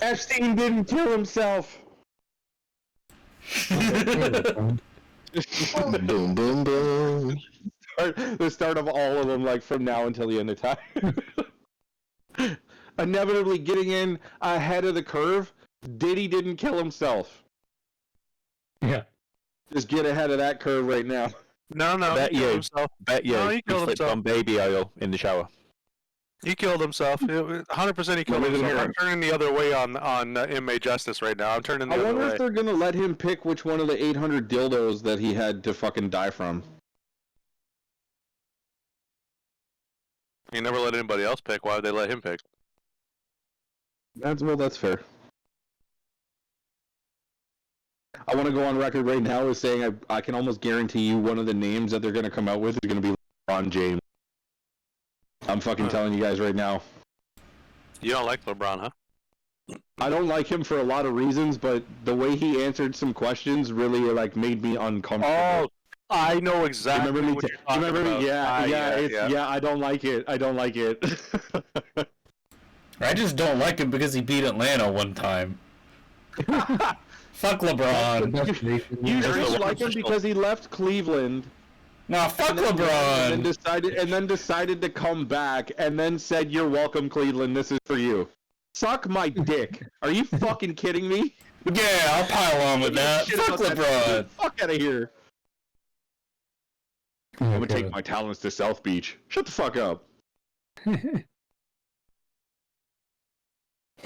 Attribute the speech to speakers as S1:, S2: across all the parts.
S1: Epstein didn't kill himself.
S2: Boom, boom, boom.
S1: The start of all of them, like from now until the end of time. Inevitably getting in ahead of the curve. Diddy didn't kill himself.
S3: Yeah.
S1: Just get ahead of that curve right now.
S4: No,
S2: Bet
S4: he killed
S2: you.
S4: himself.
S2: Bet you.
S4: No, he killed
S2: slipped
S4: himself.
S2: on baby oil in the shower.
S4: He killed himself. 100% he killed himself. I'm turning the other way on inmate justice right now. I'm turning the
S1: I
S4: other
S1: wonder
S4: way.
S1: if they're gonna let him pick which one of the 800 dildos that he had to fucking die from.
S4: He never let anybody else pick. Why would they let him pick?
S1: That's fair. I want to go on record right now as saying I can almost guarantee you one of the names that they're going to come out with is going to be LeBron James. I'm fucking telling you guys right now.
S4: You don't like LeBron, huh?
S1: I don't like him for a lot of reasons, but the way he answered some questions really like made me uncomfortable.
S4: Oh, I know exactly what you're talking about.
S1: Yeah, I don't like it. I don't like it.
S5: I just don't like him because he beat Atlanta one time. Fuck LeBron.
S1: You just like him because he left Cleveland.
S5: Nah, fuck LeBron.
S1: And then decided to come back and then said, "You're welcome, Cleveland. This is for you." Suck my dick. Are you fucking kidding me?
S5: Yeah, I'll pile on with that. Fuck LeBron.
S1: Fuck out of here. I'm gonna take my talents to South Beach. Shut the fuck up.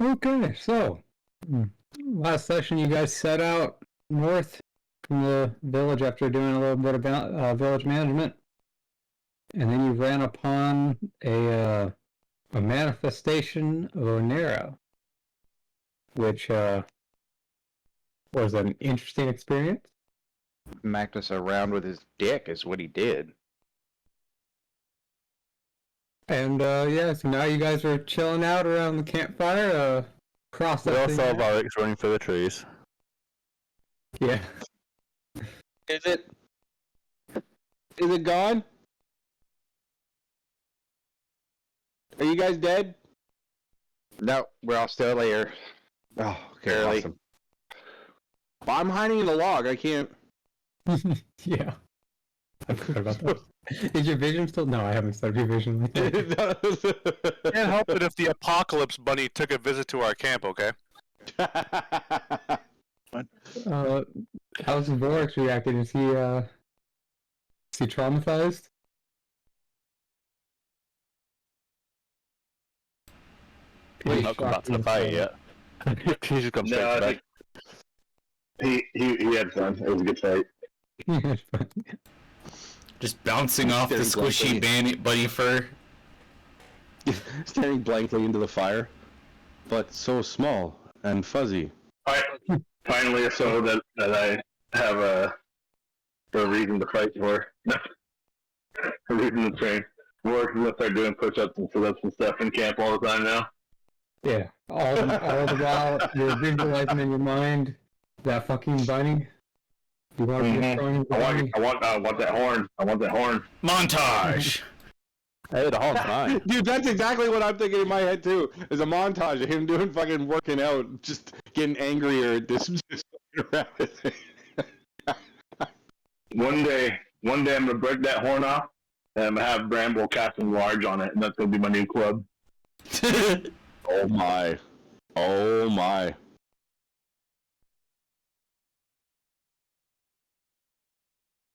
S3: Okay, so last session you guys set out north from the village after doing a little bit about village management, and then you ran upon a manifestation of Onera, which was an interesting experience.
S6: Smacked us around with his dick is what he did.
S3: And yeah, so now you guys are chilling out around the campfire,
S2: We
S3: processing.
S2: also have Alex running through the trees.
S3: Yeah.
S1: Is it gone? Are you guys dead?
S6: No, we're all still here.
S1: Oh, okay,
S6: Barely.
S1: awesome. Well, I'm hiding in the log. I can't.
S3: Yeah. I forgot about that. Is your vision still? No, I haven't started your vision.
S4: Can't help it if the apocalypse bunny took a visit to our camp, okay?
S3: How's Vorax reacting? Is he traumatized?
S2: He's not come back to the fight yet. He's just come straight to bed.
S7: He had fun. It was a good fight.
S5: Just bouncing off the squishy bunny fur.
S1: Staring blankly into the fire, but so small and fuzzy.
S7: Finally, so that I have a reason to fight for. A reason to train. We're going to start doing push-ups and sit-ups and stuff in camp all the time now.
S3: Yeah, all the while you're visualizing in your mind that fucking bunny. You want to be throwing the bunny.
S7: I want that horn. I want that horn.
S5: Montage.
S2: Hey, the horn's fine.
S1: Dude, that's exactly what I'm thinking in my head too. Is a montage of him doing fucking working out, just getting angrier at this.
S7: One day I'm gonna break that horn off, and I'm gonna have Bramble Captain Large on it, and that's gonna be my new club.
S1: Oh my. Oh my.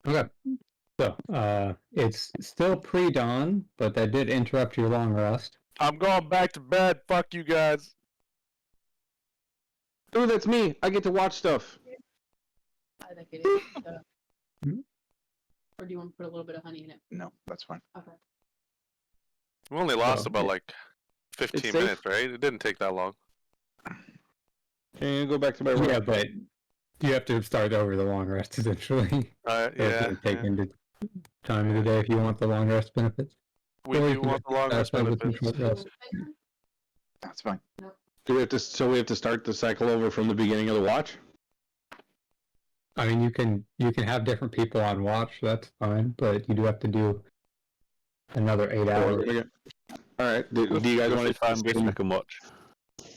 S3: Okay. So, it's still pre-dawn, but that did interrupt your long rest.
S4: I'm going back to bed. Fuck you guys.
S1: Dude, that's me. I get to watch stuff.
S8: I think it is. Or do you want to put a little bit of honey in it?
S6: No, that's fine.
S8: Okay.
S4: We only lost
S3: Oh,
S4: about
S3: yeah.
S4: like 15
S1: It's
S4: minutes, right? It didn't take that long.
S1: And go back to my room.
S3: Yeah, but you have to start over the long rest essentially. So it's
S4: Yeah.
S3: gonna take into time of the day if you want the long rest benefits.
S4: We
S3: Or you
S4: do
S3: can
S4: want the long rest
S3: satisfy with some
S4: benefits.
S3: short rest.
S6: That's fine.
S1: Do we have to? So we have to start the cycle over from the beginning of the watch.
S3: I mean, you can have different people on watch. That's fine, but you do have to do another 8 hours.
S1: All right. Do you guys want to
S2: find Bismuth and watch?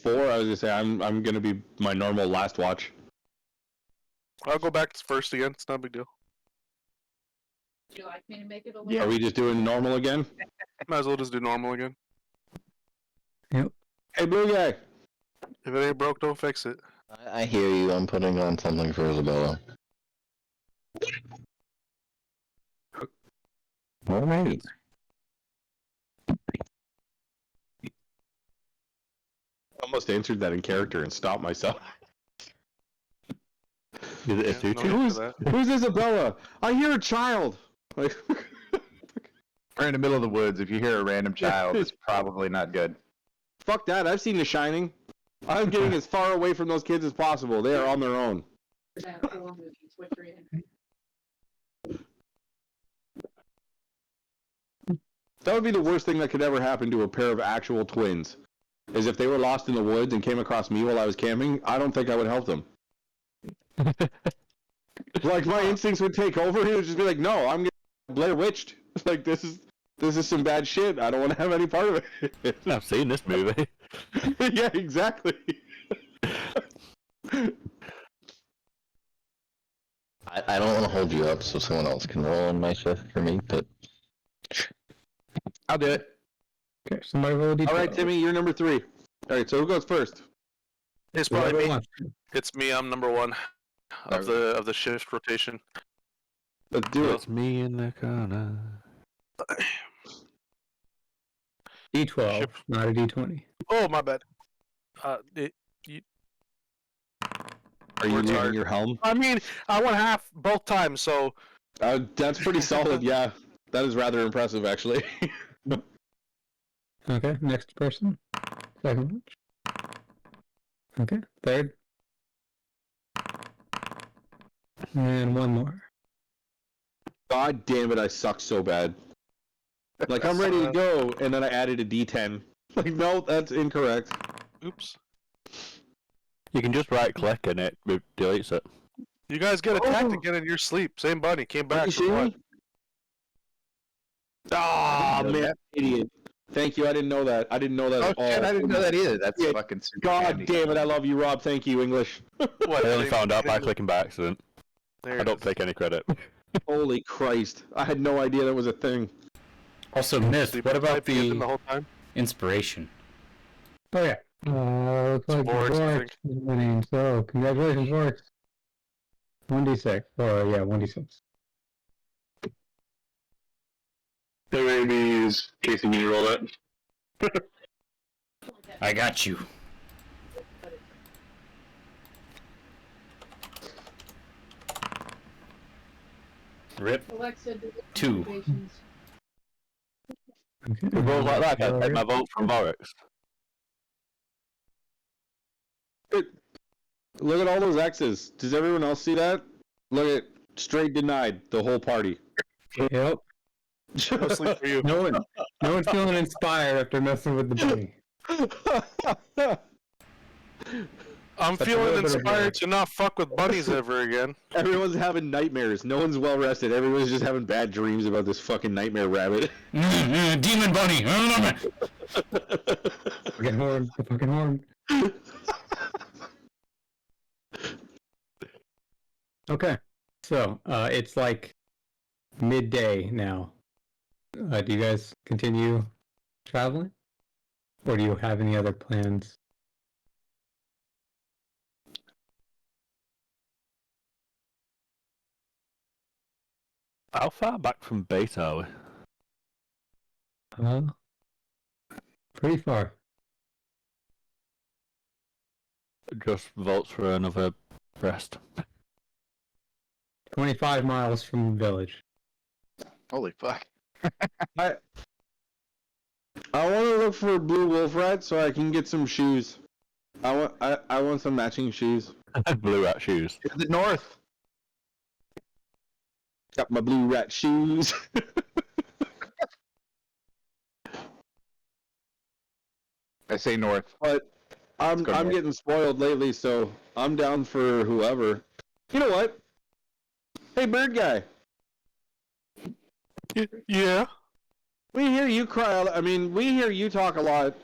S1: 4, I was gonna say I'm gonna be my normal last watch.
S4: I'll go back to first again. It's not a big deal.
S8: Would you like me to make it a
S6: Yeah.
S1: Are
S8: little?
S1: we just doing normal again?
S4: Might as well just do normal again.
S1: Hey, blue guy.
S4: If it ain't broke, don't fix it.
S9: I hear you. I'm putting on something for Isabella. Alright.
S1: Almost answered that in character and stopped myself.
S2: It's
S4: Yeah,
S2: you
S4: no
S2: two?
S4: need
S1: Who's
S4: for that.
S1: who's Isabella? I hear a child. Like,
S6: We're in the middle of the woods. If you hear a random child, it's probably not good.
S1: fuck that. I've seen The Shining. I'm getting as far away from those kids as possible. They are on their own.
S8: That 4 movies, which are in.
S1: That would be the worst thing that could ever happen to a pair of actual twins. Is if they were lost in the woods and came across me while I was camping, I don't think I would help them. Like, my instincts would take over. He would just be like, no, I'm getting Blair Witched. Like, this is some bad shit. I don't want to have any part of it.
S2: I've seen this movie.
S1: Yeah, exactly.
S9: I don't want to hold you up so someone else can roll on my shift for me, but
S6: I'll do it.
S3: Okay, somebody roll a d12.
S1: All right, Timmy, you're number 3. All right, so who goes first?
S4: It's probably
S3: Whoever
S4: me.
S3: wants.
S4: It's me. I'm number 1 of the shift rotation.
S1: Let's do it.
S2: It's me in the corner.
S3: D12,
S4: Ship.
S3: not a D20.
S4: Oh, my bad.
S1: Are you
S4: Words
S1: leaving
S4: hard.
S1: your helm?
S4: I mean, I went half both times, so
S1: That's pretty solid, yeah. That is rather impressive, actually.
S3: Okay, next person. Second watch. Okay, third. And one more.
S1: God damn it, I suck so bad. Like, I'm ready to go, and then I added a D10. Like, no, that's incorrect.
S4: oops.
S2: You can just right click and it deletes it.
S4: You guys get attacked again in your sleep. Same bunny came
S1: Are
S4: back.
S1: you
S4: for
S1: seeing
S4: what?
S1: me? Ah,
S6: know
S1: man,
S6: that.
S1: idiot. Thank you, I didn't know that. I didn't know that
S6: Oh
S1: at all.
S6: shit, I didn't know that either. That's
S1: Yeah.
S6: fucking super
S1: God
S6: handy.
S1: damn it, I love you, Rob. Thank you, English.
S4: What?
S2: I only
S4: they-
S2: found out by
S4: they-
S2: clicking by accident.
S4: There
S2: I
S4: it
S2: don't
S4: is.
S2: take any credit.
S1: Holy Christ. I had no idea that was a thing.
S5: Also, Myth,
S4: Sleep
S5: what about
S4: typing it in the
S5: the
S4: whole time?
S5: inspiration?
S3: Oh yeah. Looks like
S4: Vorks, I
S3: Vorks is winning. So congratulations, Vorks. 1d6. Or yeah, 1d6.
S7: So maybe use Casey, can you roll that?
S5: I got you. Rip.
S8: Alexa, do the
S5: 2.
S8: notifications.
S3: Okay.
S2: It rolls like that, I
S3: Alright.
S2: take my vote from Vorix.
S1: Look at all those X's. Does everyone else see that? Look at straight denied, the whole party.
S3: Yep.
S4: No sleep for you.
S3: No one's feeling inspired after messing with the bunny.
S4: I'm
S3: That's a
S4: feeling
S3: little bit of
S4: inspired to not fuck with bunnies ever again.
S1: Everyone's having nightmares. No one's well rested. Everyone's just having bad dreams about this fucking nightmare rabbit.
S5: Demon bunny.
S3: Fucking horn. The fucking horn. Okay. So, it's like midday now. Do you guys continue traveling? Or do you have any other plans?
S2: How far back from base are we?
S3: Pretty far.
S2: Just votes for another rest.
S3: 25 miles from the village.
S6: Holy fuck.
S1: I want to look for a blue wolf rat so I can get some shoes. I want some matching shoes.
S2: Blue rat shoes.
S6: To the north.
S1: Got my blue rat shoes.
S6: I say north.
S1: But I'm
S6: go north.
S1: getting spoiled lately, so I'm down for whoever. You know what? Hey, bird guy.
S4: Yeah.
S1: We hear you cry. We hear you talk a lot.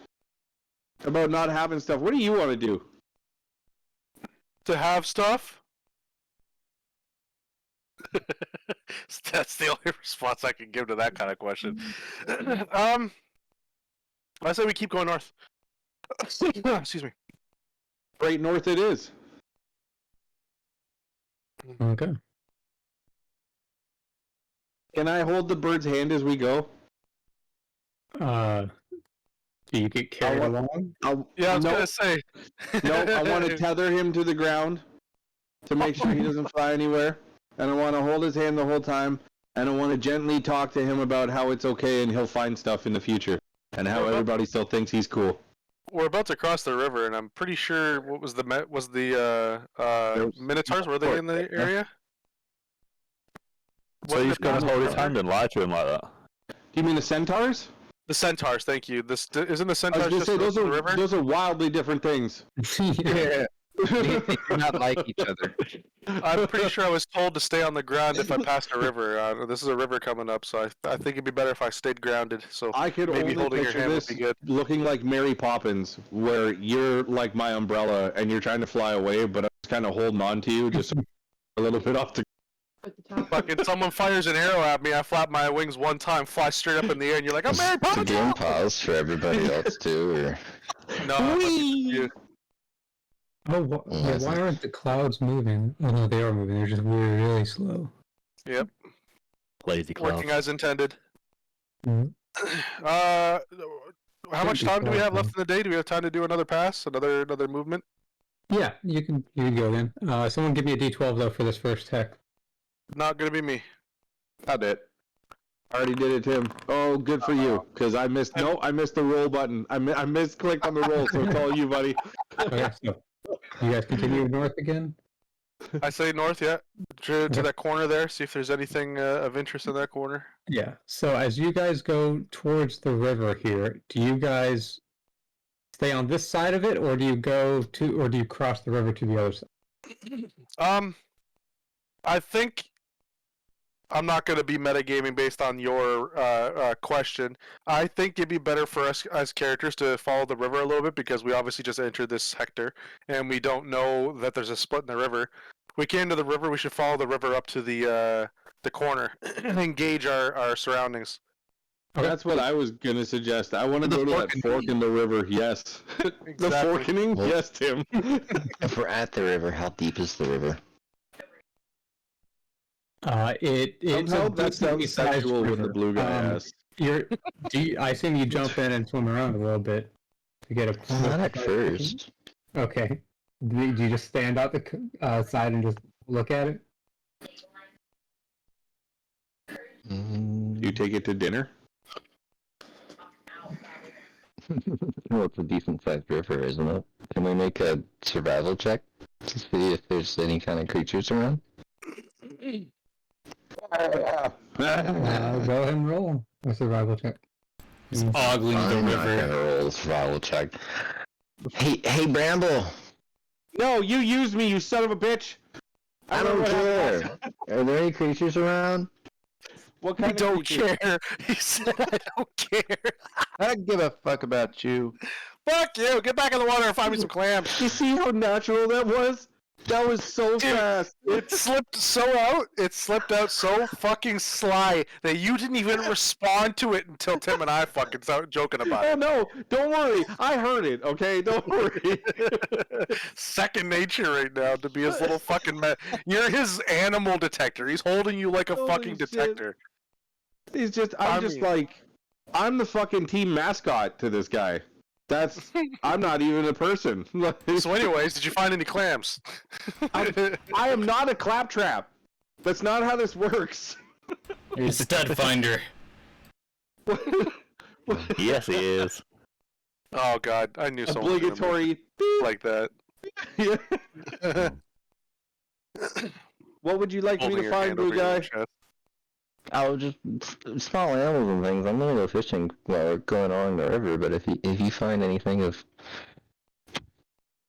S1: about not having stuff. What do you want to do?
S4: To have stuff? That's the only response I can give to that kind of question. I say we keep going north. Excuse me.
S1: Right north it is.
S3: Okay.
S1: Can I hold the bird's hand as we go?
S3: Do you get carried along?
S4: Yeah, I was gonna say.
S1: No, I want to tether him to the ground to make sure he doesn't fly anywhere. And I want to hold his hand the whole time. And I want to gently talk to him about how it's okay and he'll find stuff in the future. And how everybody still thinks he's cool.
S4: We're about to cross the river, and I'm pretty sure what was the Minotaurs? Were they in the area?
S2: So he's gonna hold his hand and lie to him like that?
S1: Do you mean the centaurs?
S4: The centaurs, thank you. This isn't the
S1: I
S4: centaurs
S1: was going to
S4: just
S1: say,
S4: the river?
S1: those are wildly different things.
S6: Yeah. They do not like each other.
S4: I'm pretty sure I was told to stay on the ground if I passed a river. This is a river coming up, so I think it'd be better if I stayed grounded. So
S1: I could
S4: maybe
S1: only
S4: holding your
S1: picture
S4: hand would
S1: this
S4: be good.
S1: looking like Mary Poppins, where you're like my umbrella and you're trying to fly away, but I'm just kind of holding on to you just a little bit off the.
S8: At the top.
S4: Fucking someone fires an arrow at me, I flap my wings one time, fly straight up in the air, and you're like, I'm Mary
S9: The
S4: Poppins!
S9: game pause for everybody else too, or
S4: No, you.
S3: Oh, yeah, why aren't the clouds moving? Oh no, they are moving. They're just really slow.
S4: Yep,
S2: Lazy clown.
S4: working as intended.
S3: Mhm.
S4: How much
S3: be
S4: time do we have
S3: fine.
S4: left in the day? Do we have time to do another pass, another movement?
S3: Yeah, you can go then. Someone give me a D12 though for this first tech.
S4: Not gonna be me.
S6: I did.
S1: I already did it, Tim. Oh, good for you, because I missed. No, I missed the roll button. I misclicked on the roll, so it's all you, buddy.
S3: Okay, so you guys continue north again.
S4: I say north, yeah. To that corner there, see if there's anything of interest in that corner.
S3: Yeah. So as you guys go towards the river here, do you guys stay on this side of it, or do you cross the river to the other side?
S4: I think I'm not going to be metagaming based on your question. I think it'd be better for us as characters to follow the river a little bit because we obviously just entered this sector and we don't know that there's a split in the river. We came to the river. We should follow the river up to the corner and engage our surroundings.
S3: Okay.
S1: That's what I was gonna suggest. I want to go to that fork in the river. Yes, the
S4: Exactly.
S1: forking.
S9: Well-
S1: Yes, Tim.
S9: if we're at the river, how deep is the river?
S3: It's
S1: Somehow
S3: a
S1: that sounds
S3: decently sized
S1: sexual when the
S3: river.
S1: blue guy asked.
S3: I assume you jump in and swim around a little bit to get a.
S9: Not at first.
S3: Okay. Do you just stand out the side and just look at it?
S1: You take it to dinner.
S9: Well, it's a decent sized river, isn't it? Can we make a survival check to see if there's any kind of creatures around?
S3: Go ahead and roll a survival check.
S5: Ogling the
S9: I'm not
S5: river.
S9: gonna roll a survival check. Hey, Bramble!
S1: No, you used me, you son of a bitch.
S9: I don't care. Are there any creatures around?
S1: What
S4: I
S1: kind of
S4: don't
S1: creature?
S4: care. He said, I don't care.
S6: I don't give a fuck about you.
S4: Fuck you. Get back in the water and find me some clams.
S1: You see how natural that was? That was so
S4: Dude,
S1: fast.
S4: It slipped so out. It slipped out so fucking sly that you didn't even respond to it until Tim and I fucking started joking about
S1: Oh
S4: it.
S1: no! Don't worry. I heard it. Okay, don't worry.
S4: Second nature right now to be his little fucking You're his animal detector. He's holding you like a
S1: Holy
S4: fucking
S1: shit.
S4: detector.
S1: He's just. I'm just like. I'm the fucking team mascot to this guy. That's. I'm not even a person.
S4: So, anyways, did you find any clams?
S1: I am not a claptrap. That's not how this works.
S5: Stud finder.
S2: Yes, he is.
S4: Oh god, I knew someone was gonna be
S1: Obligatory.
S4: like that.
S1: Yeah. What would you like me
S4: Holding
S1: to
S4: your
S1: find,
S4: hand
S1: blue
S4: over your
S1: guy?
S4: chest.
S9: Oh, just small animals and things. I'm gonna go fishing while we're going along the river, but if you find anything of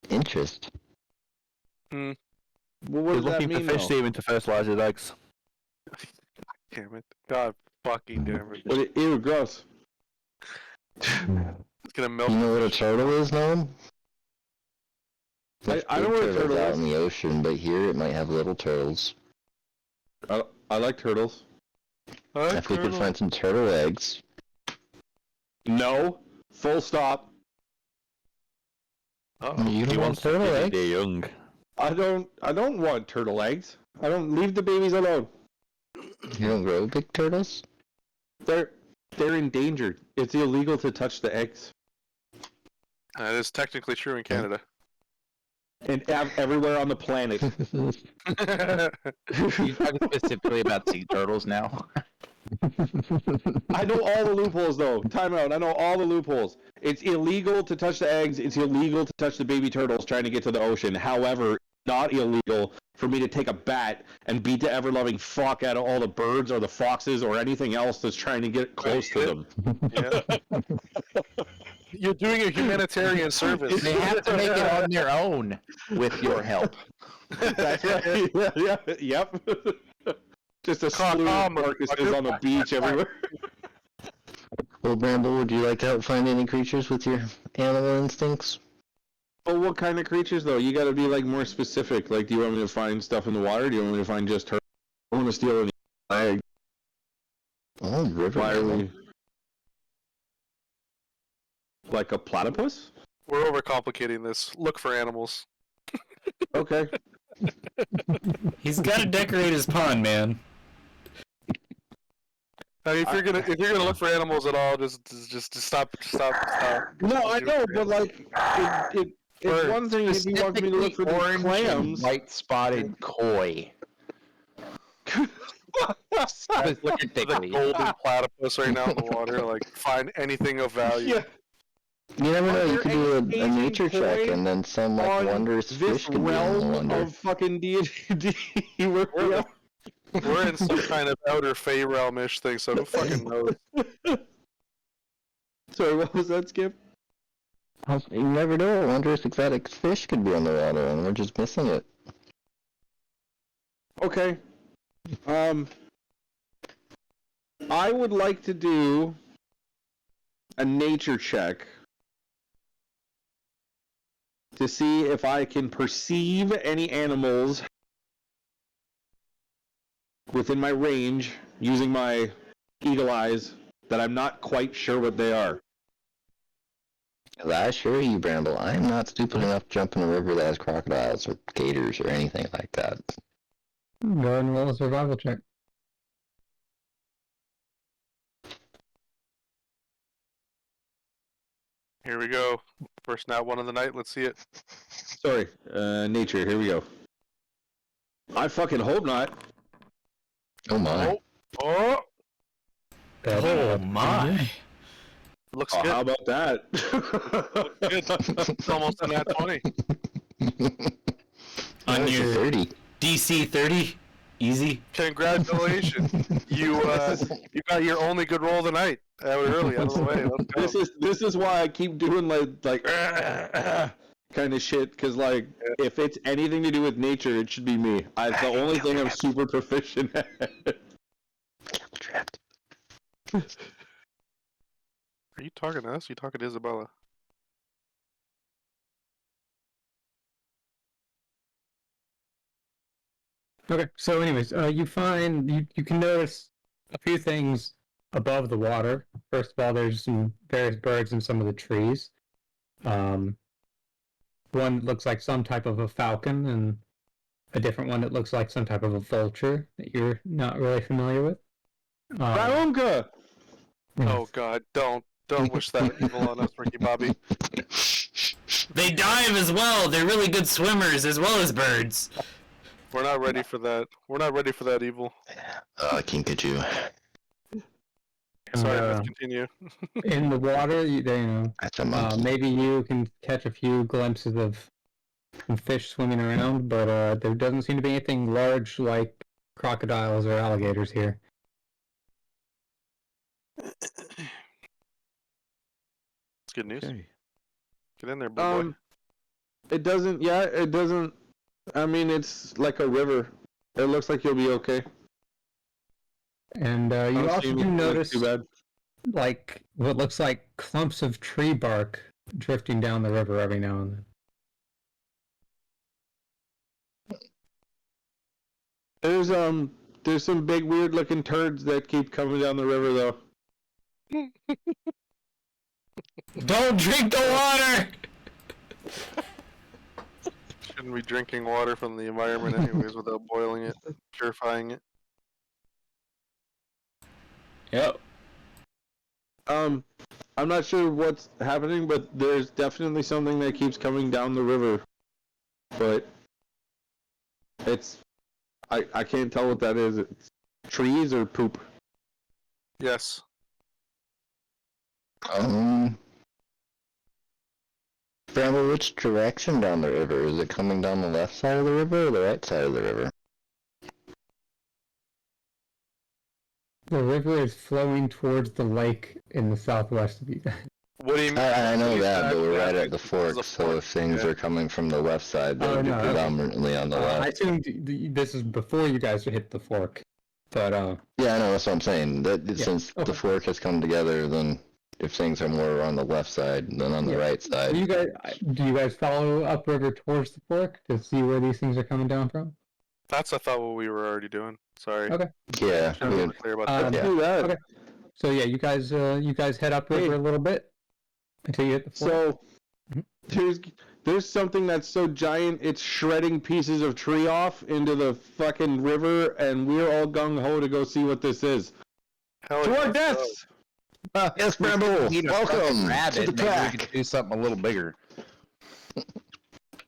S9: interest.
S1: Well, what
S2: He's
S1: does that
S2: looking for
S1: mean,
S2: fish
S1: though?
S2: semen to fertilize his eggs.
S4: Damn it. God fucking damn it.
S1: Ew, gross.
S4: gonna milk.
S9: You know what a turtle is, Gnome? There's
S1: I know
S9: big
S1: what a
S9: turtles
S1: turtle
S9: out
S1: is.
S9: in the ocean, but here it might have little turtles.
S1: I like turtles.
S9: If we could find some turtle eggs.
S1: No. Full stop.
S9: You don't want turtle eggs?
S2: They're young.
S1: I don't want turtle eggs. I don't leave the babies alone.
S9: You don't grow big turtles?
S1: They're endangered. It's illegal to touch the eggs.
S4: That is technically true in Canada.
S1: And everywhere on the planet.
S6: You're talking specifically about sea turtles now.
S1: I know all the loopholes though. Time out. I know all the loopholes. It's illegal to touch the eggs. It's illegal to touch the baby turtles trying to get to the ocean. However, not illegal for me to take a bat and beat the ever-loving fuck out of all the birds or the foxes or anything else that's trying to get close to them.
S4: Yeah. You're doing a humanitarian service.
S6: They have to make it on their own with your help.
S1: That's right. Yeah. Yep. Just a slew of carcasses on the beach everywhere.
S9: Well, Bramble, would you like to help find any creatures with your animal instincts?
S1: Well, what kind of creatures though? You got to be like more specific. Like, do you want me to find stuff in the water? Do you want me to find just her? I want to steal any flag.
S9: Oh, river.
S1: Why are we like a platypus?
S4: We're overcomplicating this. Look for animals.
S1: Okay.
S5: He's got to decorate his pond, man.
S4: I mean, if you're gonna look for animals at all, just stop.
S1: No, I know, but like, it's one thing if you want me to look for the
S6: Orange
S1: clams.
S6: and white spotted koi.
S4: Look at the golden platypus right now in the water. Like, find anything of value.
S1: Yeah.
S9: You never know, you could do a
S1: amazing
S9: nature check
S1: koi
S9: and then some like
S1: on
S9: wondrous
S1: this
S9: fish could be in the
S1: realm
S9: wonder.
S1: of fucking D&D.
S4: We're in some kind of outer Fey realm-ish thing, so who fucking knows?
S1: Sorry, what was that, Skip?
S9: You never know, a wondrous exotic fish could be on the water and we're just missing it.
S1: Okay. I would like to do a nature check to see if I can perceive any animals within my range using my eagle eyes that I'm not quite sure what they are.
S9: I assure you, Bramble, I am not stupid enough to jump in a river that has crocodiles or gators or anything like that.
S3: Go ahead and roll a survival check.
S4: Here we go. First nat one of the night. Let's see it.
S1: Sorry, nature, here we go. I fucking hope not.
S9: Oh my.
S4: Oh,
S5: Oh my!
S4: looks
S1: Oh,
S4: good.
S1: how about that?
S4: Good. It's almost a nat 20.
S5: On
S9: That's a
S5: your
S9: 30.
S5: DC 30, easy.
S4: Congratulations. You got your only good roll of the night. Out early, out of the way. Let's go.
S1: This is why I keep doing like kind of shit, because like if it's anything to do with nature, it should be me. It's the only thing I'm super proficient at.
S9: Trapped.
S4: Are you talking to us? Are you talking to Isabella?
S3: Okay, so anyways, you find, you can notice a few things above the water. First of all, there's some various birds in some of the trees. One looks like some type of a falcon, and a different one that looks like some type of a vulture that you're not really familiar with.
S1: Raunga!
S4: Oh god, don't wish that evil on us, Ricky Bobby.
S5: They dive as well. They're really good swimmers as well as birds.
S4: We're not ready for that. We're not ready for that evil.
S9: Kinkajou.
S4: Sorry, let's continue.
S3: In the water,
S9: That's a monkey.
S3: maybe you can catch a few glimpses of some fish swimming around, but there doesn't seem to be anything large like crocodiles or alligators here.
S4: It's good news.
S1: Okay.
S4: Get in there, big boy.
S1: It doesn't. Yeah, it doesn't. I mean, it's like a river. It looks like you'll be okay.
S3: And you
S1: Don't
S3: also
S1: seem
S3: do
S1: like
S3: notice
S1: too bad.
S3: like what looks like clumps of tree bark drifting down the river every now and then.
S1: There's some big weird looking turds that keep coming down the river though.
S5: Don't drink the water!
S4: Shouldn't be drinking water from the environment anyways without boiling it, purifying it.
S5: Yep.
S1: I'm not sure what's happening, but there's definitely something that keeps coming down the river. But I can't tell what that is. It's trees or poop.
S4: Yes.
S9: Bramble, which direction down the river? Is it coming down the left side of the river or the right side of the river?
S3: The river is flowing towards the lake in the southwest of you guys.
S4: What do you mean?
S9: I know
S4: You
S9: that,
S4: said
S9: but we're right
S4: that
S9: at the
S4: this is
S9: fork,
S4: a
S9: so if things
S4: yeah.
S9: are coming from the left side, they would be
S3: no, okay.
S9: predominantly on the
S3: I
S9: left.
S3: assumed this is before you guys hit the fork, but
S9: Yeah, I know, that's what I'm saying.
S3: Yeah,
S9: Since
S3: okay.
S9: the fork has come together, then if things are more on the left side than on the
S3: Yeah.
S9: right side.
S3: do you guys follow upriver towards the fork to see where these things are coming down from?
S4: That's I thought what we were already doing. Sorry.
S3: Okay.
S9: Yeah,
S4: Should have been clear about that.
S1: Let's do that.
S3: Okay. So yeah, you guys head upriver a little bit until you hit the fork.
S1: So there's something that's so giant it's shredding pieces of tree off into the fucking river, and we're all gung ho to go see what this is.
S4: Hell
S1: To
S4: yeah,
S1: our
S4: let's go.
S1: deaths!
S9: yes, Bramble,
S6: Need a
S9: welcome
S6: fucking
S9: to
S6: rabbit.
S9: the
S6: Maybe we
S9: Pact.
S6: could do something a little bigger.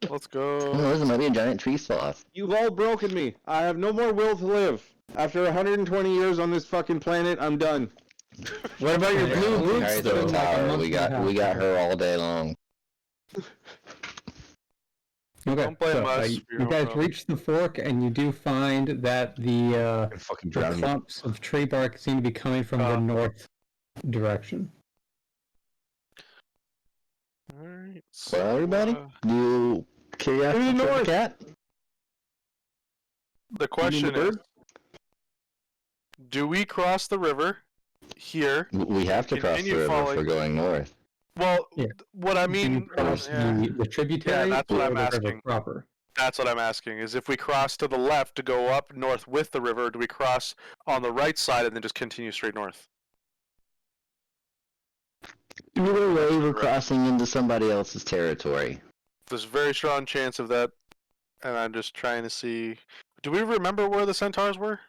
S4: Let's
S9: Oh,
S4: go.
S9: this might be a giant tree sloth.
S1: You've all broken me. I have no more will to live. After 120 years on this fucking planet, I'm done.
S5: What about your blue boots,
S9: Alright, to the
S5: though?
S9: tower. We got her all day long.
S3: Okay,
S4: Don't blame
S3: so,
S4: us,
S3: you
S4: you don't
S3: guys
S4: know.
S3: reach the fork, and you do find that the
S6: Fucking
S3: the
S6: drown me.
S3: clumps of tree bark seem to be coming from the north direction.
S4: Alright.
S9: Well, everybody, you curiosity
S1: To the
S9: for the
S1: north.
S9: cat?
S4: The question
S1: the
S4: is, do we cross the river here?
S9: We have to cross the
S4: Continue
S9: river
S4: following-
S9: for going north.
S4: Well,
S3: Yeah.
S4: what I
S3: Can
S4: mean,
S3: you cross the tributary
S4: that's what
S3: or
S4: I'm
S3: the river
S4: asking.
S3: proper?
S4: that's what I'm asking. Is if we cross to the left to go up north with the river, do we cross on the right side and then just continue straight north?
S9: Either way, we're
S4: Right.
S9: crossing into somebody else's territory.
S4: There's a very strong chance of that, and I'm just trying to see. Do we remember where the centaurs were?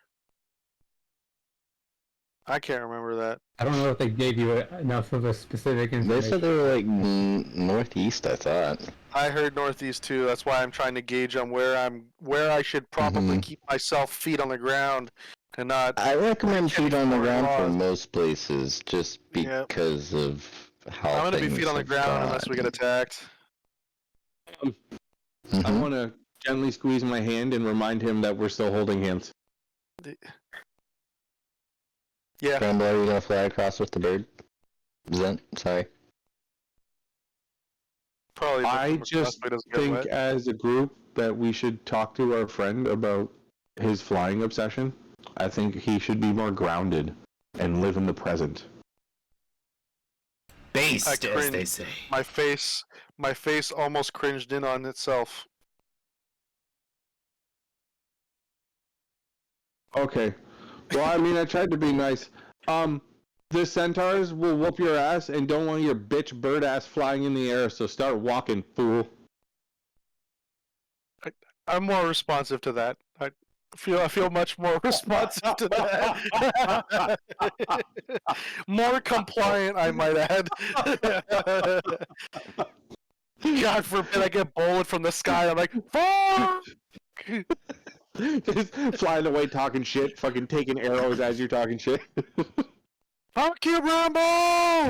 S4: I can't remember that.
S3: I don't know if they gave you enough of a specific
S9: They
S3: information.
S9: said they were like northeast, I thought.
S4: I heard northeast too. That's why I'm trying to gauge on where I should probably
S9: Mhm.
S4: keep myself feet on the ground and not.
S9: I recommend
S4: Can't
S9: feet on the
S4: be
S9: ground for
S4: laws.
S9: most places, just
S4: Yep.
S9: because of how
S4: I'm gonna be
S9: things
S4: feet on the
S9: have
S4: ground unless we get
S9: gone.
S4: attacked.
S1: I
S9: Mhm.
S1: want to gently squeeze my hand and remind him that we're still holding hands.
S4: Yeah.
S9: Bramble, are you gonna fly across with the bird? Zent, sorry.
S4: Probably.
S1: I
S4: the
S1: just
S4: crossway doesn't get
S1: think
S4: wet.
S1: as a group that we should talk to our friend about his flying obsession. I think he should be more grounded and live in the present.
S5: Based,
S4: I
S5: as
S4: cringe.
S5: they say.
S4: My face almost cringed in on itself.
S1: Okay. Well, I mean, I tried to be nice. The centaurs will whoop your ass and don't want your bitch bird ass flying in the air, so start walking, fool.
S4: I'm more responsive to that. I feel much more responsive to that. More compliant, I might add. God forbid I get bullet from the sky. I'm like, fuck!
S1: Just flying away talking shit, fucking taking arrows as you're talking shit.
S4: Fuck you,
S9: I'm
S4: Rambo!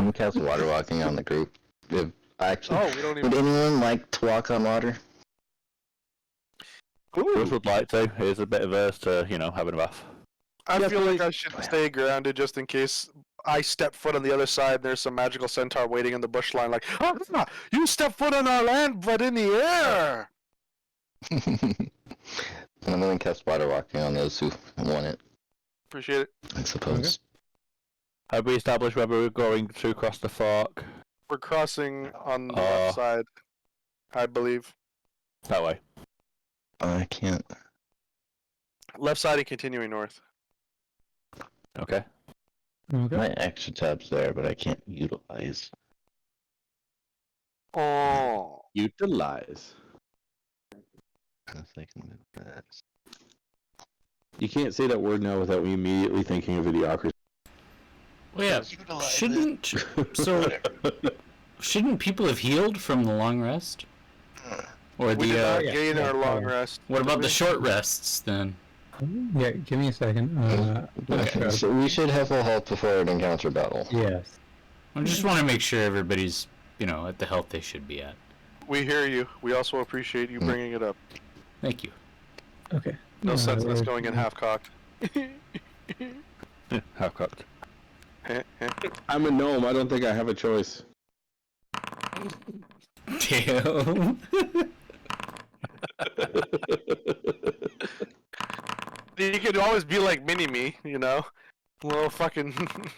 S9: gonna cast water walking on the group. If actually,
S4: Oh, we don't
S9: would
S4: even.
S9: anyone like to walk on water?
S2: Bruce would like to. He's a bit averse to, having a bath.
S4: I
S1: Yes,
S4: feel like
S1: please.
S4: I should stay grounded just in case I step foot on the other side and there's some magical centaur waiting in the bush line like, oh, you step foot on our land but in the air!
S9: I'm gonna cast water walking on those who want it,
S4: Appreciate it.
S9: I suppose.
S2: Have we established whether we're going to cross the fork?
S4: We're crossing on the left side, I believe.
S2: That way.
S9: I can't.
S4: Left side and continuing north.
S2: Okay.
S3: Okay.
S9: My extra tab's there, but I can't utilize.
S4: Oh.
S1: Utilize.
S9: If I can move that.
S1: You can't say that word now without me immediately thinking of Idiocracy.
S5: Well, yeah. Shouldn't shouldn't people have healed from the long rest? Or
S4: We
S5: the
S4: did not
S3: yeah,
S4: gain our long
S3: yeah.
S4: rest.
S5: what
S4: did
S5: about
S4: we?
S5: the short rests then?
S3: Yeah, give me a second.
S9: Okay, so we should have a halt before an encounter battle.
S3: Yes.
S5: I just want to make sure everybody's, at the health they should be at.
S4: We hear you. We also appreciate you bringing it up.
S5: Thank you.
S3: Okay.
S4: No sense in us
S3: there's-
S4: going in half cocked.
S2: How cocked?
S1: I'm a gnome. I don't think I have a choice.
S5: Damn.
S4: You could always be like mini-me, Little fucking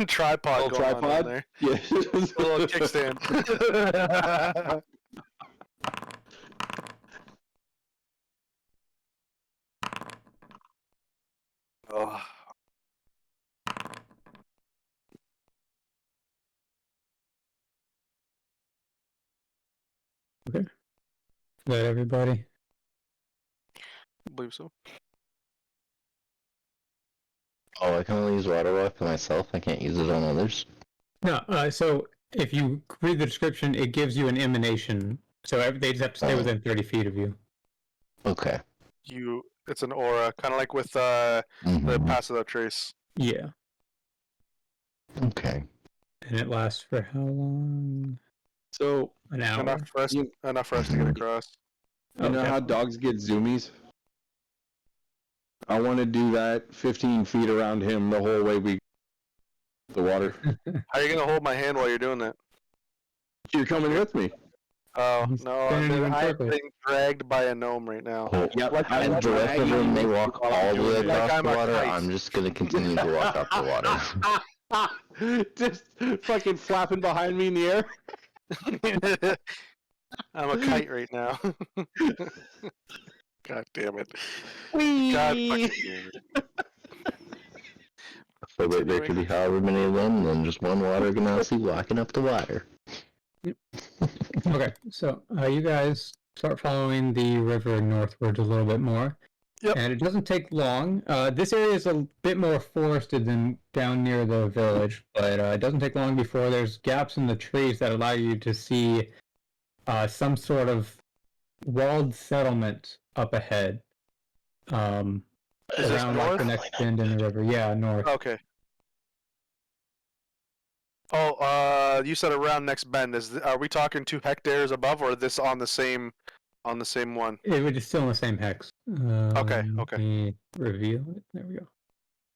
S4: tripod
S1: Little
S4: going on
S1: tripod?
S4: there.
S1: Yeah.
S4: Little kickstand. Oh.
S3: Is that everybody?
S4: I believe so.
S9: Oh, I can only use water rock for myself. I can't use it on others.
S3: No. So if you read the description, it gives you an emanation. So they just have to stay within 30 feet of you.
S9: Okay.
S4: It's an aura, kind of like with the
S9: Mhm.
S4: Pass Without Trace.
S3: Yeah.
S9: Okay.
S3: And it lasts for how long?
S1: So,
S3: An hour.
S4: Enough for us to get across.
S1: you know how dogs get zoomies? I want to do that 15 feet around him the whole way we the water.
S4: How are you gonna hold my hand while you're doing that?
S1: You're coming with me.
S4: Oh
S3: He's
S4: no,
S3: spinning in
S4: I'm
S3: circles.
S4: being dragged by a gnome right now.
S9: Cool.
S1: Yep,
S9: And the rest of them may walk all the way
S4: Like
S9: across
S4: I'm
S9: the
S4: a
S9: water.
S4: kite.
S9: I'm just gonna continue to walk up the water.
S1: Just fucking flapping behind me in the air.
S4: I'm a kite right now. God damn it.
S1: Whee!
S4: God fucking damn it.
S9: So there could be however many of them, and then just one water ganassi walking up the water.
S3: Okay, so you guys start following the river northwards a little bit more.
S4: Yep.
S3: And it doesn't take long. This area is a bit more forested than down near the village, but it doesn't take long before there's gaps in the trees that allow you to see some sort of walled settlement up ahead.
S4: Is this
S3: Around like the
S4: north?
S3: next bend in the river. Yeah, north.
S4: Okay. Oh, you said around next bend. Are we talking 2 hectares above, or this on the same one?
S3: It would still in the same hex.
S4: Okay.
S3: Let me reveal it. There we go.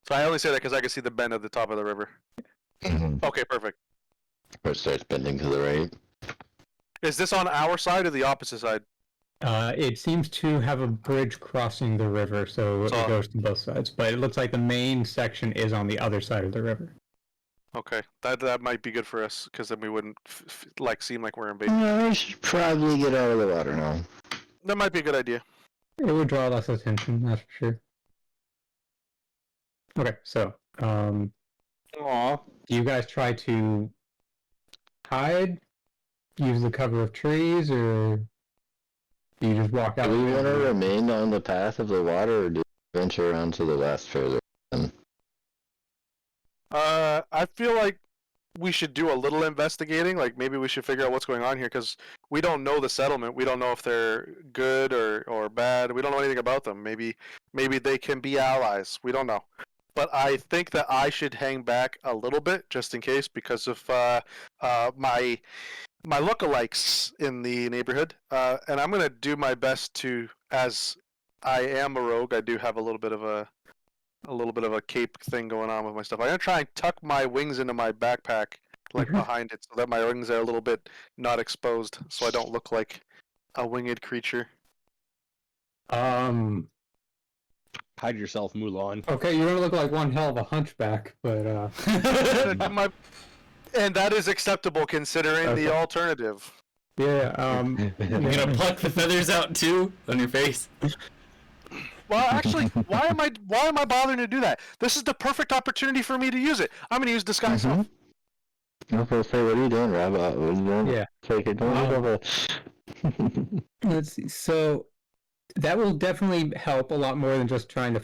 S4: So I only say that because I can see the bend at the top of the river.
S9: Mm-hmm.
S4: Okay, perfect.
S9: Or it starts bending to the right.
S4: Is this on our side or the opposite side?
S3: It seems to have a bridge crossing the river, so it goes to both sides. But it looks like the main section is on the other side of the river.
S4: Okay, that might be good for us because then we wouldn't seem like we're invading.
S9: I should probably get out of the water now.
S4: That might be a good idea.
S3: It would draw less attention, that's for sure. Okay, so
S1: Aw.
S3: do you guys try to hide, use the cover of trees, or do you just walk out?
S9: Do we want to remain on the path of the water, or do we venture around to the west further?
S4: I feel like we should do a little investigating. Like maybe we should figure out what's going on here because we don't know the settlement. We don't know if they're good or bad. We don't know anything about them. Maybe they can be allies. We don't know. But I think that I should hang back a little bit just in case because of my lookalikes in the neighborhood. And I'm gonna do my best to, as I am a rogue, I do have a little bit of a cape thing going on with my stuff. I'm gonna try and tuck my wings into my backpack, like behind it, so that my wings are a little bit not exposed, so I don't look like a winged creature.
S1: Hide yourself, Mulan.
S3: Okay, you're gonna look like one hell of a hunchback, but
S4: And that is acceptable considering the alternative.
S3: yeah.
S5: You're gonna pluck the feathers out too on your face.
S4: Well, actually, why am I bothering to do that? This is the perfect opportunity for me to use it. I'm gonna use disguise self.
S9: I was gonna say, what are you doing, Robot? What are you doing?
S3: Yeah.
S9: Take it, don't
S3: Let's see. So that will definitely help a lot more than just trying to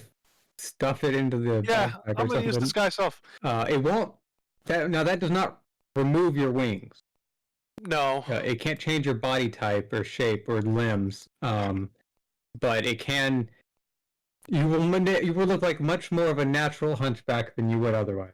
S3: stuff it into the
S4: Yeah,
S3: backpack or
S4: I'm gonna use
S3: something.
S4: disguise self.
S3: It won't. That does not remove your wings.
S4: No.
S3: It can't change your body type or shape or limbs. But it can. You will look like much more of a natural hunchback than you would otherwise.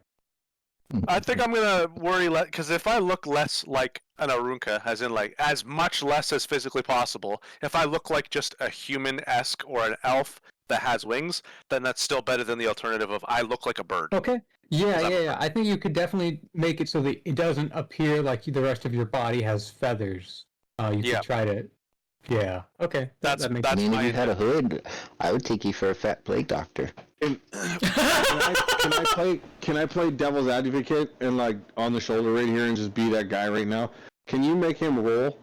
S4: I think I'm gonna worry less because if I look less like an Arunca, as in like as much less as physically possible, if I look like just a human-esque or an elf that has wings, then that's still better than the alternative of I look like a bird.
S3: Okay. Yeah. I think you could definitely make it so that it doesn't appear like the rest of your body has feathers. You could try to. Yeah. Okay.
S4: That makes
S9: I
S4: sense.
S9: mean, if you had a hood, I would take you for a fat plague doctor.
S1: Can I play devil's advocate and like on the shoulder right here and just be that guy right now? Can you make him roll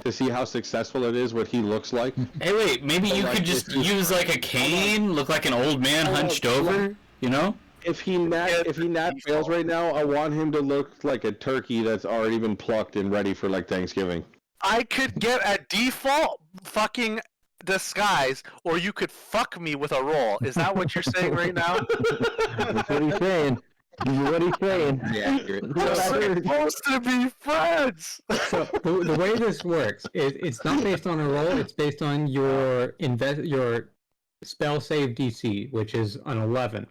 S1: to see how successful it is, what he looks like?
S5: Hey, wait, maybe you could just use like a cane, look like an old man hunched over, you know?
S1: If he nat fails right now, I want him to look like a turkey that's already been plucked and ready for like Thanksgiving.
S4: I could get a default fucking disguise, or you could fuck me with a roll. Is that what you're saying right now?
S9: That's what he's saying. What he's saying.
S4: We're supposed to be friends.
S3: So the way this works is it's not based on a roll. It's based on your spell save DC, which is an 11.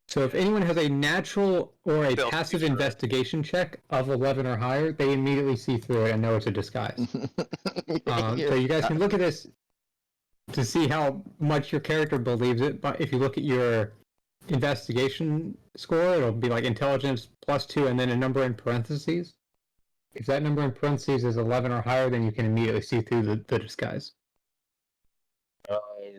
S3: So if anyone has a natural or a passive investigation check of 11 or higher, they immediately see through it and know it's a disguise. So you guys can look at this to see how much your character believes it. But if you look at your investigation score, it'll be like intelligence +2 and then a number in parentheses. If that number in parentheses is 11 or higher, then you can immediately see through the disguise.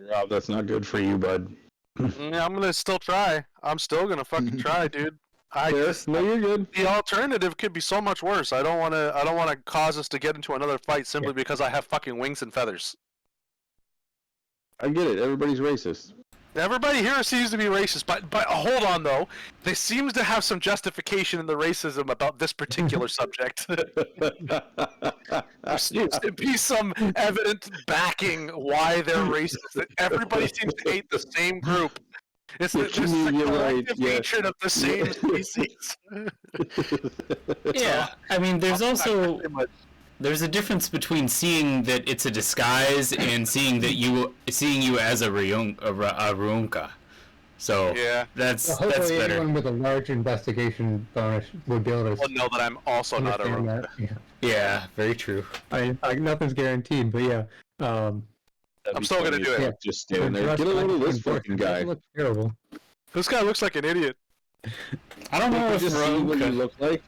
S1: Rob, that's not good for you, bud.
S4: Yeah, I'm gonna still try. I'm still gonna fucking try, dude.
S1: No, you're good.
S4: The alternative could be so much worse. I don't want to cause us to get into another fight simply because I have fucking wings and feathers.
S1: I get it. Everybody's racist.
S4: Everybody here seems to be racist, but hold on though. There seems to have some justification in the racism about this particular subject. There seems to be some evident backing why they're racist. Everybody seems to hate the same group. It's the collective hatred of the same species.
S5: Yeah, I mean, there's also there's a difference between seeing that it's a disguise and seeing you as a Ruunka. So
S4: yeah,
S5: that's
S3: better.
S5: Anyone
S3: with a large investigation bonus would be able to
S4: know that I'm also not a Ruunka.
S5: Yeah, very true.
S3: Nothing's guaranteed, but yeah.
S4: I'm still gonna do it.
S3: Yeah.
S1: Just stand there. Get a load of this fucking guy.
S3: Looks terrible.
S4: This guy looks like an idiot.
S5: I don't know if
S1: just see what you look like.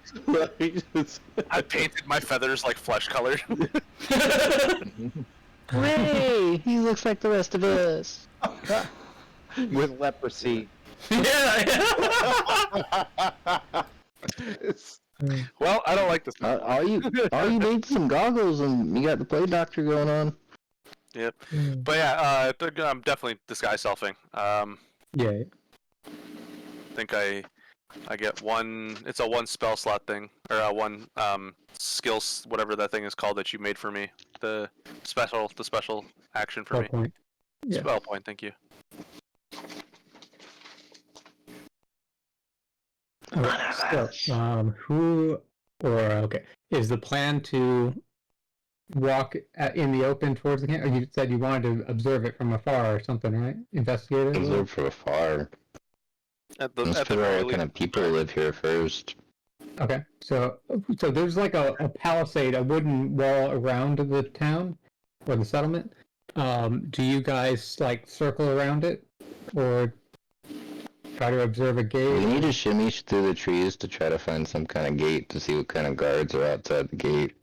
S4: I painted my feathers like flesh colored.
S9: Hooray! He looks like the rest of us.
S6: With leprosy.
S5: Yeah.
S4: Well, I don't like this.
S9: All you need some goggles and you got the plague doctor going on.
S4: Yep. But yeah, I'm definitely disguise selfing.
S3: Yeah.
S4: I think I get one. It's a one spell slot thing, or a one skills, whatever that thing is called that you made for me. The special action for me.
S3: Point. Yeah.
S4: Spell point. Thank you.
S3: Is the plan to walk in the open towards the camp? Or you said you wanted to observe it from afar or something, right? Investigate it?
S9: Observe from afar.
S4: At the
S9: Let's figure
S4: very
S9: out what kind of people live here first.
S3: Okay, so there's like a palisade, a wooden wall around the town or the settlement. Do you guys like circle around it, or try to observe a gate?
S9: We need to shimmy through the trees to try to find some kind of gate to see what kind of guards are outside the gate.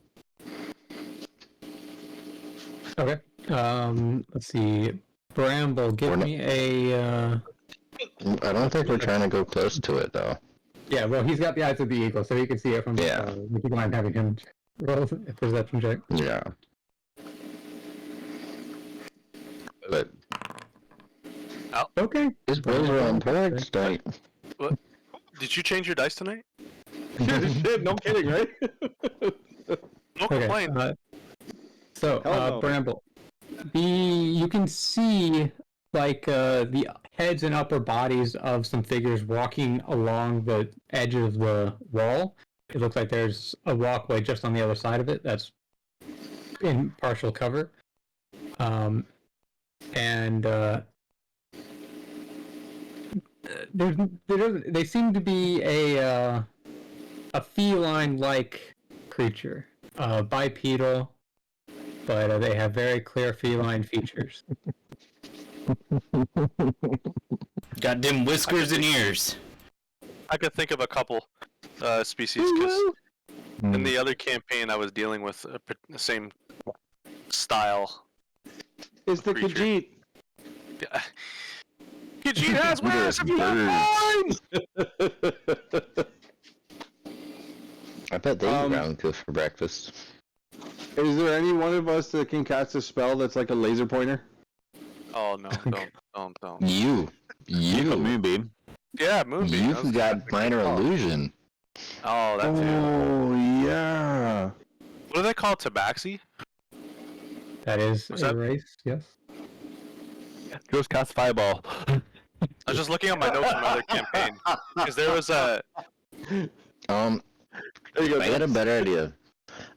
S3: Okay. Let's see. Bramble, give me a.
S9: I don't think we're trying to go close to it though.
S3: Yeah, well, he's got the eyes of the eagle, so he can see it from.
S9: Yeah.
S3: Would you mind having him roll a perception check?
S9: Yeah. But
S3: Okay.
S9: these boys are on target tonight.
S4: Did you change your dice tonight?
S1: Shit, no kidding, right?
S4: No complaint.
S3: So,
S1: Hell no.
S3: Bramble, you can see like the heads and upper bodies of some figures walking along the edge of the wall. It looks like there's a walkway just on the other side of it that's in partial cover. They seem to be a feline-like creature, bipedal, but they have very clear feline features.
S5: Got dim whiskers and ears.
S4: I could think of a couple species because in the other campaign I was dealing with the same style.
S1: It's the
S4: Creature.
S1: Khajiit.
S4: Yeah. Khajiit has wings if you have mine!
S9: I bet they eat round kill for breakfast.
S1: Is there any one of us that can cast a spell that's like a laser pointer?
S4: Oh no, don't.
S9: You.
S2: Moonbeam.
S4: Yeah, Moonbeam.
S9: You've got minor illusion.
S4: Oh, that's it.
S1: Oh, yeah.
S4: What do they call it? Tabaxi?
S3: That is
S4: Was
S3: a
S4: that-
S3: race, yes.
S2: Goes cast fireball.
S4: I was just looking at my notes from another campaign because there was a.
S1: There you go.
S9: I got a better idea.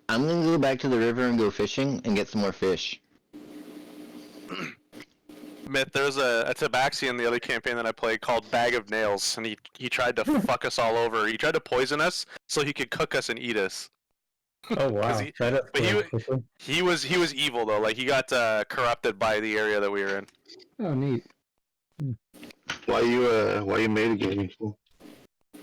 S9: I'm gonna go back to the river and go fishing and get some more fish.
S4: Myth, there's a Tabaxi in the other campaign that I played called Bag of Nails, and he tried to fuck us all over. He tried to poison us so he could cook us and eat us.
S3: Oh wow.
S4: he-
S3: That
S4: but he-
S3: escalated quickly.
S4: He was evil though. Like he got corrupted by the area that we were in.
S3: Oh neat.
S7: Why you metagaming?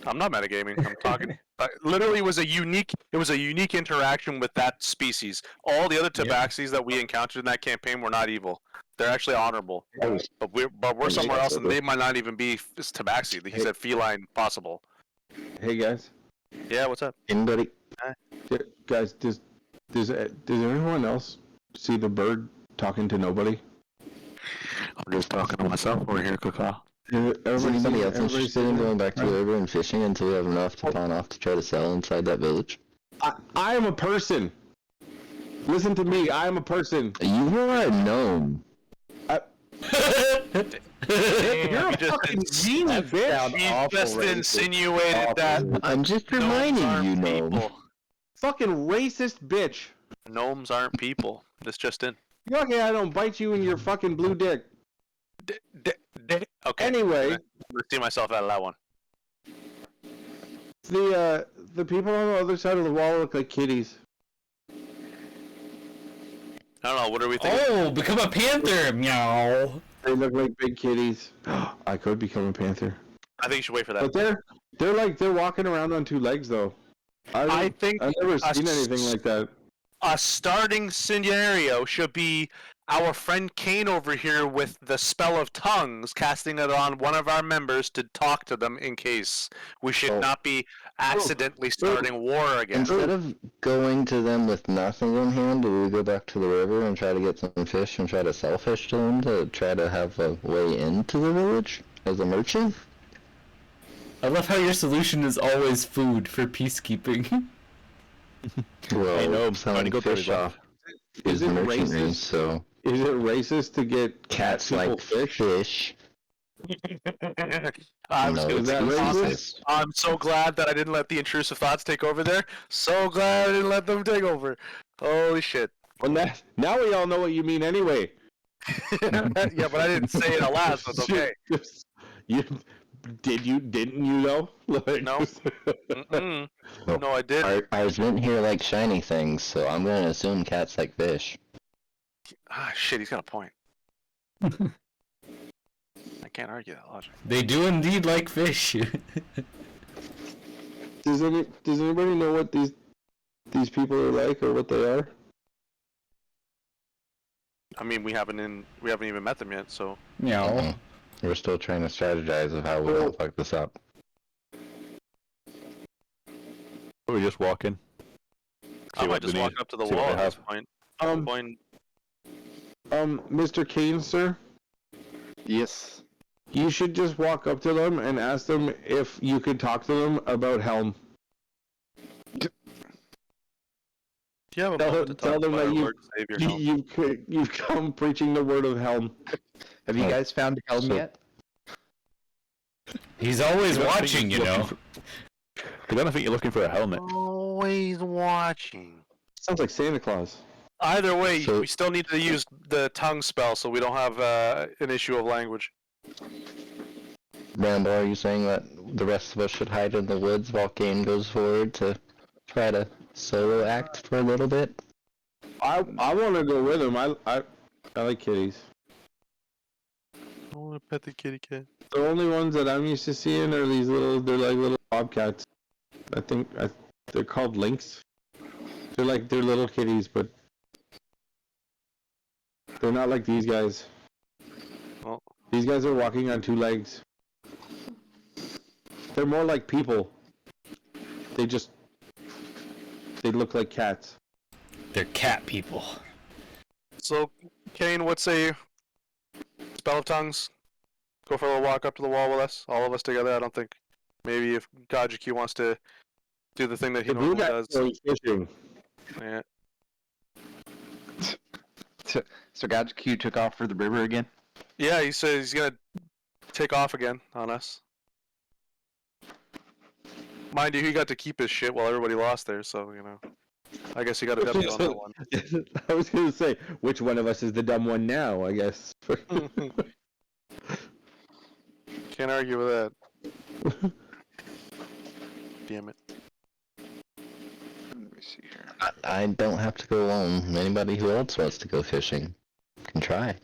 S4: I'm not metagaming. I'm talking. Literally, it was a unique interaction with that species. All the other Tabaxis that we encountered in that campaign were not evil. They're actually honorable. But we're somewhere else, and they might not even be Tabaxi. He said feline possible.
S1: Hey, guys.
S4: Yeah, what's up?
S9: Anybody?
S1: Guys, does anyone else see the bird talking to nobody?
S2: I'm just talking to myself over here, Cookaw.
S9: Is anybody else
S1: everybody
S9: interested in going back to the river and fishing until we have enough to pawn off to try to sell inside that village?
S1: I am a person. Listen to me. I am a person.
S9: You are a gnome.
S1: You're a fucking genie, bitch.
S4: He just insinuated that
S9: I'm just
S4: gnomes
S9: reminding
S4: aren't
S9: you, gnome.
S4: people.
S1: Fucking racist bitch.
S4: Gnomes aren't people. This just in.
S1: You're lucky I don't bite you in your fucking blue dick.
S4: Okay.
S1: Anyway,
S4: I'm gonna see myself out of that one.
S1: the people on the other side of the wall look like kitties.
S4: I don't know. What are we thinking?
S5: Oh, become a panther! Meow.
S1: They look like big kitties. I could become a panther.
S4: I think you should wait for that.
S1: But they're walking around on two legs though.
S4: I think
S1: I've never
S4: a
S1: seen anything like that.
S4: A starting scenario should be our friend Kane over here with the spell of tongues, casting it on one of our members to talk to them in case we should not be accidentally starting war again.
S9: Instead of going to them with nothing in hand, do we go back to the river and try to get some fish and try to sell fish to them to try to have a way into the village as a merchant?
S5: I love how your solution is always food for peacekeeping.
S9: Well,
S2: Hey, gnome,
S9: selling
S2: go
S9: fish
S2: through it.
S9: off
S1: Is
S9: is
S1: it
S9: merchantry,
S1: racist?
S9: so
S1: Is it racist to get
S9: cats
S1: people
S9: like fish.
S4: I was
S9: No,
S4: gonna
S1: is
S4: say,
S1: that
S9: racist.
S4: I'm so glad that I didn't let the intrusive thoughts take over there. So glad I didn't let them take over. Holy shit.
S1: Well, now we all know what you mean anyway.
S4: Yeah, but I didn't say it out loud, so it's okay.
S1: Didn't you know? Like,
S4: No. Mm-mm. No, I didn't.
S9: Ours didn't hear like shiny things, so I'm gonna assume cats like fish.
S4: Ah, shit, he's got a point. I can't argue that logic.
S5: They do indeed like fish.
S1: Does anybody know what these people are like or what they are?
S4: I mean, we haven't even met them yet, so.
S9: Mhm. We're still trying to strategize of how we don't fuck this up.
S2: We're just walking.
S4: I might just walk up to the
S2: see what
S4: wall
S2: they
S4: at this
S2: have.
S4: point.
S1: Mr. Kane, sir,
S6: Yes.
S1: you should just walk up to them and ask them if you could talk to them about Helm.
S4: Do you have a
S1: Tell
S4: moment to
S1: tell
S4: talk
S1: them
S4: about
S1: that
S4: our Lord and Savior Helm?
S1: you've come preaching the word of Helm.
S6: Have you guys found Helm
S9: So-
S6: yet?
S5: He's always
S2: I don't think
S5: watching,
S2: he's
S5: you
S2: looking
S5: know.
S2: I don't think you're looking for a helmet.
S4: Always watching.
S1: Sounds like Santa Claus.
S4: Either way,
S9: So-
S4: we still need to use the tongue spell so we don't have an issue of language.
S9: Rambo, are you saying that the rest of us should hide in the woods while Kane goes forward to try to solo act for a little bit?
S1: I want to go with him. I like kitties.
S4: I want to pet the kitty cat.
S1: The only ones that I'm used to seeing are these they're like little bobcats. They're called lynx. They're little kitties, but they're not like these guys.
S4: Well,
S1: These guys are walking on two legs. They're more like people. They look like cats.
S5: They're cat people.
S4: so, Kane, what say you? Spell of tongues. Go for a little walk up to the wall with us, all of us together. I don't think maybe if Gajiki wants to do the thing that he
S1: The blue
S4: normally
S1: guy
S4: does.
S1: goes fishing.
S4: Yeah.
S6: So Gajiki took off for the river again?
S4: Yeah, he says he's gonna take off again on us. Mind you, he got to keep his shit while everybody lost there, so you know. I guess he got a W on that one.
S1: I was gonna say, which one of us is the dumb one now? I guess.
S4: Can't argue with that. Damn it.
S6: Let me see here.
S9: I don't have to go alone. Anybody who else wants to go fishing can try.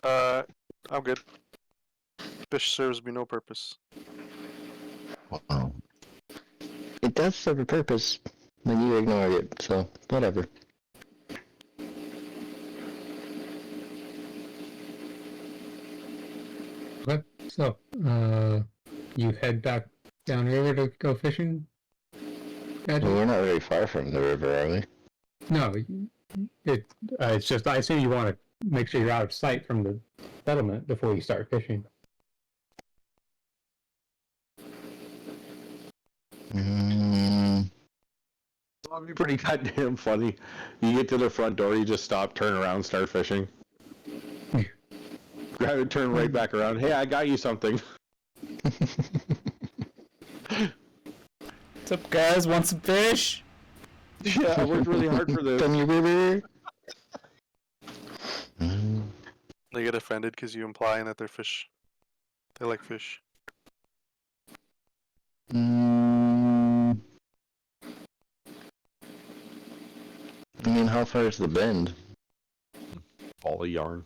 S4: I'm good. Fish serves me no purpose.
S9: Wow. It does serve a purpose when you ignore it, so whatever.
S3: Okay, so you head back downriver to go fishing? Gotcha.
S9: Well, we're not very far from the river, are we?
S3: No, it's just I assume you want to make sure you're out of sight from the settlement before you start fishing.
S1: That'd be pretty goddamn funny. You get to the front door, you just stop, turn around, start fishing. Grab it, turn right back around. Hey, I got you something.
S5: What's up, guys? Want some fish?
S1: Yeah, I worked really hard for this.
S9: From your river.
S4: They get offended because you implying that they're fish. They like fish.
S9: I mean, how far is the bend?
S1: All a yarn.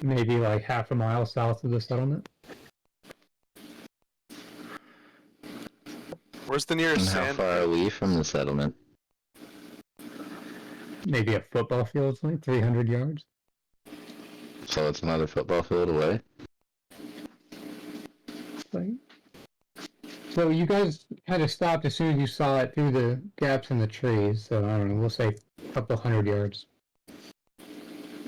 S3: Maybe like half a mile south of the settlement.
S4: Where's the
S9: And
S4: nearest
S9: how
S4: sand?
S9: far are we from the settlement?
S3: Maybe a football field's like 300 yards.
S9: So it's another football field away?
S3: Like, so you guys kind of stopped as soon as you saw it through the gaps in the trees. So I don't know. We'll say a couple hundred yards.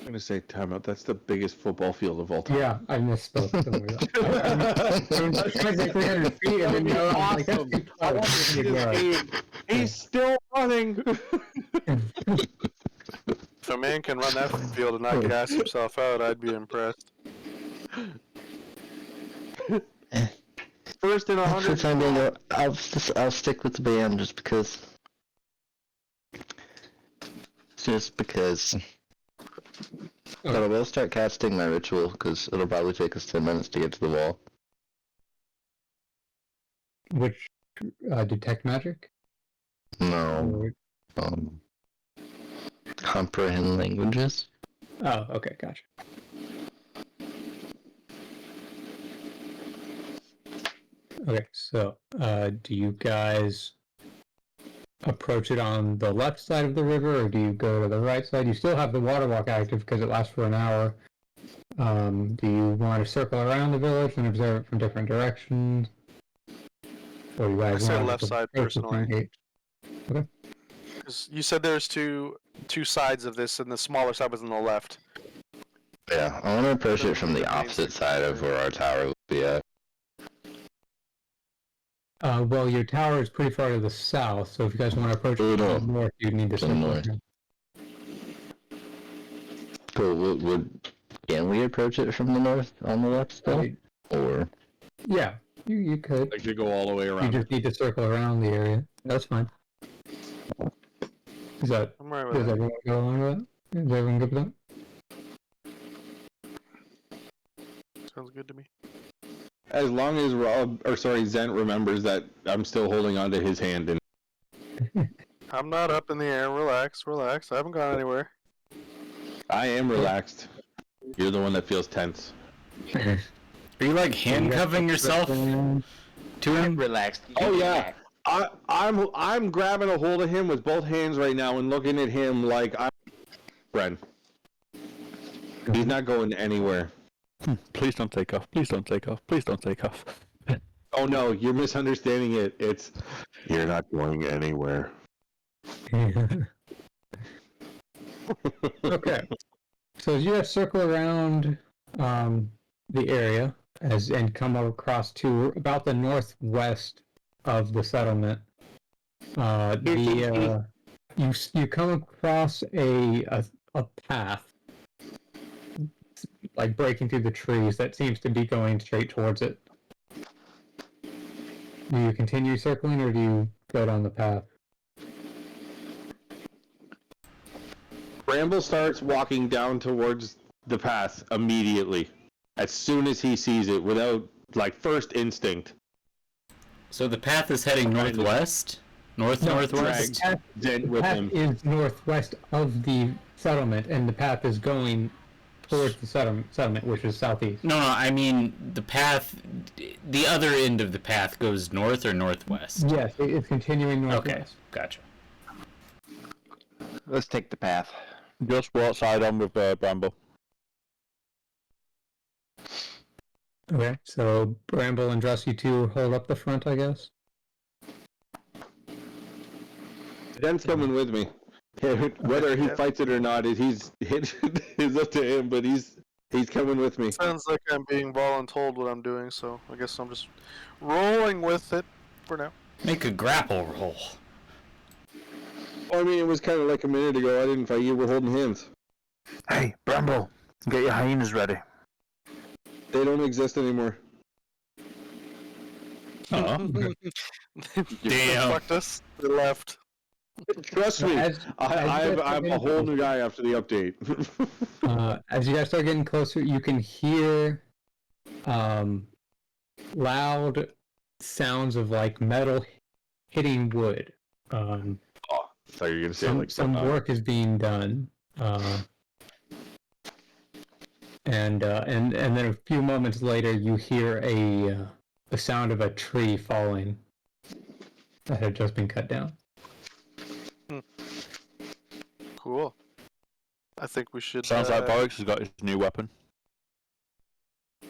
S1: I'm gonna say timeout. That's the biggest football field of all time.
S3: Yeah, I misspoke. Don't worry. I was trying to say 300 feet, and then you know, I'm like, that's too
S1: I
S3: close,
S1: want to see
S3: 300
S1: this
S3: yards.
S1: game. He's still running.
S4: If a man can run that field and not gas himself out, I'd be impressed.
S1: First in
S9: For the
S1: 100.
S9: time being, I'll stick with the band just because. Just because. But I will start casting my ritual because it'll probably take us 10 minutes to get to the wall.
S3: Which detect magic?
S9: No.
S3: Or-
S9: Comprehend languages.
S3: Oh, okay, gotcha. Okay, so do you guys approach it on the left side of the river, or do you go to the right side? You still have the water walk active because it lasts for an hour. Do you want to circle around the village and observe it from different directions? Or you
S4: I
S3: guys
S4: say
S3: want
S4: left
S3: to
S4: side
S3: approach the front
S4: personally.
S3: gate? Okay.
S4: 'Cause you said there's two sides of this, and the smaller side was on the left.
S9: Yeah, I want to approach it from the
S4: Main
S9: opposite
S4: section.
S9: side of where our tower would be at.
S3: Well, your tower is pretty far to the south, so if you guys want to approach it from the north, you'd need to
S9: To the
S3: circle
S9: north.
S3: around.
S9: Cool. Can we approach it from the north on the left still? Or
S3: Yeah, you could.
S1: Like you go all the way
S3: You
S1: around.
S3: just need to circle around the area. That's fine. Is that,
S4: I'm right with
S3: does
S4: that.
S3: everyone go along with that? Is everyone good with that?
S4: Sounds good to me.
S1: As long as Zent remembers that I'm still holding onto his hand and
S4: I'm not up in the air. Relax. I haven't gone anywhere.
S1: I am relaxed. You're the one that feels tense.
S5: Are you like handcuffing yourself to him?
S6: Relaxed.
S1: Oh yeah. I'm grabbing a hold of him with both hands right now and looking at him like I'm friend. He's not going anywhere.
S2: Please don't take off. Please don't take off. Please don't take off.
S1: Oh no, you're misunderstanding it. It's you're not going anywhere.
S3: Okay. So as you guys circle around the area and come across to about the northwest of the settlement, you come across a path like breaking through the trees that seems to be going straight towards it. Do you continue circling or do you go down the path?
S1: Bramble starts walking down towards the path immediately. As soon as he sees it, without first instinct.
S5: So the path is heading northwest? Northwest?
S3: The path,
S1: Zent with him.
S3: is northwest of the settlement, and the path is going towards the settlement, which is southeast.
S5: No, I mean the path, the other end of the path goes north or northwest?
S3: Yes, it's continuing northwest.
S5: Okay, gotcha.
S6: Let's take the path.
S2: Just what side on with Bramble?
S3: Okay, so Bramble and Dress, you two hold up the front, I guess.
S1: Zent's coming with me. Whether he fights it or not is up to him, but he's coming with me.
S4: Sounds like I'm being voluntold what I'm doing, so I guess I'm just rolling with it for now.
S5: Make a grapple roll.
S1: I mean, it was kind of like a minute ago. I didn't fight you. We're holding hands.
S6: Hey, Bramble, get your hyenas ready.
S1: They don't exist anymore.
S5: Uh-oh.
S4: They fucked us. They left.
S1: Trust me, I'm a whole new guy after the update.
S3: As you guys start getting closer, you can hear loud sounds of metal hitting wood.
S1: I thought you were gonna say
S3: Some work is being done, and then a few moments later, you hear the sound of a tree falling that had just been cut down.
S4: Cool. I think we should.
S2: Sounds like Boris has got his new weapon.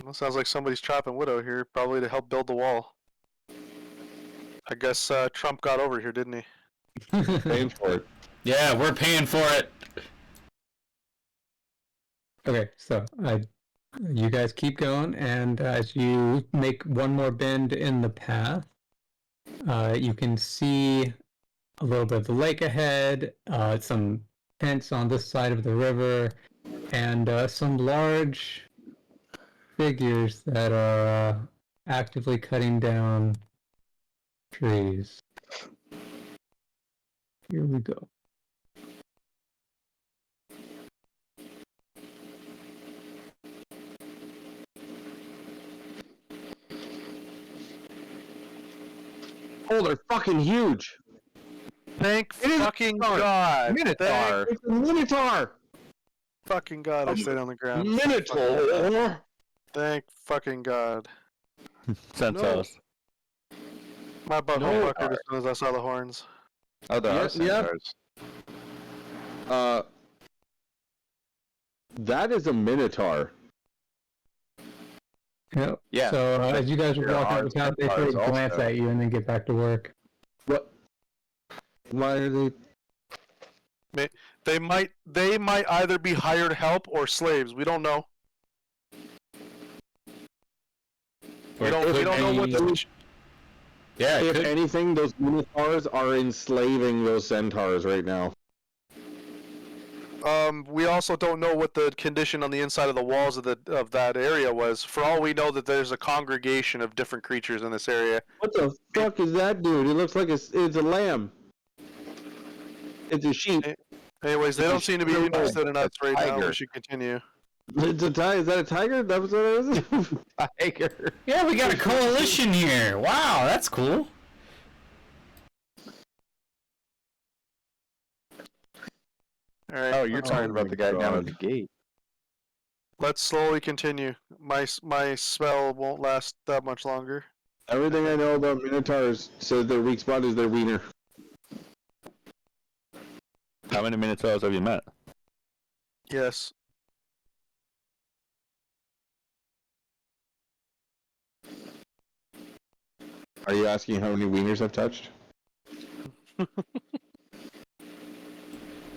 S4: Well, sounds like somebody's chopping wood out here, probably to help build the wall. I guess Trump got over here, didn't he?
S1: Paying for it.
S5: Yeah, we're paying for it.
S3: Okay, so you guys keep going, and as you make one more bend in the path, you can see a little bit of the lake ahead, some tents on this side of the river, and some large figures that are actively cutting down trees. Here we go.
S1: Oh, they're fucking huge.
S4: Thank fucking God.
S1: Minotaur. It's a Minotaur.
S4: Fucking God, I stayed on the ground.
S1: Minotaur.
S4: Thank fucking God.
S2: Centaurs.
S4: My butthole
S1: No.
S4: puckered as soon as I saw the horns.
S6: Oh, there
S1: Yeah,
S6: are centaurs.
S1: That is a minotaur.
S3: Yep.
S6: Yeah,
S3: So
S6: but
S3: as you guys
S6: there
S3: walk
S6: are
S3: out the top, they sort of
S6: centaurs
S3: glance
S6: also.
S3: at you and then get back to work.
S1: What? Why are they?
S4: They might either be hired help or slaves. We don't know. We don't know what the
S5: Yeah,
S1: If anything, those minotaurs are enslaving those centaurs right now.
S4: we also don't know what the condition on the inside of the walls of that area was. For all we know, that there's a congregation of different creatures in this area.
S1: What the fuck is that dude? It looks like it's a lamb. It's a sheep.
S4: Anyways, they don't seem to be interested in us right now. We should continue.
S1: It's a tiger. Is that a tiger? That was what it is.
S6: Tiger.
S5: Yeah, we got a coalition here. Wow, that's cool.
S4: All right.
S6: Oh, you're talking about the guy down at the gate.
S4: Let's slowly continue. My spell won't last that much longer.
S1: Everything I know about minotaurs says their weak spot is their wiener.
S2: How many Minotaurs have you met?
S4: Yes.
S1: Are you asking how many wieners I've touched?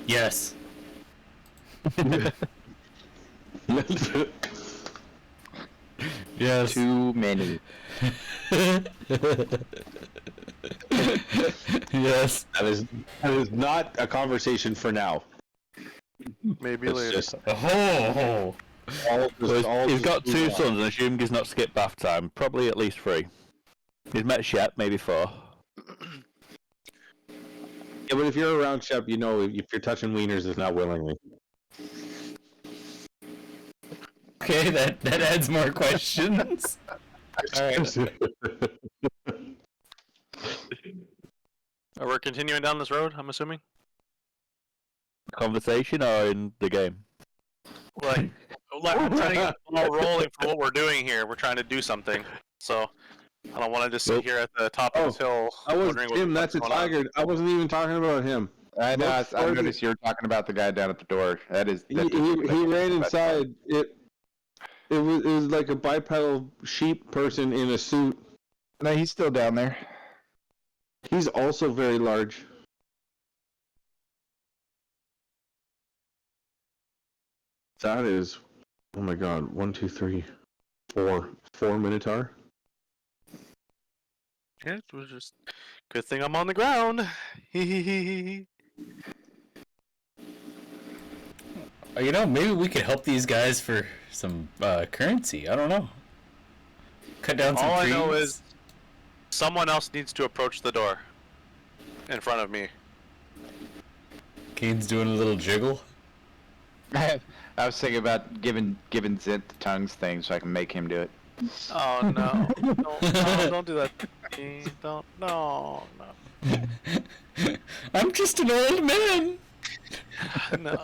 S5: Yes. Yes.
S6: Too many.
S5: Yes.
S1: That is not a conversation for now.
S4: Maybe
S1: It's
S4: later.
S1: just
S5: Oh.
S2: He's got 2 sons and assumed he's not skipped bath time. Probably at least 3. He's met Shep, maybe 4.
S1: Yeah, but if you're around Shep, you know if you're touching wieners, it's not willingly.
S5: Okay, that adds more questions.
S4: Alright. We're continuing down this road, I'm assuming?
S2: Conversation or in the game?
S4: Like, we're trying to get the ball rolling for what we're doing here. We're trying to do something. So, I don't want to just sit here at the top of this hill.
S1: I was
S4: wondering what
S1: Jim.
S4: the
S1: That's a
S4: fuck's going on.
S1: tiger. I wasn't even talking about him.
S6: I know.
S1: Look
S6: I
S1: for
S6: noticed you were talking about the guy down at the door.
S1: He ran inside. It was like a bipedal sheep person in a suit.
S6: No, he's still down there.
S1: He's also very large. That is, oh my god, 1, 2, 3, 4 minotaur.
S4: Yeah, it was just good thing I'm on the ground.
S5: You know, maybe we could help these guys for some currency. I don't know. Cut down some
S4: All
S5: trees.
S4: I know is someone else needs to approach the door in front of me.
S5: Kane's doing a little jiggle.
S6: I was thinking about giving Zint the tongues thing so I can make him do it.
S4: Oh no! Don't do that. Don't. No.
S5: I'm just an old man.
S4: No.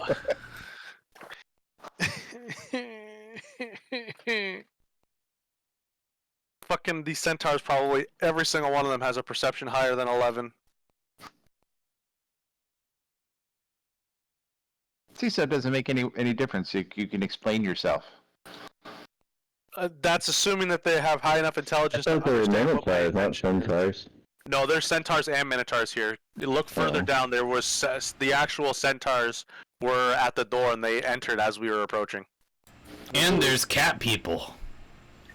S4: Fucking these centaurs, probably every single one of them has a perception higher than 11.
S6: CSEP doesn't make any difference. You can explain yourself.
S4: That's assuming that they have high enough intelligence to understand what
S9: minotaurs, not centaurs.
S4: No, there's centaurs and minotaurs here. You look further down. There was the actual centaurs were at the door, and they entered as we were approaching.
S5: And there's cat people.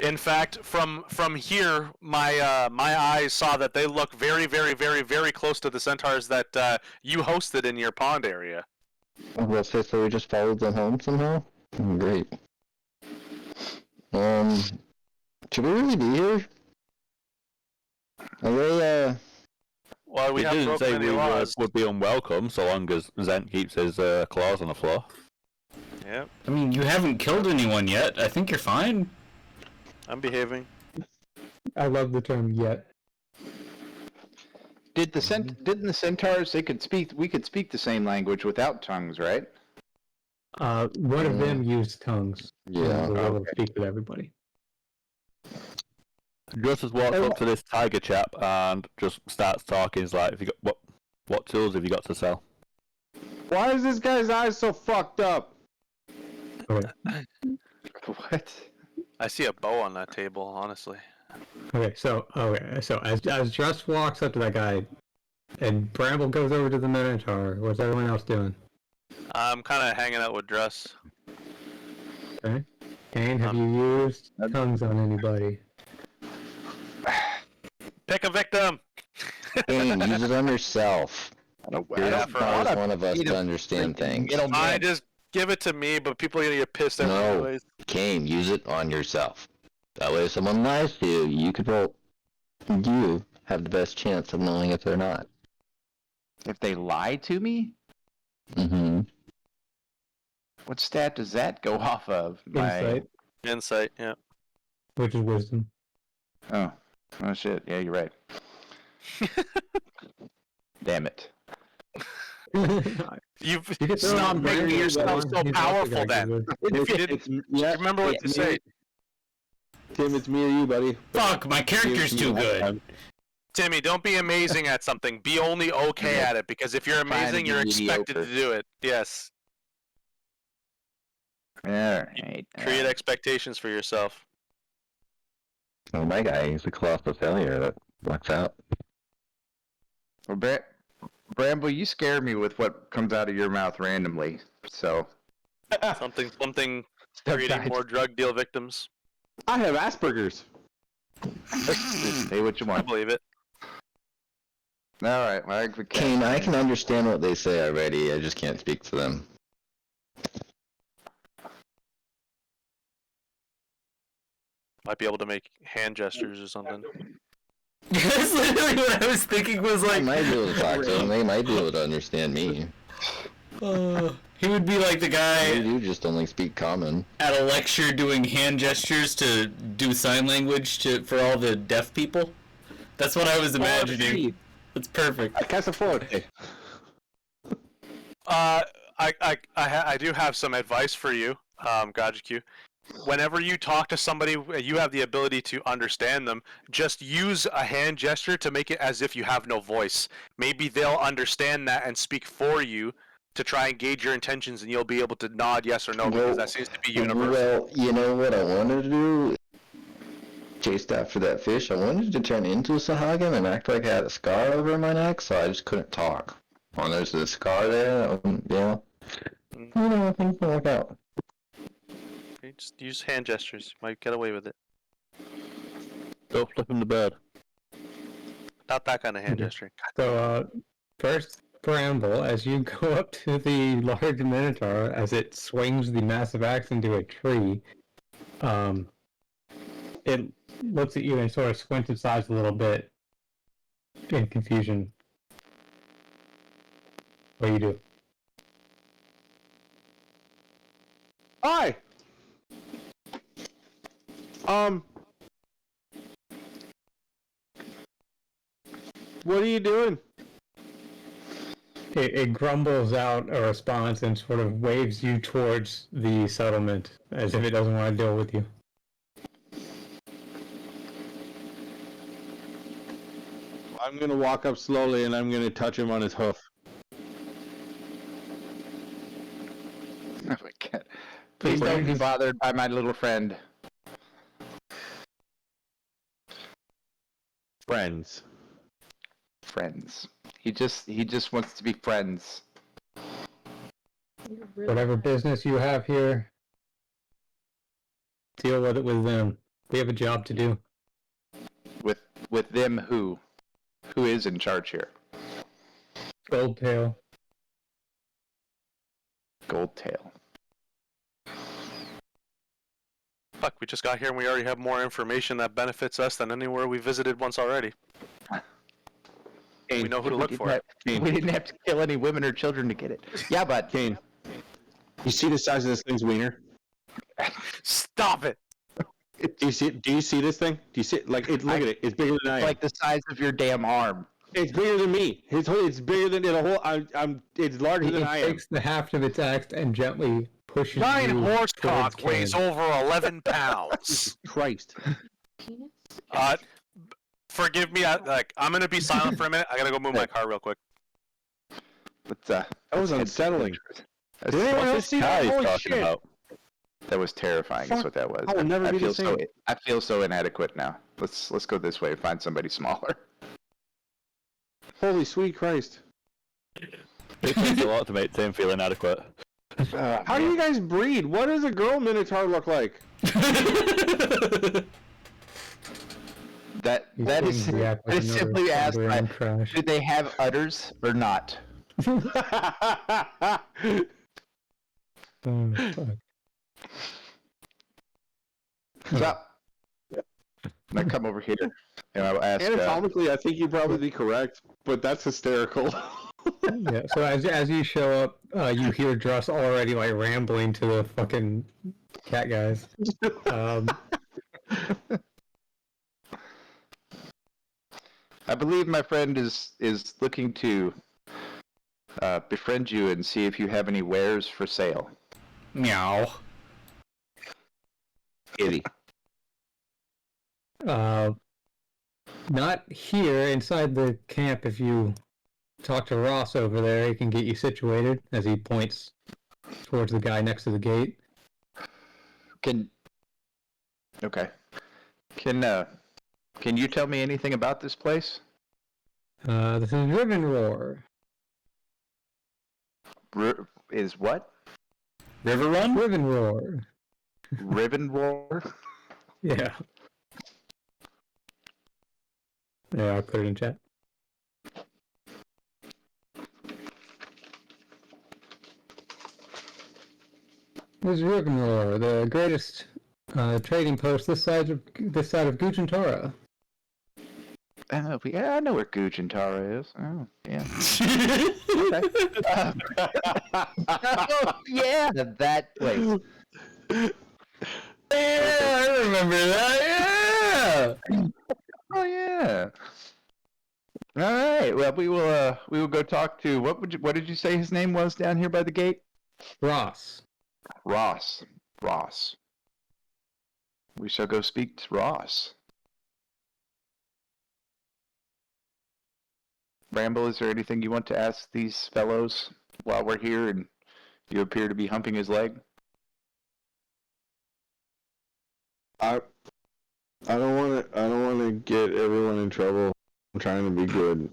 S4: In fact, from here, my eyes saw that they look very, very, very, very close to the centaurs that you hosted in your pond area.
S9: Well, so we just followed them home somehow? Great. Should we really be here? Are they,
S4: Well, we
S2: He
S4: haven't
S2: didn't
S4: broken
S2: say
S4: any
S2: we
S4: laws.
S2: would be unwelcome so long as Zent keeps his claws on the floor.
S4: Yep,
S5: I mean, you haven't killed anyone yet. I think you're fine.
S4: I'm behaving.
S3: I love the term "yet."
S6: Didn't the centaurs we could speak the same language without tongues, right?
S3: One of them used tongues.
S9: Yeah,
S3: They were able to speak with everybody.
S2: Just walks up to this tiger chap and just starts talking. He's like, "If you got what? What tools have you got to sell?
S1: Why is this guy's eyes so fucked up?
S3: Okay.
S6: What?
S4: I see a bow on that table, honestly.
S3: So as Just walks up to that guy, and Bramble goes over to the Minotaur, what's everyone else doing?
S4: I'm kind of hanging out with Druss.
S3: Okay. Kane, have you used tongues on anybody?
S4: Pick a victim!
S9: Kane, use it on yourself. You're
S4: Yeah,
S9: as smart as one of us to understand things.
S4: I just give it to me, but people are gonna get pissed at me
S9: No,
S4: anyways.
S9: Kane, use it on yourself. That way if someone lies to you, you could roll. You have the best chance of knowing if they're not.
S6: If they lie to me?
S9: Mm-hmm.
S6: What stat does that go off of?
S3: Insight,
S4: Insight, yeah.
S3: which is wisdom.
S6: Oh shit, yeah, you're right. Damn it.
S4: You've
S3: You could throw
S4: stop
S3: on
S4: making
S3: Brandon
S4: yourself
S3: Warren.
S4: so
S3: He's also
S4: powerful
S3: got
S4: then.
S3: good
S4: If you didn't remember what to say.
S1: Tim, it's me or you, buddy.
S5: Fuck, my character's too good.
S4: Timmy, don't be amazing at something. Be only okay at it, because if you're amazing, you're expected to do it. Yes.
S6: Alright.
S4: Create expectations for yourself.
S9: Oh, my guy, he's a colossal failure that lucks out.
S6: Well, Bramble, you scare me with what comes out of your mouth randomly, so...
S4: Something creating more drug deal victims.
S1: I have Asperger's.
S6: Say what you
S4: I
S6: want.
S4: believe it.
S6: Alright, well,
S9: Kane, I can understand what they say already, I just can't speak for them.
S4: Might be able to make hand gestures or something.
S5: That's literally what I was thinking was
S9: I
S5: like...
S9: might be able to talk to them, they might be able to understand me.
S5: He would be like the
S9: They
S5: guy
S9: do just only speak common.
S5: at a lecture doing hand gestures to do sign language for all the deaf people. That's what I was imagining. That's perfect.
S1: Casaforte.
S4: I do have some advice for you, GajQ. Whenever you talk to somebody, you have the ability to understand them. Just use a hand gesture to make it as if you have no voice. Maybe they'll understand that and speak for you to try and gauge your intentions, and you'll be able to nod yes or no, because that seems to be universal.
S9: Well, you know what I wanted to do? Chased after that fish, I wanted to turn into a Sahagin and act like I had a scar over my neck, so I just couldn't talk. Well, there's a scar there, yeah. I don't know, things will work out.
S4: Okay, just use hand gestures. You might get away with it.
S2: Go flip him the bird.
S4: Not that kind of hand gesturing.
S3: So, first, Bramble, as you go up to the large Minotaur, as it swings the massive axe into a tree, it looks at you and sort of squints its eyes a little bit in confusion. What do you do?
S1: Hi! What are you doing?
S3: It grumbles out a response and sort of waves you towards the settlement as if it doesn't want to deal with you.
S1: I'm gonna walk up slowly and I'm gonna touch him on his hoof.
S6: Oh my god. Please don't be bothered by my little friend.
S1: Friends.
S6: Friends. He just wants to be friends.
S3: Whatever business you have here, deal with it with them. They have a job to do.
S6: With them who? Who is in charge here?
S3: Goldtail.
S6: Goldtail.
S4: Fuck, we just got here and we already have more information that benefits us than anywhere we visited once already. We know who to look for.
S6: We didn't have to kill any women or children to get it. Yeah, but
S1: Kane, you see the size of this thing's wiener?
S4: Stop it!
S1: Do you see this thing? Do you see look at it? It's bigger than I am.
S6: like the size of your damn arm.
S1: It's bigger than me. It's bigger than the whole. It's larger than I
S3: It
S1: am.
S3: takes the haft of its axe and gently pushes
S4: Giant
S3: you
S4: horse
S3: towards
S4: cock
S3: Kane.
S4: weighs over 11 pounds.
S1: Christ.
S4: Forgive me. I'm gonna be silent for a minute. I gotta go move my car real quick.
S1: That was unsettling.
S6: Did
S1: anyone else see that? Holy shit!
S2: About?
S6: That was terrifying. Is what that was.
S1: I will never be the same.
S6: I feel so inadequate now. Let's go this way and find somebody smaller.
S1: Holy sweet Christ!
S2: It takes a lot to make Tim feel inadequate.
S1: How do you guys breed? What does a girl minotaur look like?
S6: That is simply asked. Do they have udders or not?
S3: Oh, fuck.
S6: So, I come over here and I'll ask.
S1: Anatomically, I think you'd probably be correct, but that's hysterical.
S3: Yeah. So as you show up, you hear Druss already like rambling to the fucking cat guys.
S6: I believe my friend is looking to befriend you and see if you have any wares for sale.
S5: Meow.
S6: Kitty.
S3: Not here inside the camp. If you talk to Ross over there, he can get you situated. As he points towards the guy next to the gate.
S6: Okay. Can you tell me anything about this place?
S3: This is Riven Roar.
S6: Is what?
S5: River Run?
S3: Riven Roar.
S6: Riven Roar?
S3: Yeah. Yeah, I'll put it in chat. This is Riven Roar, the greatest trading post this side of Gujantora.
S6: Oh, yeah, I know where Gujantara is. Oh, yeah. Oh, yeah, that place.
S5: Yeah, I remember that. Yeah.
S6: Oh, yeah. All right. Well, we will go talk to what did you say his name was down here by the gate?
S3: Ross.
S6: Ross. We shall go speak to Ross. Bramble, is there anything you want to ask these fellows while we're here and you appear to be humping his leg?
S1: I don't want to get everyone in trouble. I'm trying to be good.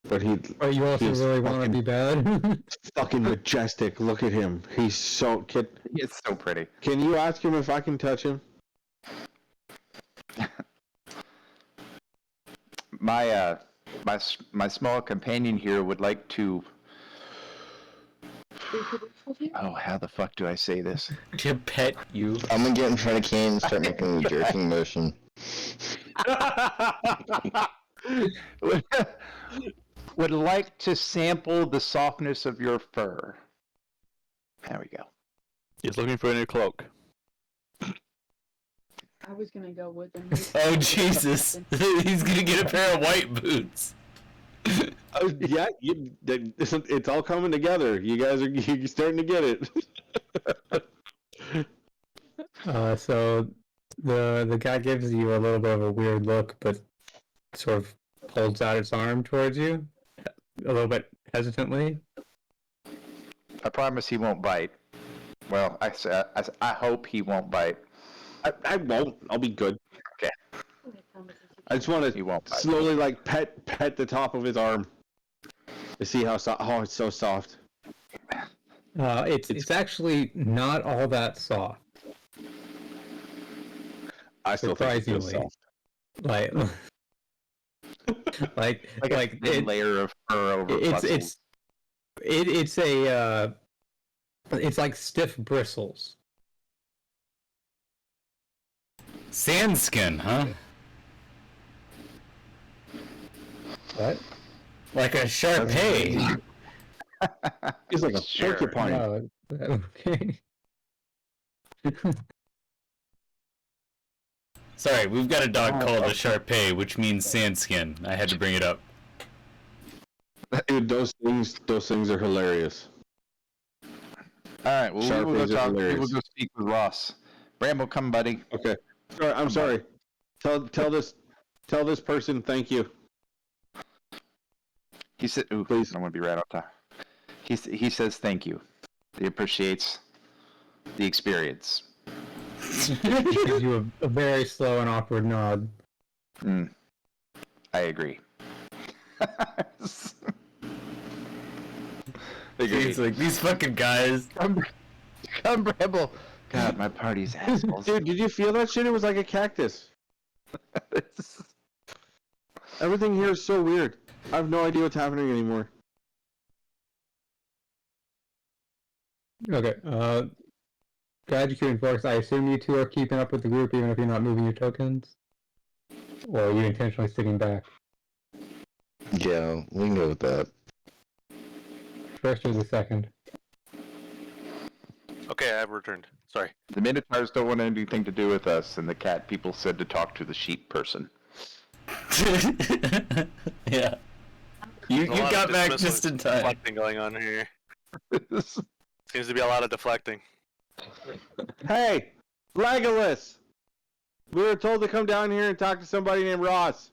S1: But you
S3: also really want to be bad?
S1: Fucking majestic. Look at him. He's so
S6: It's so pretty.
S1: Can you ask him if I can touch him?
S6: My small companion here would like to. Oh, how the fuck do I say this?
S5: To pet you.
S9: I'm gonna get in front of Kane and start making the jerking motion.
S6: Would like to sample the softness of your fur. There we go.
S2: He's looking for a new cloak.
S8: I was gonna go with him.
S5: Oh Jesus! He's gonna get a pair of white boots.
S1: Yeah, it's all coming together. You guys you're starting to get it.
S3: So the guy gives you a little bit of a weird look, but sort of holds out its arm towards you, a little bit hesitantly.
S6: I promise he won't bite. Well, I hope he won't bite.
S1: I won't. I'll be good.
S6: Okay.
S1: I just want to slowly like pet the top of his arm to see how it's so soft.
S3: It's actually not all that soft.
S1: I still think it feels soft.
S3: Like
S6: a layer of fur over muscles.
S3: It's like stiff bristles.
S5: Sand skin, huh?
S3: What?
S5: Like a Sharpay.
S1: It's like a porcupine.
S3: Oh, okay.
S5: Sorry, we've got a dog called a Sharpay, which means sand skin. I had to bring it up.
S1: Dude, those things are hilarious.
S6: All right, well, we will go speak with Ross. Bramble, come, buddy.
S1: Okay. I'm sorry. Tell this person thank you.
S6: He said, "Ooh, please, I don't want to be right off top." He says thank you. He appreciates the experience.
S3: Gives you a very slow and awkward nod.
S6: I agree.
S5: He's like, these fucking guys.
S6: Come, Rebel. God, my party's assholes.
S1: Dude, did you feel that shit? It was like a cactus. Everything here is so weird. I have no idea what's happening anymore.
S3: Okay, glad you can force. I assume you two are keeping up with the group even if you're not moving your tokens? Or are you intentionally sitting back?
S9: Yeah, we can go with that.
S3: First or the second?
S4: Okay, I've returned. Sorry.
S6: The Minotaurs don't want anything to do with us, and the cat people said to talk to the sheep person.
S5: Yeah. You got back just in time.
S4: Deflecting going on here. Seems to be a lot of deflecting.
S1: Hey, Legolas! We were told to come down here and talk to somebody named Ross.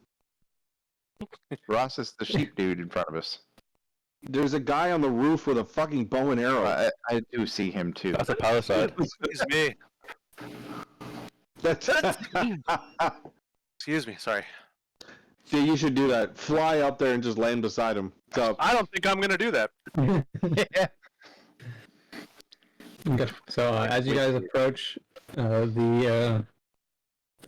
S6: Ross is the sheep dude in front of us.
S1: There's a guy on the roof with a fucking bow and arrow.
S6: I do see him too.
S2: That's a parasite.
S4: Excuse me.
S1: That's...
S4: Excuse me, sorry.
S1: See, you should do that. Fly up there and just land beside him. So,
S4: I don't think I'm gonna do that.
S6: Yeah.
S3: Okay. So as you guys approach, the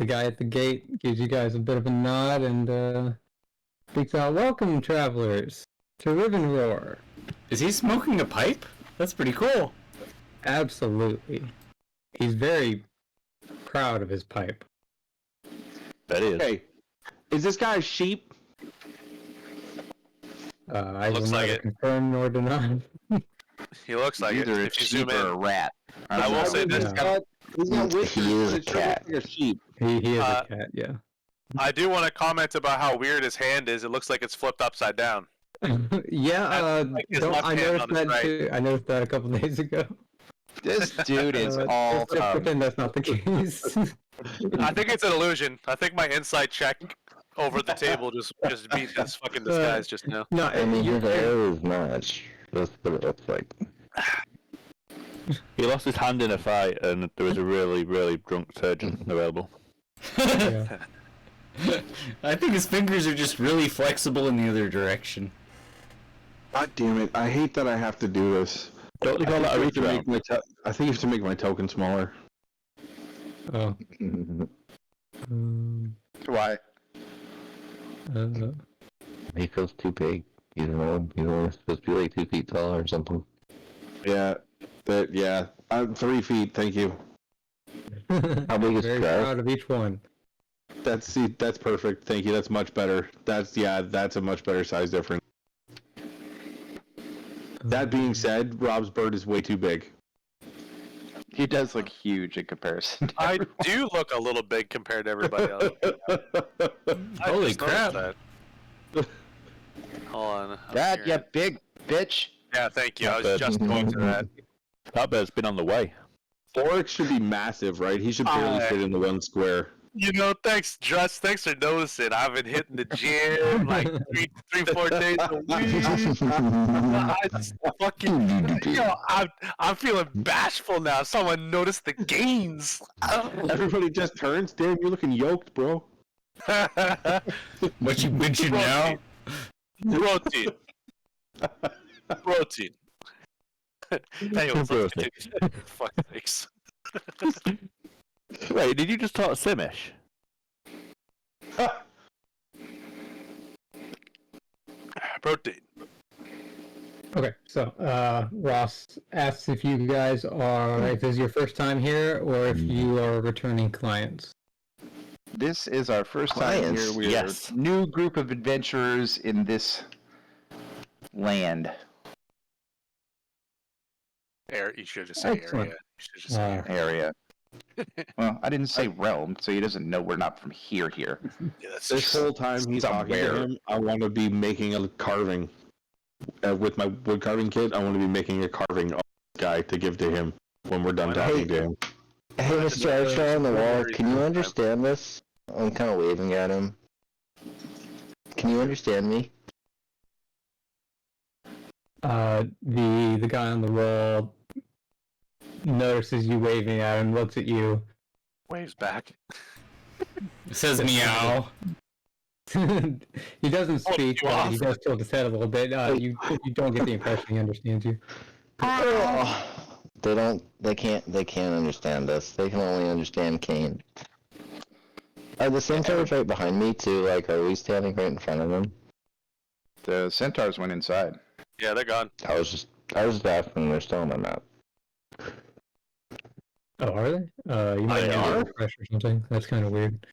S3: guy at the gate gives you guys a bit of a nod and speaks out, "Welcome, travelers, to Rivenroar."
S5: Is he smoking a pipe? That's pretty cool.
S3: Absolutely. He's very proud of his pipe.
S2: That is.
S1: hey, is this guy a sheep?
S3: I will
S4: Looks like
S3: neither
S4: it.
S3: confirm nor deny.
S4: He looks like
S6: Either
S4: it.
S6: a
S4: If you
S6: sheep
S4: zoom
S6: or a
S4: in,
S6: rat.
S4: I will say this.
S1: He's got whiskers,
S9: He is
S1: but
S9: a
S1: it sure looks
S9: cat.
S1: like a sheep.
S3: He is a cat, yeah.
S4: I do want to comment about how weird his hand is. It looks like it's flipped upside down.
S3: Yeah,
S4: like his
S3: don't,
S4: left
S3: I
S4: hand
S3: noticed
S4: on his
S3: that
S4: right.
S3: too. I noticed that a couple days ago.
S6: This dude is all
S3: Let's just pretend that's not the case.
S4: I think it's an illusion. I think my insight check over the table just beat this fucking disguise just now.
S3: No,
S9: I mean, his hair is match. That's what it looks like.
S2: He lost his hand in a fight, and there was a really, really drunk surgeon available.
S3: yeah.
S5: I think his fingers are just really flexible in the other direction.
S1: God damn it! I hate that I have to do this.
S2: Don't they call that a reach around?
S1: I think you have to make my token smaller.
S3: Oh.
S6: Why?
S9: He feels too big. He's only supposed to be like 2 feet tall or something.
S1: Yeah, yeah. I'm 3 feet. Thank you.
S9: How big is
S3: Very
S9: Trav?
S3: proud of each one.
S1: That's perfect. Thank you. That's much better. That's a much better size difference. That being said, Rob's bird is way too big.
S6: He does look huge in comparison.
S4: I do look a little big compared to everybody else. I
S5: Holy
S4: just
S5: crap.
S4: noticed that. Hold on. I'm
S6: God,
S4: here.
S6: you big bitch.
S4: Yeah, thank you. I was just going to that.
S2: That bird's been on the way.
S1: Oryx should be massive, right? He should barely fit in the one square.
S4: You know, thanks, Just. Thanks for noticing. I've been hitting the gym like 4 days a week. I just fucking, I'm feeling bashful now. Someone noticed the gains.
S1: Everybody just turns. Damn, you're looking yoked, bro.
S5: What you bitching now?
S4: Protein. Protein. Anyways, let's continue. Fuck sakes.
S2: Wait, did you just talk Simish?
S4: Protein.
S3: Okay, so Ross asks if you guys if this is your first time here or if you are returning clients.
S6: This is our first time
S9: Clients,
S6: here. We're
S2: yes.
S6: a new group of adventurers in this land.
S4: You should just say
S3: Excellent.
S4: area. You should just say
S6: Area. Well, I didn't say realm, so he doesn't know we're not from here.
S4: Yeah, that's
S1: This whole time he's talking to
S6: Somewhere.
S1: him, I want to be making a carving. With my wood carving kit, I want to be making a carving of this guy to give to him when we're done talking to him.
S9: Hey, Mr. Archer on the wall, can you understand this? I'm kind of waving at him. Can you understand me?
S3: the guy on the wall notices you waving at him, looks at you.
S4: Waves back.
S5: It says meow.
S3: He doesn't speak,
S4: you
S3: but
S4: off.
S3: he does tilt his head a little bit. You don't get the impression he understands you.
S9: They can't understand us. They can only understand Kane. Are the centaurs right behind me too? Like, are we standing right in front of them?
S6: The centaurs went inside.
S4: Yeah, they're gone.
S9: I was just asking. They're still on my map.
S3: Oh, are they? You might have to refresh or something. That's kind of weird.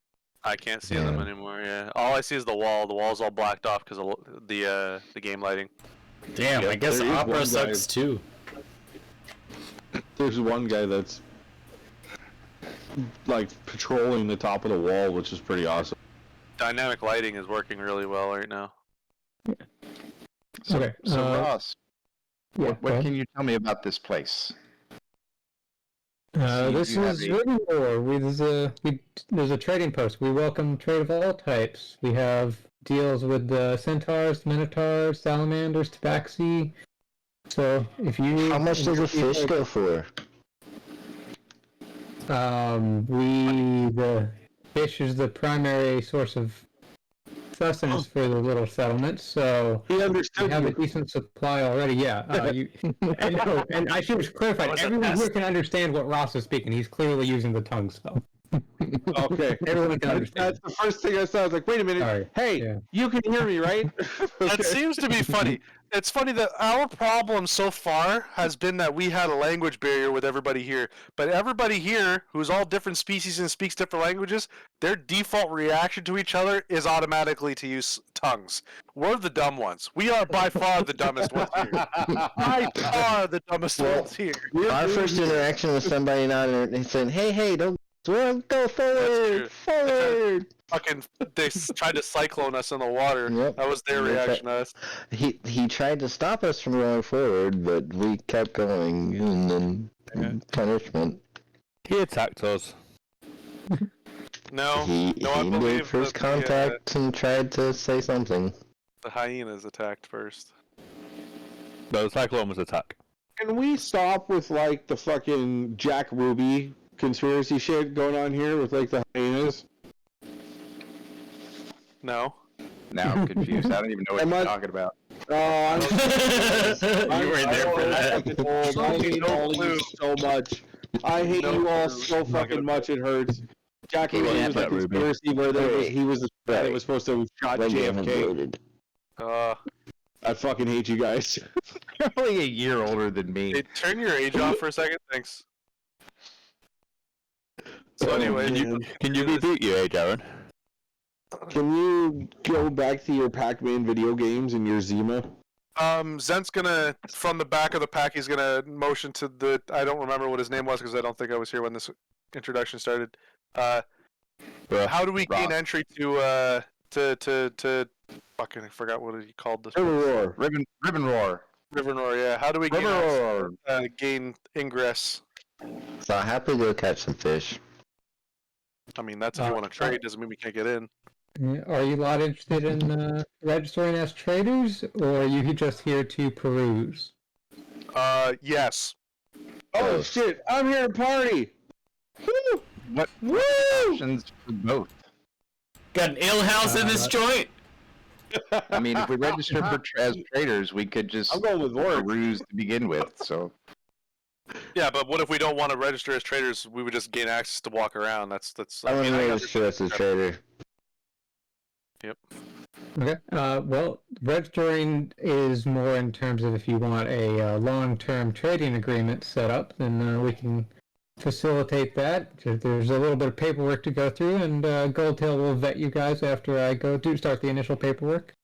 S4: I can't see them anymore. Yeah, all I see is the wall. The wall's all blacked off because of the game lighting.
S5: Damn,
S1: Yeah,
S5: I guess
S1: there is
S5: opera
S1: one
S5: sucks
S1: guy.
S5: too.
S1: There's one guy that's like patrolling the top of the wall, which is pretty awesome.
S4: Dynamic lighting is working really well right now.
S6: So,
S3: Okay,
S6: Ross,
S3: Yeah.
S6: what can you tell me about this place?
S3: This
S6: you have
S3: is
S6: a-
S3: Rivermore. There's a trading post. We welcome trade of all types. We have deals with centaurs, minotaurs, salamanders, tabaxi. So if you
S9: How much does a fish go for?
S3: The fish is the primary source of sustenance for the little settlement, so
S1: He
S3: we
S1: understood
S3: have a
S1: you.
S3: decent supply already. Yeah, and I should have clarified. Everyone here can understand what Ross is speaking. He's clearly using the tongue spell.
S1: Okay.
S3: Everyone can understand.
S1: That's the first thing I saw. I was like, wait a minute.
S3: Sorry.
S1: Hey,
S3: Yeah.
S1: you can hear me, right?
S4: That seems to be funny. It's funny that our problem so far has been that we had a language barrier with everybody here. But everybody here, who's all different species and speaks different languages, their default reaction to each other is automatically to use tongues. We're the dumb ones. We are by far the dumbest ones here. By far the dumbest ones here.
S9: Our first interaction with somebody not saying, "Hey, don't go
S4: true.
S9: forward."
S4: Fucking, they tried to cyclone us in the water.
S9: Yep.
S4: That was their reaction to us.
S9: He tried to stop us from going forward, but we kept going, and then punishment.
S2: He attacked us.
S4: No,
S9: He
S4: no, I
S9: made
S4: believe
S9: first
S4: that
S9: contact and tried to say something.
S4: the hyenas attacked first.
S2: No, the cyclone was attack.
S1: Can we stop with like the fucking Jack Ruby conspiracy shit going on here with like the hyenas?
S4: No.
S6: Now I'm confused. I don't even know what you're talking about.
S1: Oh, I'm
S5: You were there for that.
S1: I hate all of you so much. I hate you all so fucking much. It hurts. Jack Ruby was a
S2: that, Ruby.
S1: conspiracy where he was the guy that was supposed to have shot JFK. I fucking hate you guys.
S6: You're only a year older than me.
S4: Hey, turn your age off for a second, thanks. So anyway,
S2: Can you reboot your age, Aaron?
S1: Can you go back to your Pac-Man video games and your Zima?
S4: Zent's gonna, from the back of the pack, he's gonna motion to the, I don't remember what his name was because I don't think I was here when this introduction started. How do we gain entry to fucking, I forgot what he called this.
S6: Ribbon Roar.
S4: Yeah. How do we gain ingress?
S9: So I happily go catch some fish.
S4: I mean, that's if you want to trade, doesn't mean we can't get in.
S3: Are you lot interested in registering as traders, or are you just here to peruse?
S4: Yes.
S1: Oh shit! I'm here to party. Woo!
S6: What options for both?
S5: Got an ale house in this joint?
S6: I mean, if we register as traders, we could just
S1: I'm going with work.
S6: peruse to begin with. So
S4: Yeah, but what if we don't want to register as traders? We would just gain access to walk around. That's.
S9: I want to
S4: I
S9: register as a trader.
S4: Yep.
S3: Okay. Well, registering is more in terms of if you want a long-term trading agreement set up, then we can facilitate that. There's a little bit of paperwork to go through, and Goldtail will vet you guys after I start the initial paperwork.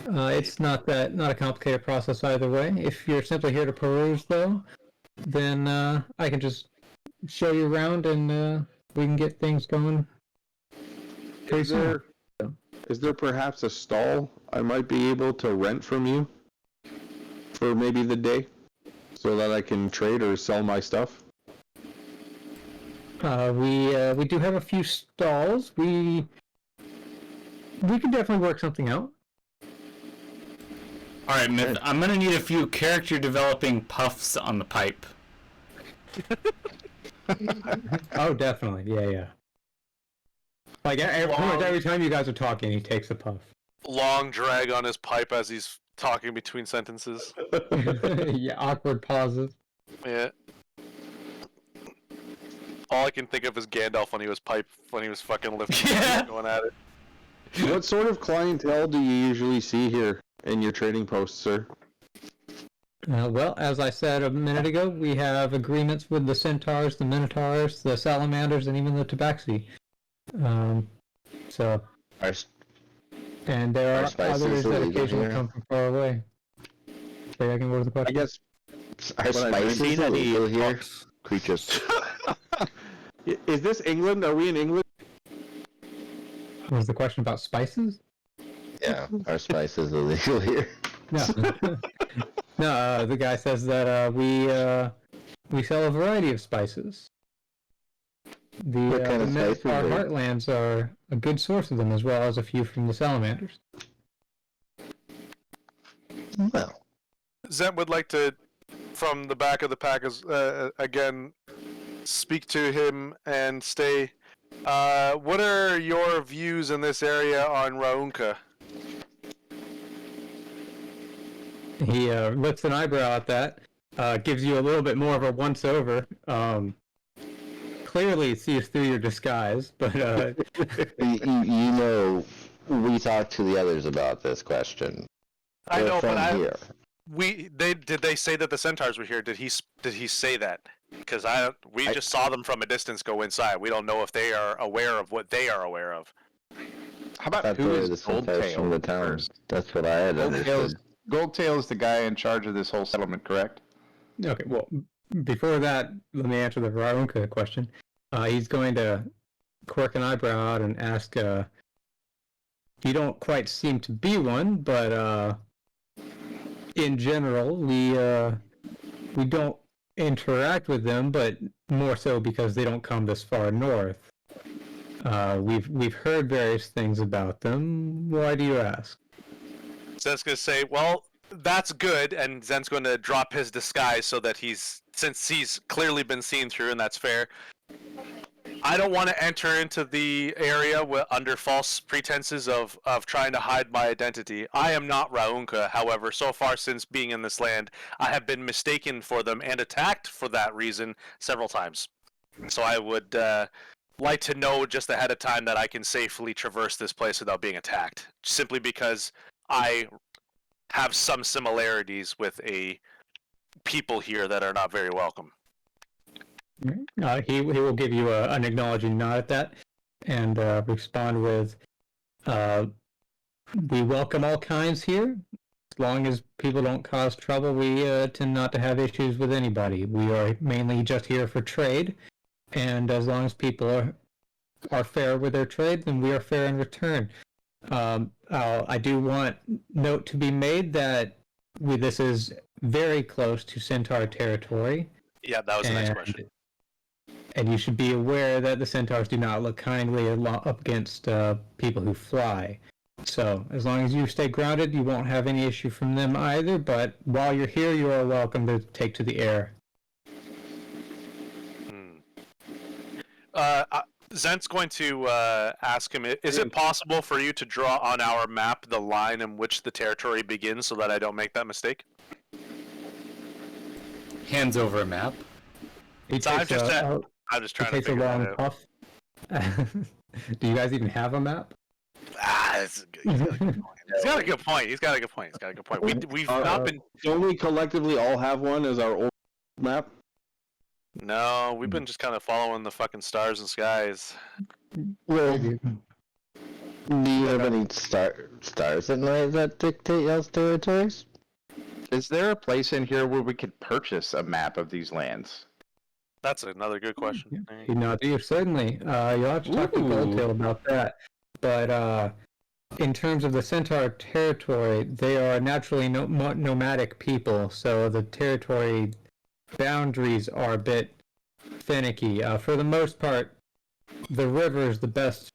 S3: It's not a complicated process either way. If you're simply here to peruse, though, then I can just show you around, and we can get things going pretty soon.
S1: Is there perhaps a stall I might be able to rent from you for maybe the day, so that I can trade or sell my stuff?
S3: We do have a few stalls. We can definitely work something out.
S5: All right, Myth. I'm gonna need a few character developing puffs on the pipe.
S3: Oh, definitely. Yeah. Like pretty much every time you guys are talking, he takes a puff.
S4: Long drag on his pipe as he's talking between sentences.
S3: Yeah, awkward pauses.
S4: Yeah. All I can think of is Gandalf when he was fucking lifting going at it.
S1: What sort of clientele do you usually see here in your trading posts, sir?
S3: Well, as I said a minute ago, we have agreements with the centaurs, the minotaurs, the salamanders, and even the tabaxi. And there are others that occasionally come from far away. Say again, what was the question?
S1: I guess.
S9: Are spices illegal here?
S2: Creatures.
S1: Is this England? Are we in England?
S3: Was the question about spices?
S9: Yeah, are spices illegal here?
S3: No. No, the guy says that we sell a variety of spices.
S9: What kind of spices?
S3: Our heartlands are a good source of them, as well as a few from the salamanders.
S9: Well,
S4: Zent would like to, from the back of the pack, again, speak to him and stay. What are your views in this area on Raunka?
S3: He lifts an eyebrow at that, gives you a little bit more of a once-over. Clearly sees through your disguise, but
S9: you know, we talked to the others about this question.
S4: I know, but
S9: here.
S4: Did they say that the centaurs were here? Did he say that? Because we just saw them from a distance go inside. We don't know if they are aware of what they are aware of.
S6: How about who is Goldtail
S9: first? That's what I had understood.
S6: Goldtail is the guy in charge of this whole settlement, correct?
S3: Okay, well, before that, let me answer the Raunka question. He's going to quirk an eyebrow out and ask, you don't quite seem to be one, but in general, we don't interact with them, but more so because they don't come this far north. We've heard various things about them. Why do you ask?
S4: Zent's going to say, well, that's good, and Zent's going to drop his disguise so that since he's clearly been seen through, and that's fair. I don't want to enter into the area under false pretenses of trying to hide my identity. I am not Raunka, however, so far since being in this land, I have been mistaken for them and attacked for that reason several times. So I would like to know just ahead of time that I can safely traverse this place without being attacked, simply because I have some similarities with a people here that are not very welcome.
S3: He will give you an acknowledging nod at that, and respond with, "We welcome all kinds here. As long as people don't cause trouble, we tend not to have issues with anybody. We are mainly just here for trade, and as long as people are fair with their trade, then we are fair in return." I do want note to be made that this is very close to Centaur territory.
S4: Yeah, that was the next question.
S3: And you should be aware that the centaurs do not look kindly up against people who fly. So, as long as you stay grounded, you won't have any issue from them either, but while you're here, you are welcome to take to the air.
S4: Zent's going to ask him, is it possible for you to draw on our map the line in which the territory begins so that I don't make that mistake?
S5: Hands over a map.
S4: I'm just trying to
S3: figure that out. Puff. Do you guys even have a map?
S4: He's got a good point. He's got a good point. We've not been.
S1: Don't we collectively all have one as our old map?
S4: No, we've been just kind of following the fucking stars and skies.
S9: Well, do you have any stars at night that dictate y'all's territories?
S6: Is there a place in here where we could purchase a map of these lands?
S4: That's another good question.
S3: Certainly. You'll have to talk to Goldtail about that. But in terms of the Centaur territory, they are naturally nomadic people, so the territory boundaries are a bit finicky. For the most part, the river is the best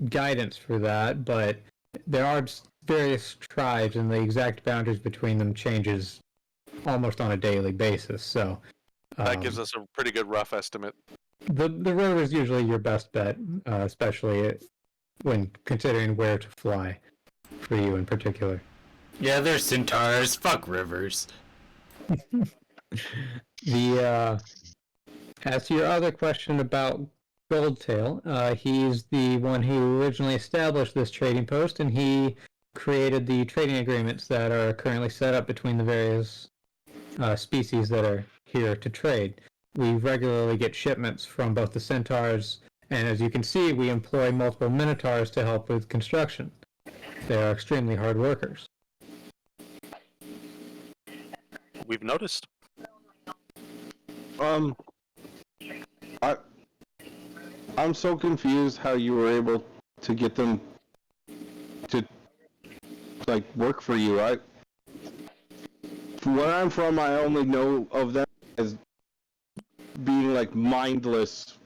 S3: guidance for that, but there are various tribes, and the exact boundaries between them changes almost on a daily basis. So
S4: that gives us a pretty good rough estimate.
S3: the river is usually your best bet, especially when considering where to fly for you in particular.
S5: Yeah, they're centaurs. Fuck rivers.
S3: As to your other question about Goldtail, he's the one who originally established this trading post, and he created the trading agreements that are currently set up between the various species that are here to trade. We regularly get shipments from both the centaurs, and as you can see, we employ multiple minotaurs to help with construction. They are extremely hard workers.
S4: We've noticed.
S1: I'm so confused how you were able to get them to like work for you. From where I'm from, I only know of them as being like mindless,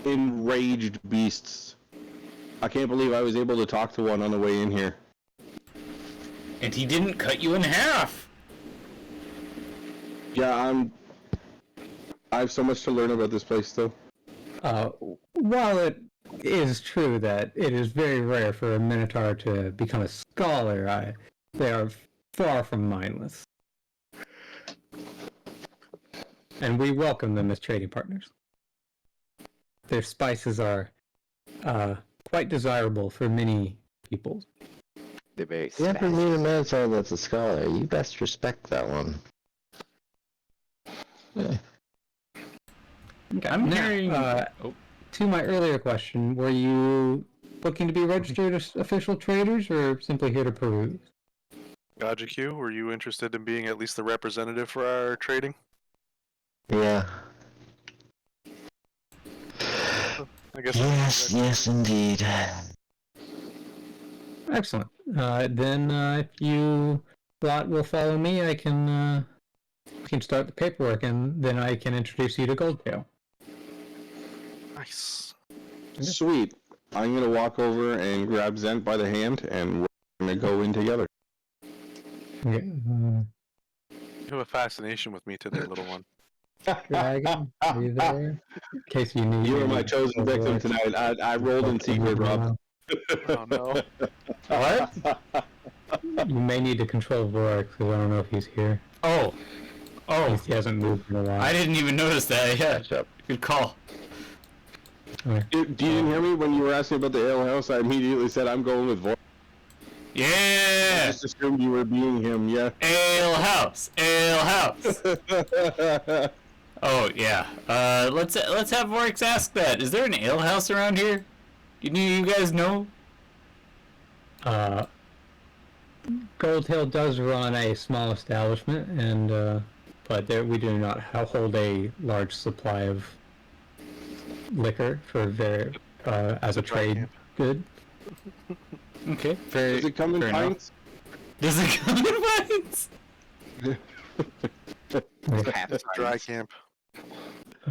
S1: enraged beasts. I can't believe I was able to talk to one on the way in here.
S5: And he didn't cut you in half.
S1: Yeah, I have so much to learn about this place still.
S3: While it is true that it is very rare for a minotaur to become a scholar, they are far from mindless. And we welcome them as trading partners. Their spices are quite desirable for many people.
S6: They're very
S9: You ever
S6: spicy.
S9: meet a minotaur that's a scholar, you best respect that one. Yeah.
S5: I'm hearing.
S3: To my earlier question, were you looking to be registered as official traders, or simply here to peruse?
S4: GajaQ, were you interested in being at least the representative for our trading?
S9: Yeah.
S4: I guess.
S9: Yes, indeed.
S3: Excellent. Then, if you lot will follow me, we can start the paperwork, and then I can introduce you to Goldtail.
S4: Nice.
S1: Sweet. I'm gonna walk over and grab Zent by the hand, and we're gonna go in together.
S3: Okay,
S4: You have a fascination with me today, little one.
S3: Dragon, are you there? In case you need.
S1: You are my chosen victim tonight. I rolled in secret, Rob.
S4: Oh no.
S5: What?
S3: You may need to control Vorax, because I don't know if he's here.
S5: Oh.
S3: He hasn't moved in a while.
S5: I didn't even notice that. Yeah. Good call.
S3: Okay.
S1: You didn't hear me when you were asking about the ale house? I immediately said I'm going with Vor. I
S5: Yeah.
S1: just assumed you were being him. Yeah.
S5: Ale house. Ale house. Oh yeah. Let's have Vorax ask that. Is there an ale house around here? You guys know?
S3: Goldtail does run a small establishment, and but we do not hold a large supply of liquor for as a trade good.
S5: Okay.
S1: Does it come in
S5: fair enough.
S1: pints?
S5: Does it come in pints?
S4: It's a dry camp.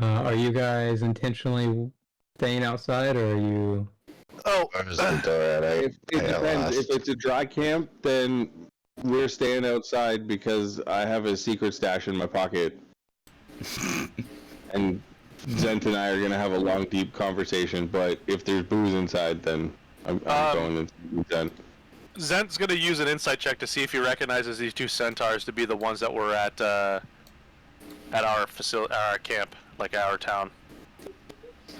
S3: Are you guys intentionally staying outside, or are you?
S4: Oh,
S9: Where's the door at?
S1: It depends. If it's a dry camp, then we're staying outside because I have a secret stash in my pocket. And Zent and I are going to have a long, deep conversation, but if there's booze inside, then I'm going inside.
S4: Zent's gonna use an insight check to see if he recognizes these two centaurs to be the ones that were at our facility, our camp, like our town.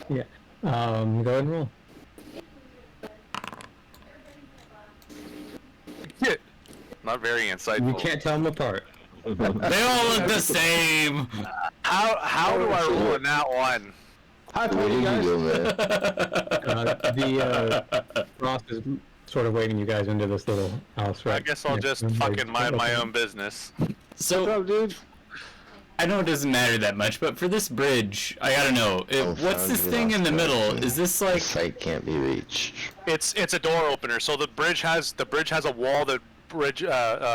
S3: Yeah. Go ahead and roll.
S4: Not very insightful.
S3: You can't tell them apart.
S5: They all look the same.
S4: How do I roll in that one?
S1: Hi,
S9: What did you do, man?
S3: Ross is sort of waiting you guys into this little house, right?
S4: I guess I'll
S3: next
S4: just
S3: to him.
S4: fucking mind my own business.
S5: So,
S1: What's up, dude?
S5: I know it doesn't matter that much, but for this bridge, I gotta know. What's this thing in the middle? Is this
S9: The
S5: like...
S9: site can't be reached.
S4: It's a door opener. So the bridge has a wall that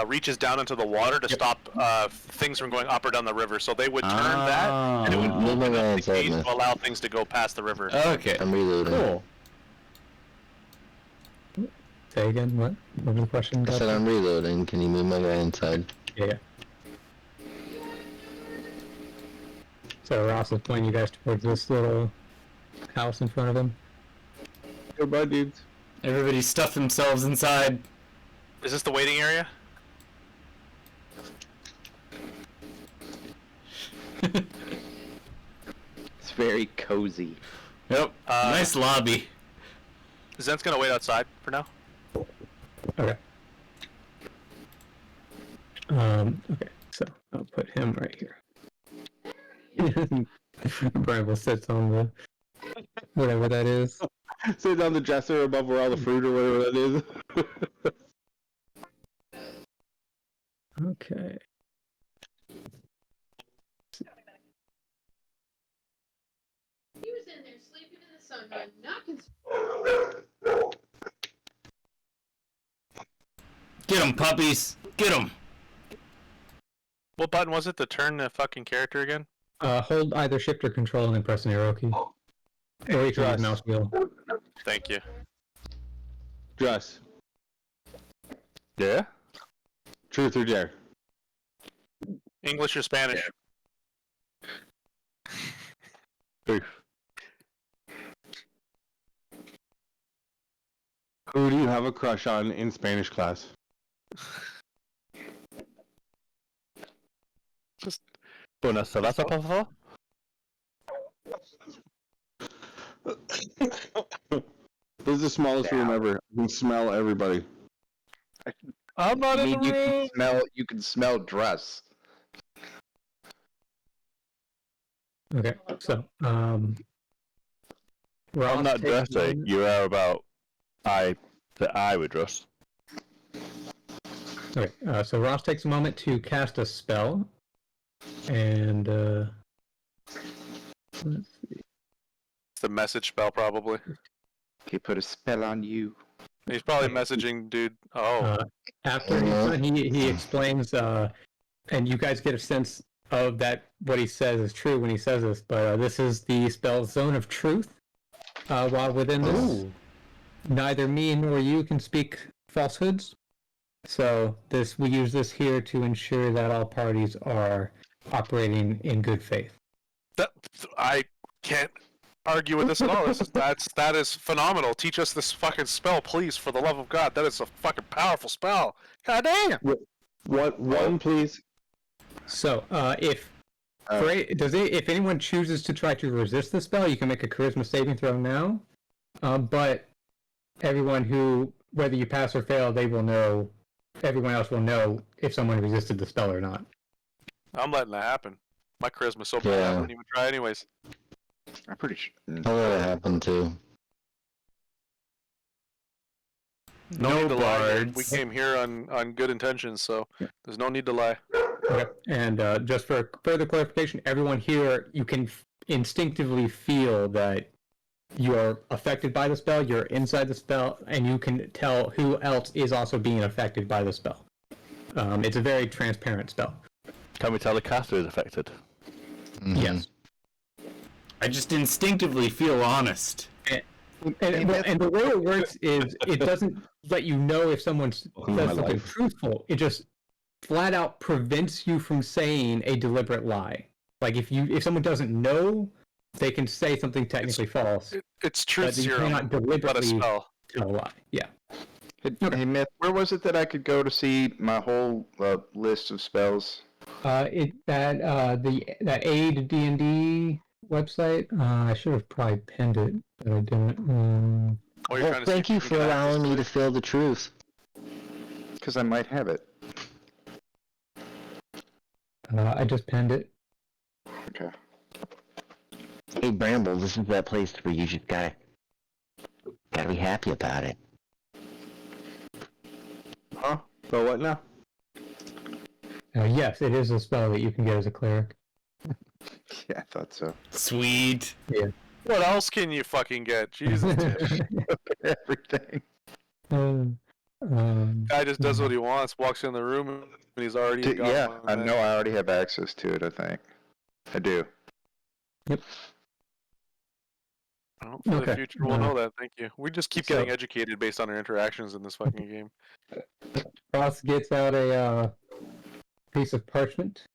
S4: reaches down into the water to stop things from going up or down the river. So they would turn that, and it would
S9: Move my
S4: open
S9: man
S4: up the gate
S9: inside,
S4: to allow things to go past the river.
S5: Okay.
S9: I'm reloading.
S5: Cool.
S3: Say again, what? What was the question?
S9: I said I'm reloading. Can you move my guy inside?
S3: Yeah. So Ross is pointing you guys towards this little house in front of him.
S1: Goodbye, dudes.
S5: Everybody stuff themselves inside.
S4: Is this the waiting area?
S6: It's very cozy.
S5: Yep. Nice lobby.
S4: Zen's gonna wait outside for now.
S3: Okay. Okay, so I'll put him right here. Bramble sits on the whatever that is.
S1: Sits on the dresser above where all the fruit or whatever that is.
S3: Okay.
S8: He was in there sleeping in the sun, not
S5: Get them, puppies. Get them.
S4: What button was it to turn the fucking character again?
S3: Hold either shift or control and then press an arrow key. Or you can use mouse wheel.
S4: Thank you.
S1: Dress.
S2: Yeah?
S1: Truth or dare?
S4: English or Spanish?
S2: Truth.
S1: Who do you have a crush on in Spanish class?
S4: Just
S2: Una cerveza, por favor?
S1: This is the smallest room ever. I can smell everybody.
S4: I'm not
S6: I
S4: in
S6: mean,
S4: the room.
S6: you can smell dress.
S3: Okay, so
S2: On that
S3: takes
S2: dressing,
S3: one-
S2: you are about that I would dress.
S3: Okay, so Ross takes a moment to cast a spell, and let's see.
S4: It's the message spell, probably.
S6: He put a spell on you.
S4: He's probably messaging, dude. Oh,
S3: After he's done, he explains, and you guys get a sense of that what he says is true when he says this. But this is the spell Zone of Truth. While within this, neither me nor you can speak falsehoods. So we use this here to ensure that all parties are operating in good faith.
S4: I can't argue with this at all. That is phenomenal. Teach us this fucking spell, please, for the love of God. That is a fucking powerful spell. God damn.
S1: What one, please?
S3: So, if anyone chooses to try to resist the spell, you can make a charisma saving throw now. But everyone whether you pass or fail, they will know. Everyone else will know if someone resisted the spell or not.
S4: I'm letting that happen. My charisma's so bad, I wouldn't even try anyways.
S6: I'm pretty sure.
S9: I'll let it happen too.
S4: No need to lie.
S5: bards.
S4: We came here on good intentions, so there's no need to lie.
S3: Okay. And just for further clarification, everyone here, you can instinctively feel that you are affected by the spell, you're inside the spell, and you can tell who else is also being affected by the spell. It's a very transparent spell.
S2: Can we tell the caster is affected?
S9: Mm-hmm.
S3: Yes.
S5: I just instinctively feel honest.
S3: And the way it works is it doesn't let you know if someone says something truthful. It just flat out prevents you from saying a deliberate lie. Like if someone doesn't know, they can say something technically false.
S4: It's truth
S3: But you
S4: serum,
S3: cannot
S4: but a
S3: deliberately
S4: spell.
S3: tell a lie. Yeah.
S6: Hey, Myth, where was it that I could go to see my whole list of spells?
S3: That aid D&D website. I should have probably pinned it, but I didn't.
S4: Oh, you're
S9: Well,
S4: trying to
S9: thank
S4: see
S9: you
S4: if
S9: for
S4: can get
S9: allowing
S4: access
S9: me
S4: to
S9: to feel the truth.
S6: Because I might have it.
S3: I just pinned it.
S6: Okay.
S9: Hey, Bramble, this is that place where you just gotta be happy about it.
S1: Huh? So what now?
S3: Yes, it is a spell that you can get as a cleric.
S6: Yeah, I thought so.
S5: Sweet.
S4: What else can you fucking get? Jesus, Tish.
S6: Everything.
S4: Guy just does what he wants, walks in the room, and he's already got
S6: Yeah,
S4: one
S6: I
S4: there.
S6: know I already have access to it, I think. I do.
S3: Yep.
S4: Well, for the
S3: Okay,
S4: future, we'll know that. Thank you. We just keep getting educated based on our interactions in this fucking game.
S3: Ross gets out a piece of parchment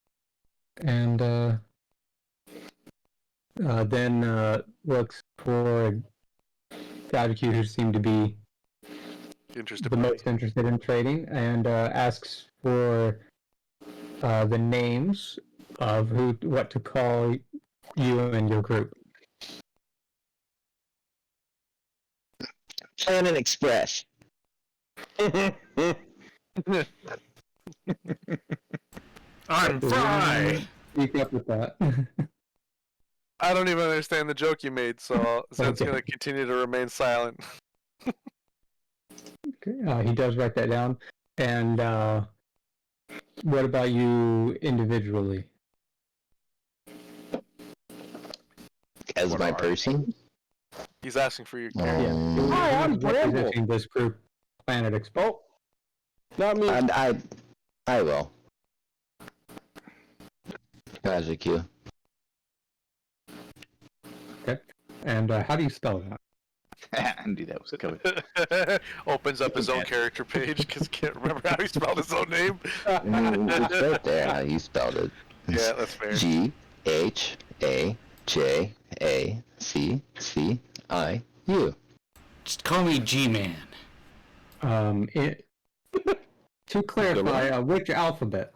S3: and then looks for Gajiki, who seem to be
S4: Interested
S3: the
S4: party.
S3: most interested in trading, and asks for the names of what to call you and your group.
S9: Planet Express.
S5: I'm Fry!
S3: Speak up with that.
S4: I don't even understand the joke you made, so Zen's
S3: Okay.
S4: gonna continue to remain silent.
S3: Okay, he does write that down. And what about you individually?
S9: As my person?
S4: He's asking for your character.
S1: Hi, I'm
S3: Who's representing this group, Planet Express.
S1: Not me.
S9: And I will. Kazuki.
S3: Okay. And how do you spell that?
S6: I knew that was coming.
S4: Opens up his own character page because he can't remember how he spelled his own name.
S9: It's right there how you spelled it.
S4: Yeah, that's fair.
S9: GHAJACCIU.
S5: Just call me G-Man.
S3: To clarify, which alphabet?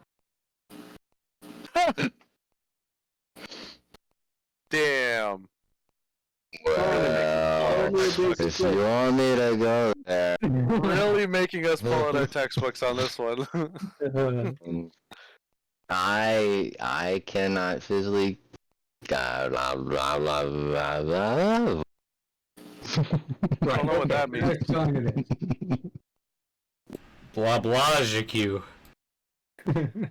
S4: Damn.
S9: Well, if you want me to go there,
S4: Really making us pull out our textbooks on this one.
S9: I cannot physically. Blah, blah, blah, blah, blah.
S4: I don't know what that means.
S3: Which song it is?
S5: Blah blah GQ.
S9: I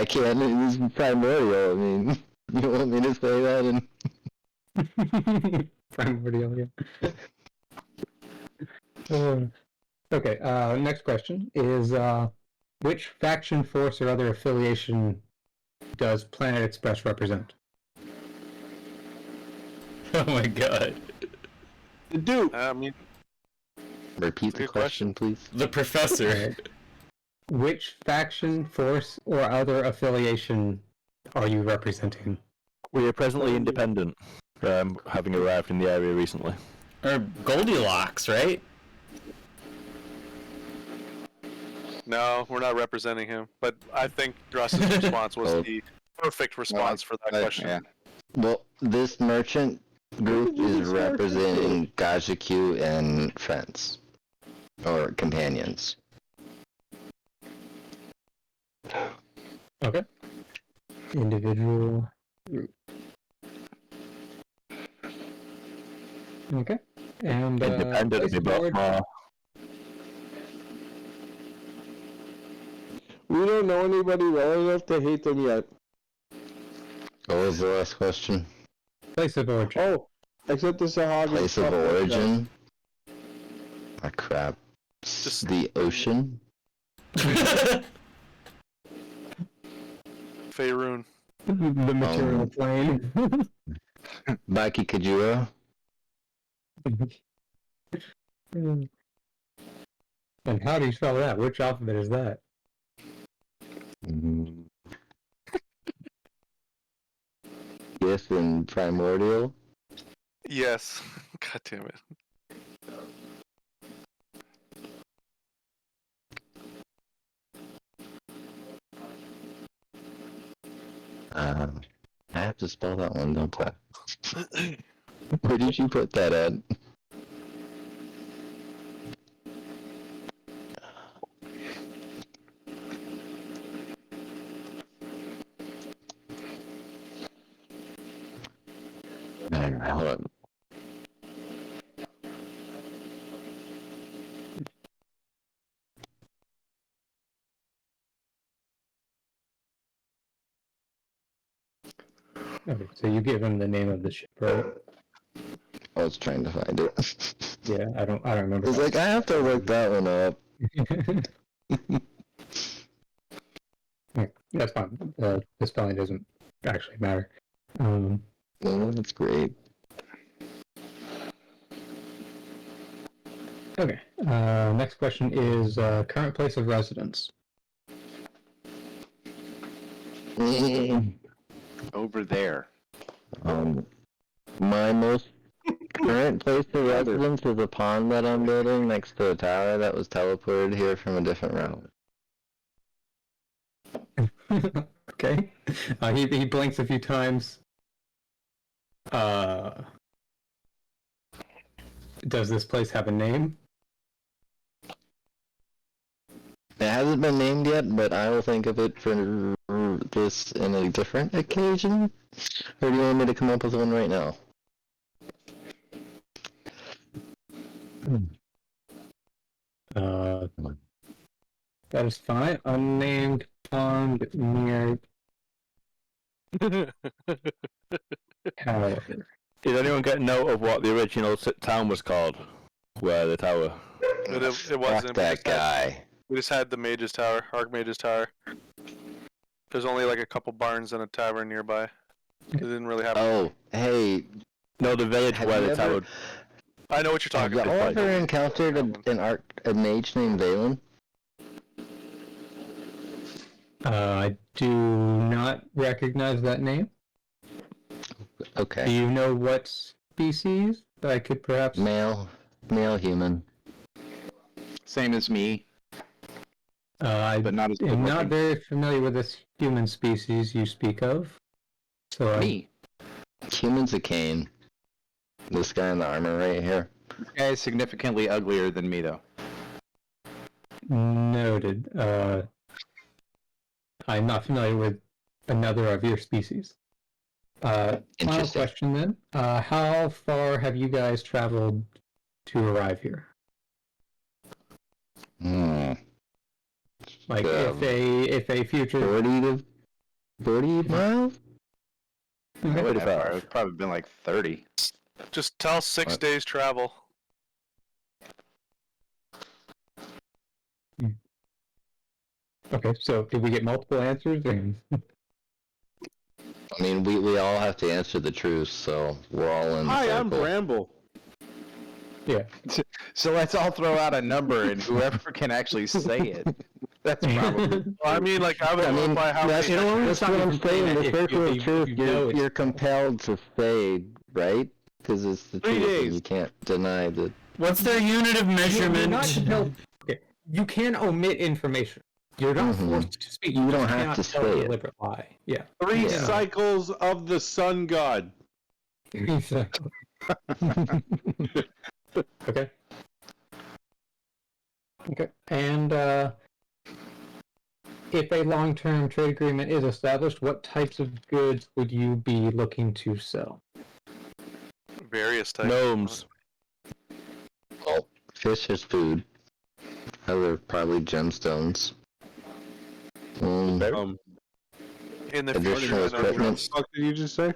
S9: can't. It's primordial. I mean, you want me to say that?
S3: Primordial, yeah. Okay, next question is, which faction, force, or other affiliation does Planet Express represent?
S5: Oh my god.
S1: The Duke.
S4: I mean,
S9: Repeat the
S4: Good
S9: question, please.
S5: The professor.
S3: Which faction, force, or other affiliation are you representing?
S2: We are presently independent, having arrived in the area recently.
S5: Or Goldilocks, right?
S4: no, we're not representing him. But I think Dross's response was the perfect response for that question.
S6: Yeah.
S9: Well, this merchant group is representing Gajaku and friends. Or companions.
S3: Okay. Individual group. Okay. And
S2: Independent,
S3: place
S2: we
S3: of
S2: both
S3: origin.
S2: are.
S1: We don't know anybody well enough to hate them yet.
S9: What was the last question?
S3: Place of origin.
S1: Oh, except the Sahagin.
S9: Place of origin? Ah, crap.
S4: Just-
S9: The ocean?
S4: Faerun.
S3: The material plane.
S9: Baki Kajura?
S3: And how do you spell that? Which alphabet is that?
S9: Yes, and primordial?
S4: Yes. God damn it.
S9: I have to spell that one, don't I? Where did you put that at? Alright, hold on.
S3: Okay, so you give him the name of the ship, right?
S9: I was trying to find it.
S3: Yeah, I don't remember.
S9: It's like, I have to look that one up.
S3: That's fine. The spelling doesn't actually matter.
S9: Oh, that's great.
S3: Okay. Next question is current place of residence.
S6: Over there.
S9: My most current place of residence is a pond that I'm building next to a tower that was teleported here from a different realm.
S3: Okay. He blinks a few times. Does this place have a name?
S9: It hasn't been named yet, but I will think of it for this in a different occasion. Or do you want me to come up with one right now?
S3: That is fine. Unnamed pond near tower.
S2: Did anyone get note of what the original town was called? Where the tower?
S4: It wasn't.
S9: That guy.
S4: We just had the Mage's Tower, Archmage's Tower. There's only like a couple barns and a tavern nearby. It didn't really have.
S9: Oh, hey.
S2: No, the village where the tower.
S4: I know what you're talking
S9: Have
S4: about.
S9: y'all ever encountered a mage named Valen?
S3: I do not recognize that name.
S9: Okay.
S3: Do you know what species I could perhaps...
S9: Male human.
S6: Same as me. But not as good
S3: I'm not
S6: looking.
S3: very familiar with this human species you speak of. So
S6: Me.
S9: Human's a cane. This guy in the armor right here.
S6: This guy is significantly uglier than me, though.
S3: Noted. I'm not familiar with another of your species. Final
S9: Interesting.
S3: question then. How far have you guys traveled to arrive here? Like, if a future...
S9: 40 miles?
S6: Not that far. It's probably been like 30.
S4: Just tell 6 days travel.
S3: Okay, so did we get multiple answers?
S9: I mean, we all have to answer the truth, so we're all in the
S1: Hi,
S9: circle.
S1: I'm Bramble.
S3: Yeah.
S6: So let's all throw out a number, and whoever can actually say it. That's probably.
S4: Well, I mean, like, I would go by how
S9: that's,
S4: many.
S9: that's what I'm saying. The circle of truth,
S3: know
S9: you're compelled to say, right? Because it's the
S1: 3
S9: truth,
S1: days.
S9: and you can't deny the...
S5: What's their unit of measurement?
S3: You're not compelled. Okay, you can omit information. You're not forced to speak.
S9: You don't
S3: just
S9: have
S3: cannot
S9: to
S3: tell
S9: say
S3: a
S9: it.
S3: deliberate lie. Yeah.
S1: 3
S9: Yeah.
S1: cycles of the sun god.
S3: Exactly. Okay. Okay. And if a long-term trade agreement is established, what types of goods would you be looking to sell?
S4: Various types.
S2: Gnomes.
S9: Well, fish is food. Other probably gemstones.
S4: In the
S9: additional
S4: future, I know
S9: equipment.
S4: Dross,
S1: What did you just say?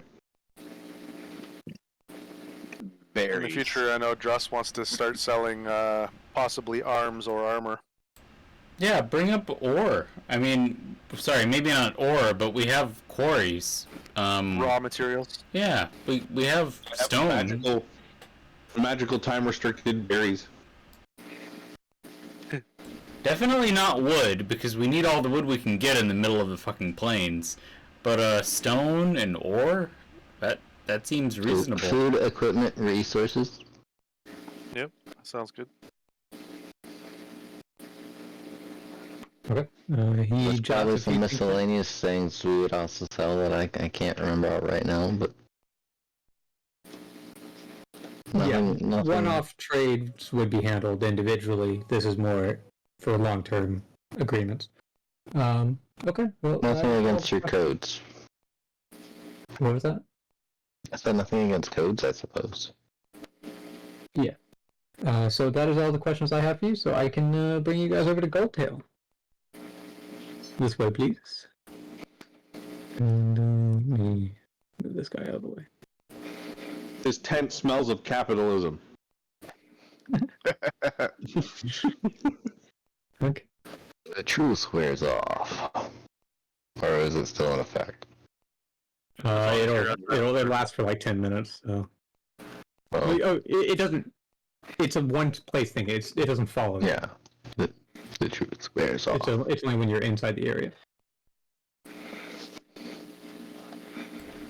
S4: in the future, I know Dross wants to start selling possibly arms or armor.
S5: Yeah, bring up ore. I mean, sorry, maybe not ore, but we have quarries.
S4: Raw materials.
S5: Yeah, we have stone.
S1: Magical time restricted berries.
S5: Definitely not wood, because we need all the wood we can get in the middle of the fucking plains. But stone and ore? That seems reasonable.
S9: Food, equipment, resources.
S4: Yep, sounds good.
S3: Okay. He
S9: There's
S3: jots
S9: probably
S3: a few
S9: some
S3: things
S9: miscellaneous things we would also sell that I can't remember out right now, but... Nothing.
S3: One-off trades would be handled individually. This is more for long-term agreements. Okay. Well,
S9: Nothing against your codes.
S3: What was that?
S9: I said nothing against codes, I suppose.
S3: Yeah. So that is all the questions I have for you. So I can bring you guys over to Goldtail. This way, please. And let me move this guy out of the way.
S1: This tent smells of capitalism.
S3: Okay.
S9: The truce wears off. Or is it still in effect?
S3: It'll last for like 10 minutes. So.
S9: Oh,
S3: It doesn't. it's a one-place thing. It doesn't follow you.
S9: Yeah. The truth wears off.
S3: It's only when you're inside the area.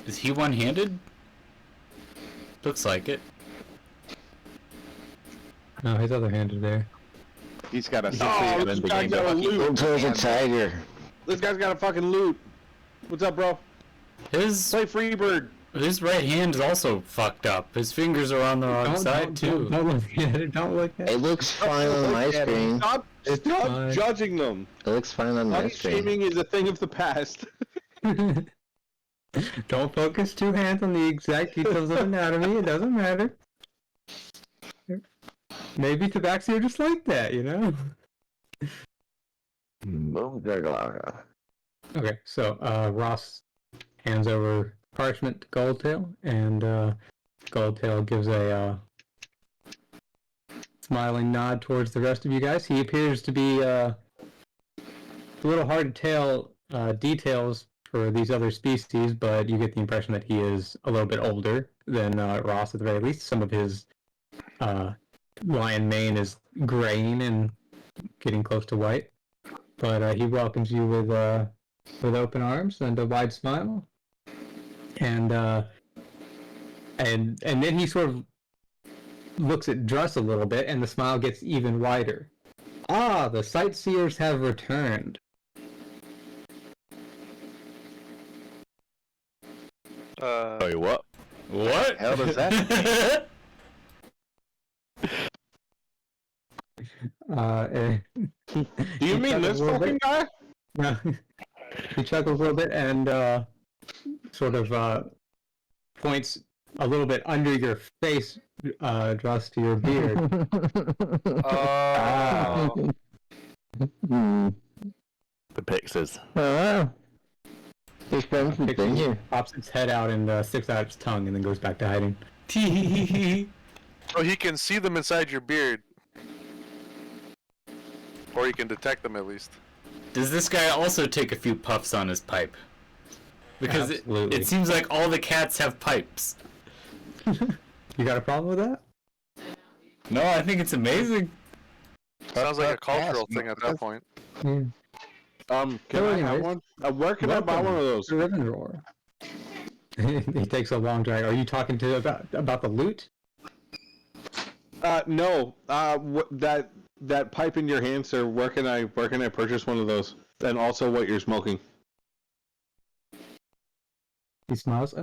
S5: Is he one-handed? Looks like it.
S3: No, his other hand is there.
S6: He's got a
S1: this guy's got a loot.
S9: a tiger.
S1: This guy's got a fucking loot. What's up, bro?
S5: His
S1: Play Freebird.
S5: His right hand is also fucked up. His fingers are on the wrong side too.
S3: Don't look at it. Don't look at it.
S9: It looks fine on my screen.
S1: Stop
S3: fine.
S1: judging them.
S9: It looks fine on my
S1: Body
S9: screen.
S1: shaming is a thing of the past.
S3: Don't focus two hands on the exact details of anatomy. It doesn't matter. Maybe tabaxi are just like that, you know? Okay, so Ross hands over parchment to Goldtail, and Goldtail gives a smiling nod towards the rest of you guys. He appears to be a little hard to tell details for these other species, but you get the impression that he is a little bit older than Ross at the very least. Some of his lion mane is graying and getting close to white, but he welcomes you with open arms and a wide smile, and then he sort of looks at Druss a little bit, and the smile gets even wider. Ah, the sightseers have returned.
S2: Sorry, what?
S5: What?
S6: Hell does that?
S1: Do you mean this fucking guy?
S3: He chuckles a little bit and sort of points a little bit under your face, Druss, to your beard.
S2: The Pixies.
S9: There's friends who've been here.
S3: Pops its head out and sticks out its tongue and then goes back to hiding.
S4: So he can see them inside your beard. Or you can detect them at least.
S5: Does this guy also take a few puffs on his pipe? Because it seems like all the cats have pipes.
S3: You got a problem with that?
S5: No, I think it's amazing.
S4: Sounds like a cultural thing at that point.
S3: Yeah.
S1: Can I have one? Where can I buy one of those?
S3: Ribbon drawer. He takes a long drag. Are you talking to about the loot?
S1: No. That pipe in your hand, sir. Where can I purchase one of those? And also, what you're smoking?
S3: He smiles.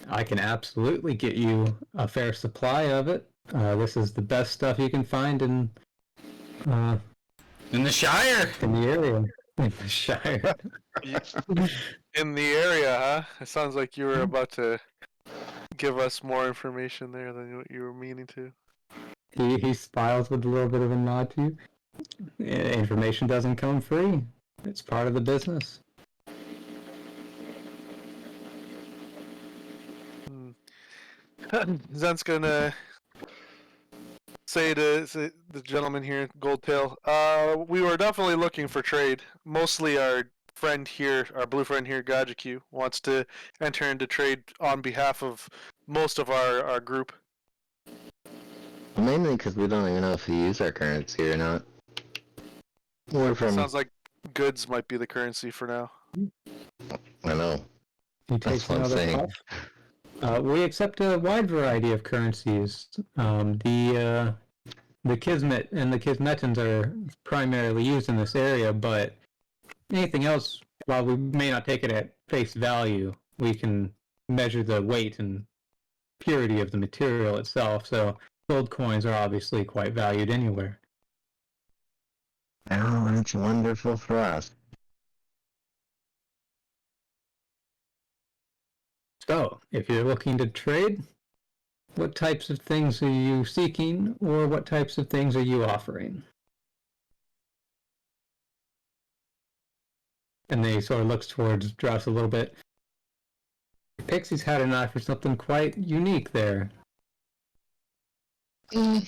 S3: I can absolutely get you a fair supply of it. This is the best stuff you can find in
S5: the Shire.
S3: In the area. In the Shire.
S4: In the area, huh? It sounds like you were about to give us more information there than what you were meaning to.
S3: He smiles with a little bit of a nod to you. Information doesn't come free. It's part of the business.
S4: Zen's gonna say to the gentleman here, Goldtail, we were definitely looking for trade. Mostly our friend here, our blue friend here, Gajiku, wants to enter into trade on behalf of most of our group.
S9: Mainly because we don't even know if we use our currency or not.
S4: Sounds like goods might be the currency for now.
S9: I know.
S3: He takes another puff. We accept a wide variety of currencies. The Kismet and the Kismetans are primarily used in this area, but anything else, while we may not take it at face value, we can measure the weight and purity of the material itself, so gold coins are obviously quite valued anywhere.
S9: Oh, that's wonderful for us.
S3: So, if you're looking to trade, what types of things are you seeking, or what types of things are you offering? And then he sort of looks towards Druss a little bit. Pixie's had an eye for something quite unique there.
S9: We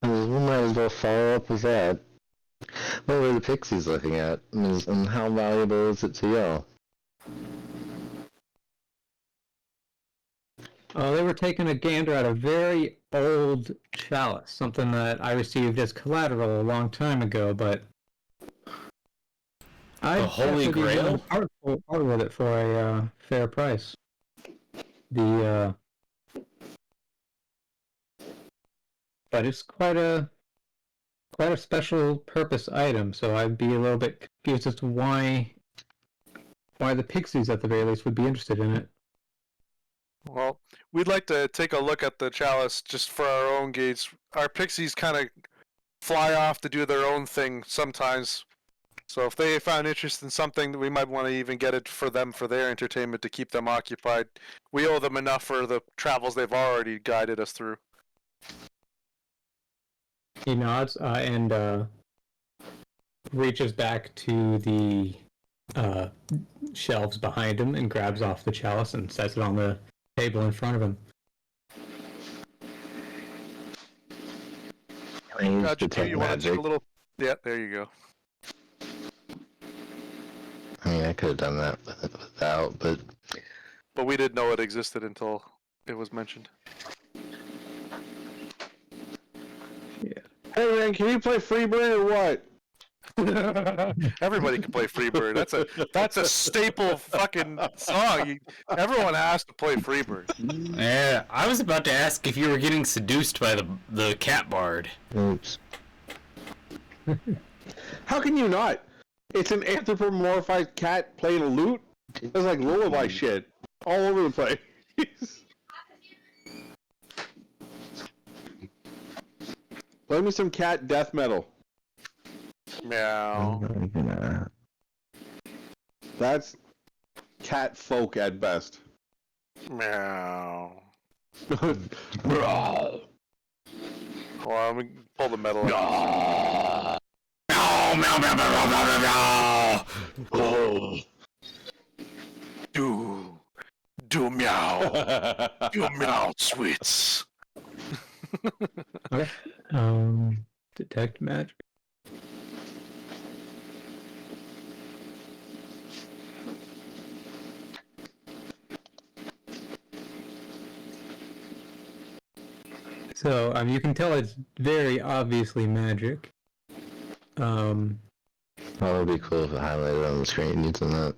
S9: might as well follow up with that. What were the Pixies looking at, and how valuable is it to y'all?
S3: They were taking a gander at a very old chalice, something that I received as collateral a long time ago, but I'd
S5: Holy
S3: definitely be willing
S5: Grail?
S3: to part with it for a fair price. But it's quite a special purpose item, so I'd be a little bit confused as to why the pixies at the very least would be interested in it.
S4: Well, we'd like to take a look at the chalice just for our own gates. Our pixies kind of fly off to do their own thing sometimes. So if they found interest in something, we might want to even get it for them for their entertainment to keep them occupied. We owe them enough for the travels they've already guided us through.
S3: He nods and reaches back to the shelves behind him and grabs off the chalice and sets it on the table in front of him.
S4: Gotcha. You want to take a little? Yeah, there you go.
S9: I mean, I could have done that without, but
S4: we didn't know it existed until it was mentioned.
S3: Yeah.
S1: Hey man, can you play Freebird or what?
S4: Everybody can play Freebird. That's a staple fucking song. Everyone has to play Freebird.
S5: Yeah, I was about to ask if you were getting seduced by the cat bard.
S9: oops.
S1: How can you not? It's an anthropomorphized cat playing a lute. It's like lullaby shit all over the place. Play me some cat death metal.
S4: Meow.
S1: That's cat folk at best.
S4: Meow. Well, let me pull the metal out.
S5: Meow, meow, meow, meow, meow, meow, meow.
S1: Oh.
S4: Do meow. Do meow, sweets.
S3: Okay. Detect magic. So, you can tell it's very obviously magic.
S9: Oh, it would be cool if it highlighted on the screen using that.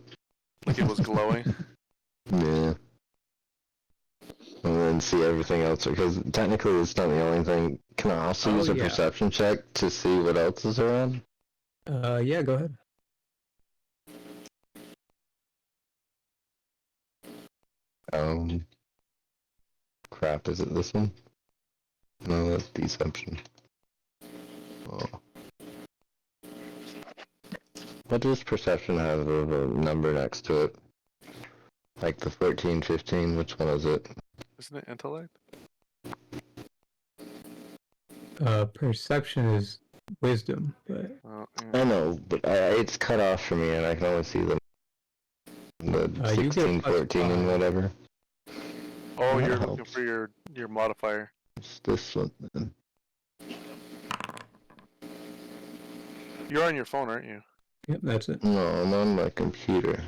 S4: Like it was glowing.
S9: Yeah. And then see everything else, because technically it's not the only thing. Can I also use a perception check to see what else is around?
S3: Yeah, go ahead.
S9: Crap, is it this one? No, that's deception. Oh. What does perception have of a number next to it? Like the 14, 15, which one is it?
S4: Isn't it intellect?
S3: Perception is wisdom, but...
S9: I know, but it's cut off for me and I can only see the 16, 14, and whatever.
S4: Oh, you're looking for your modifier.
S9: It's this one then.
S4: You're on your phone, aren't you?
S3: Yep, that's it.
S9: No, I'm on my computer.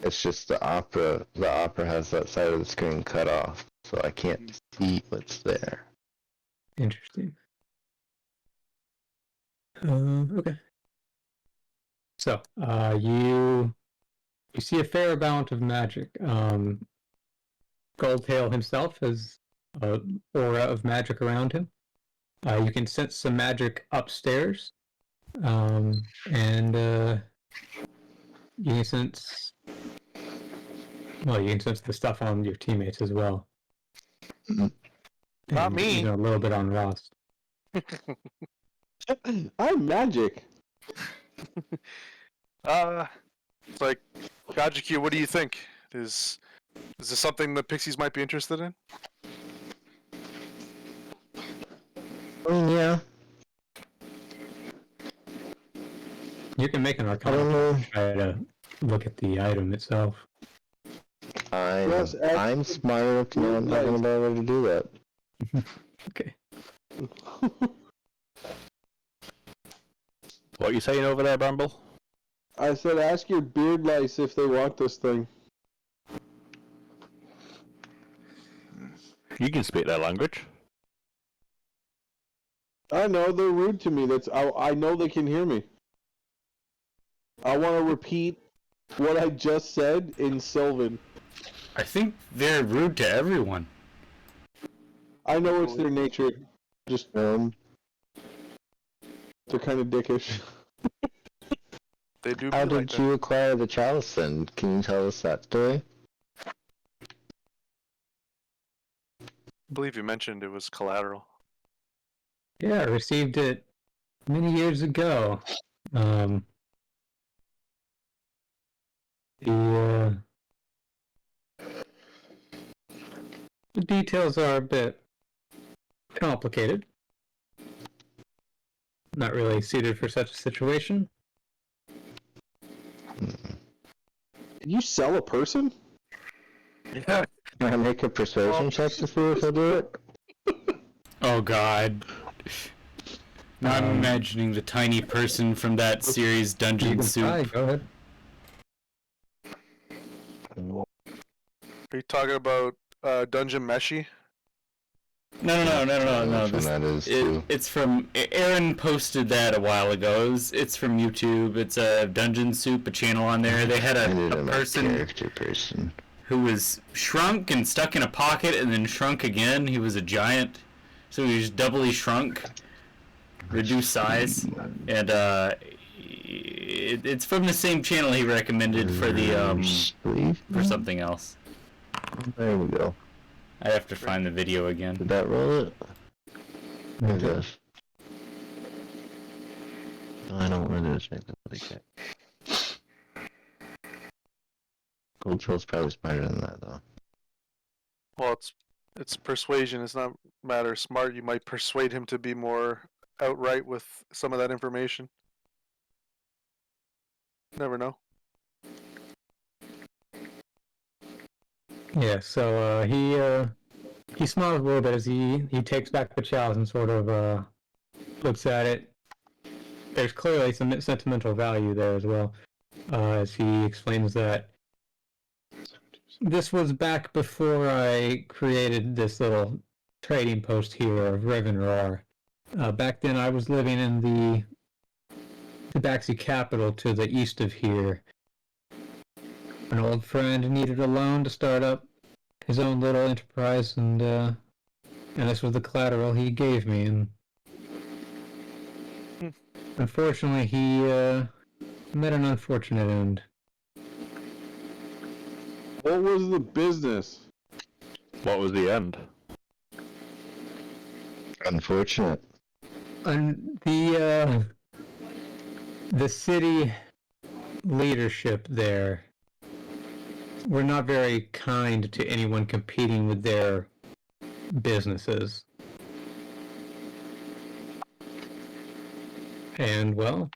S9: It's just the opera has that side of the screen cut off, so I can't see what's there.
S3: Interesting. Okay. So, you see a fair amount of magic. Goldtail himself has an aura of magic around him. You can sense some magic upstairs, and you can sense. Well, you can sense the stuff on your teammates as well.
S4: Not me.
S3: A little bit on Ross.
S1: I'm magic.
S4: It's like, Gajiki, what do you think? Is this something the Pixies might be interested in?
S9: Yeah.
S3: You can make an arcana check to try to look at the item itself.
S9: I'm smart enough to know I'm not going to be able to do that.
S3: Okay.
S2: What are you saying over there, Bramble?
S1: I said ask your beard lice if they want this thing.
S2: You can speak their language.
S1: I know they're rude to me. I know they can hear me. I want to repeat what I just said in Sylvan.
S5: I think they're rude to everyone.
S1: I know it's their nature. Just they're kind of dickish.
S4: They do.
S9: How did you acquire the chalice then? Can you tell us that story?
S4: I believe you mentioned it was collateral.
S3: Yeah, I received it many years ago. The details are a bit complicated. Not really suited for such a situation.
S1: Can you sell a person?
S4: Yeah.
S9: Can I make a persuasion check to see if he'll do it?
S5: Oh God. Now I'm imagining the tiny person from that series, Dungeon Soup.
S3: Go ahead.
S4: Are you talking about Dungeon Meshi?
S5: No. It's from Aaron posted that a while ago. It's from YouTube. It's a Dungeon Soup, a channel on there. They had a person who was shrunk and stuck in a pocket and then shrunk again. He was a giant, so he was doubly shrunk, reduced size, and it's from the same channel he recommended for the for something else.
S9: There we go.
S5: I have to find the video again.
S9: Did that roll it? It does. I don't want to check the Gold Troll's probably smarter than that, though.
S4: Well, it's persuasion. It's not matter smart. You might persuade him to be more outright with some of that information. Never know.
S3: Yeah, so he smiles a little bit as he takes back the chalice and sort of looks at it. There's clearly some sentimental value there as well, as he explains that this was back before I created this little trading post here of Revenroar. Back then I was living in the Tabaxi capital to the east of here. An old friend needed a loan to start up his own little enterprise, and this was the collateral he gave me. And unfortunately, he met an unfortunate end.
S1: What was the business?
S2: What was the end?
S9: Unfortunate.
S3: And the city leadership there were not very kind to anyone competing with their businesses. And, well,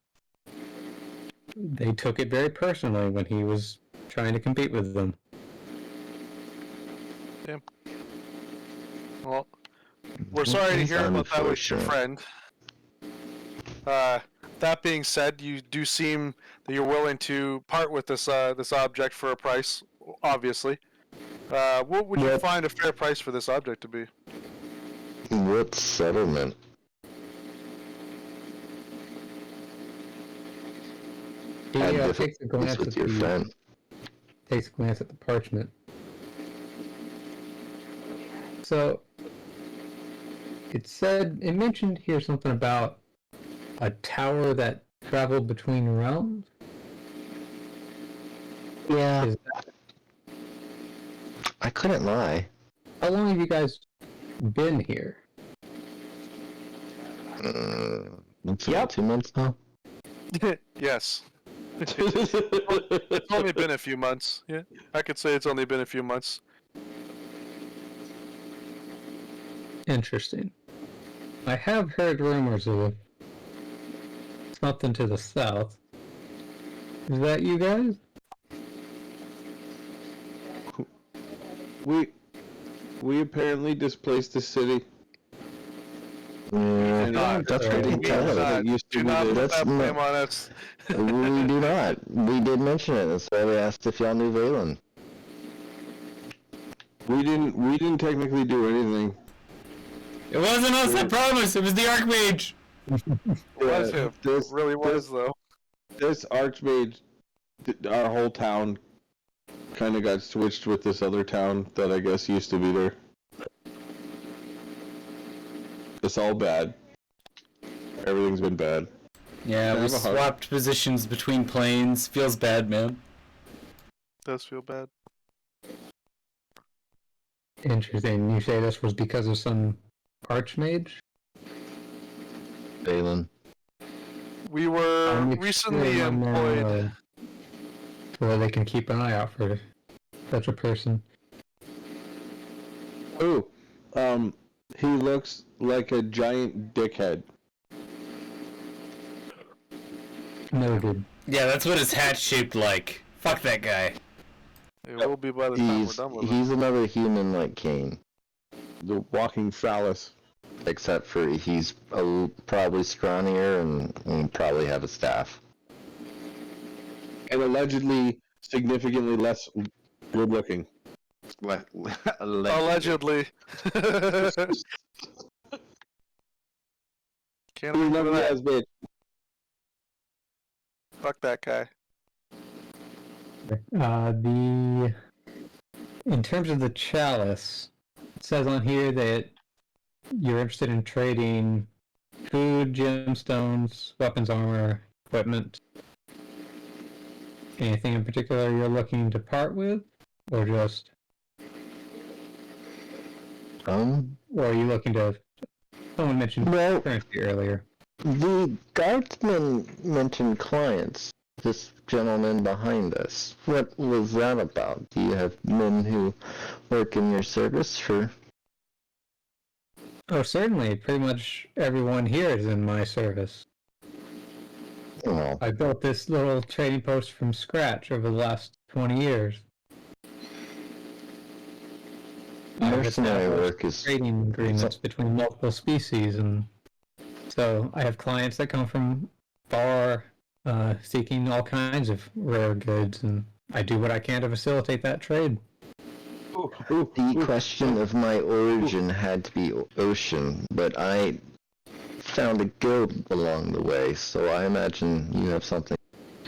S3: they took it very personally when he was trying to compete with them.
S4: Yeah. Well, we're sorry to hear about that with your friend. That being said, you do seem that you're willing to part with this object for a price, obviously. What would you find a fair price for this object to be?
S9: What settlement?
S3: He takes a glance at the parchment. So it mentioned here something about a tower that traveled between realms.
S9: Yeah. I couldn't lie.
S3: How long have you guys been here?
S9: It's about 2 months now.
S4: Yes. It's only been a few months. Yeah, I could say it's only been a few months.
S3: Interesting. I have heard rumors of something to the south. Is that you guys?
S1: We apparently displaced the city.
S9: That's what they tell us.
S4: Do not put that blame on us.
S9: We do not. We did mention it. That's why we asked if y'all knew Valen.
S1: We didn't technically do anything.
S5: It wasn't us, I promise. It was the Archmage.
S4: It was him. It really was, though.
S1: This Archmage, our whole town kind of got switched with this other town that I guess used to be there. It's all bad. Everything's been bad.
S5: Yeah, we swapped positions between planes. Feels bad, man.
S4: Does feel bad.
S3: Interesting. You say this was because of some Archmage?
S9: Balin.
S4: We were recently employed.
S3: So that they can keep an eye out for such a person.
S1: Ooh, he looks like a giant dickhead.
S3: Noted.
S5: Yeah, that's what his hat's shaped like. Fuck that guy.
S4: It will be by the time we're done with him.
S9: He's another human like Kane.
S1: The walking phallus.
S9: Except for he's probably scrawnier and probably have a staff.
S1: And allegedly significantly less good looking.
S4: Allegedly. Can't remember that. Fuck that guy.
S3: In terms of the chalice, it says on here that you're interested in trading food, gemstones, weapons, armor, equipment. Anything in particular you're looking to part with, or just? Or are you looking to? Someone mentioned currency earlier.
S9: The guardsman mentioned clients. This gentleman behind us. What was that about? Do you have men who work in your service for?
S3: Oh, certainly. Pretty much everyone here is in my service.
S9: Oh.
S3: I built this little trading post from scratch over the last 20 years.
S9: Mercenary work is
S3: trading agreements between multiple species, and so I have clients that come from far, seeking all kinds of rare goods, and I do what I can to facilitate that trade.
S9: The question of my origin had to be ocean, but I found a guild along the way, so I imagine you have something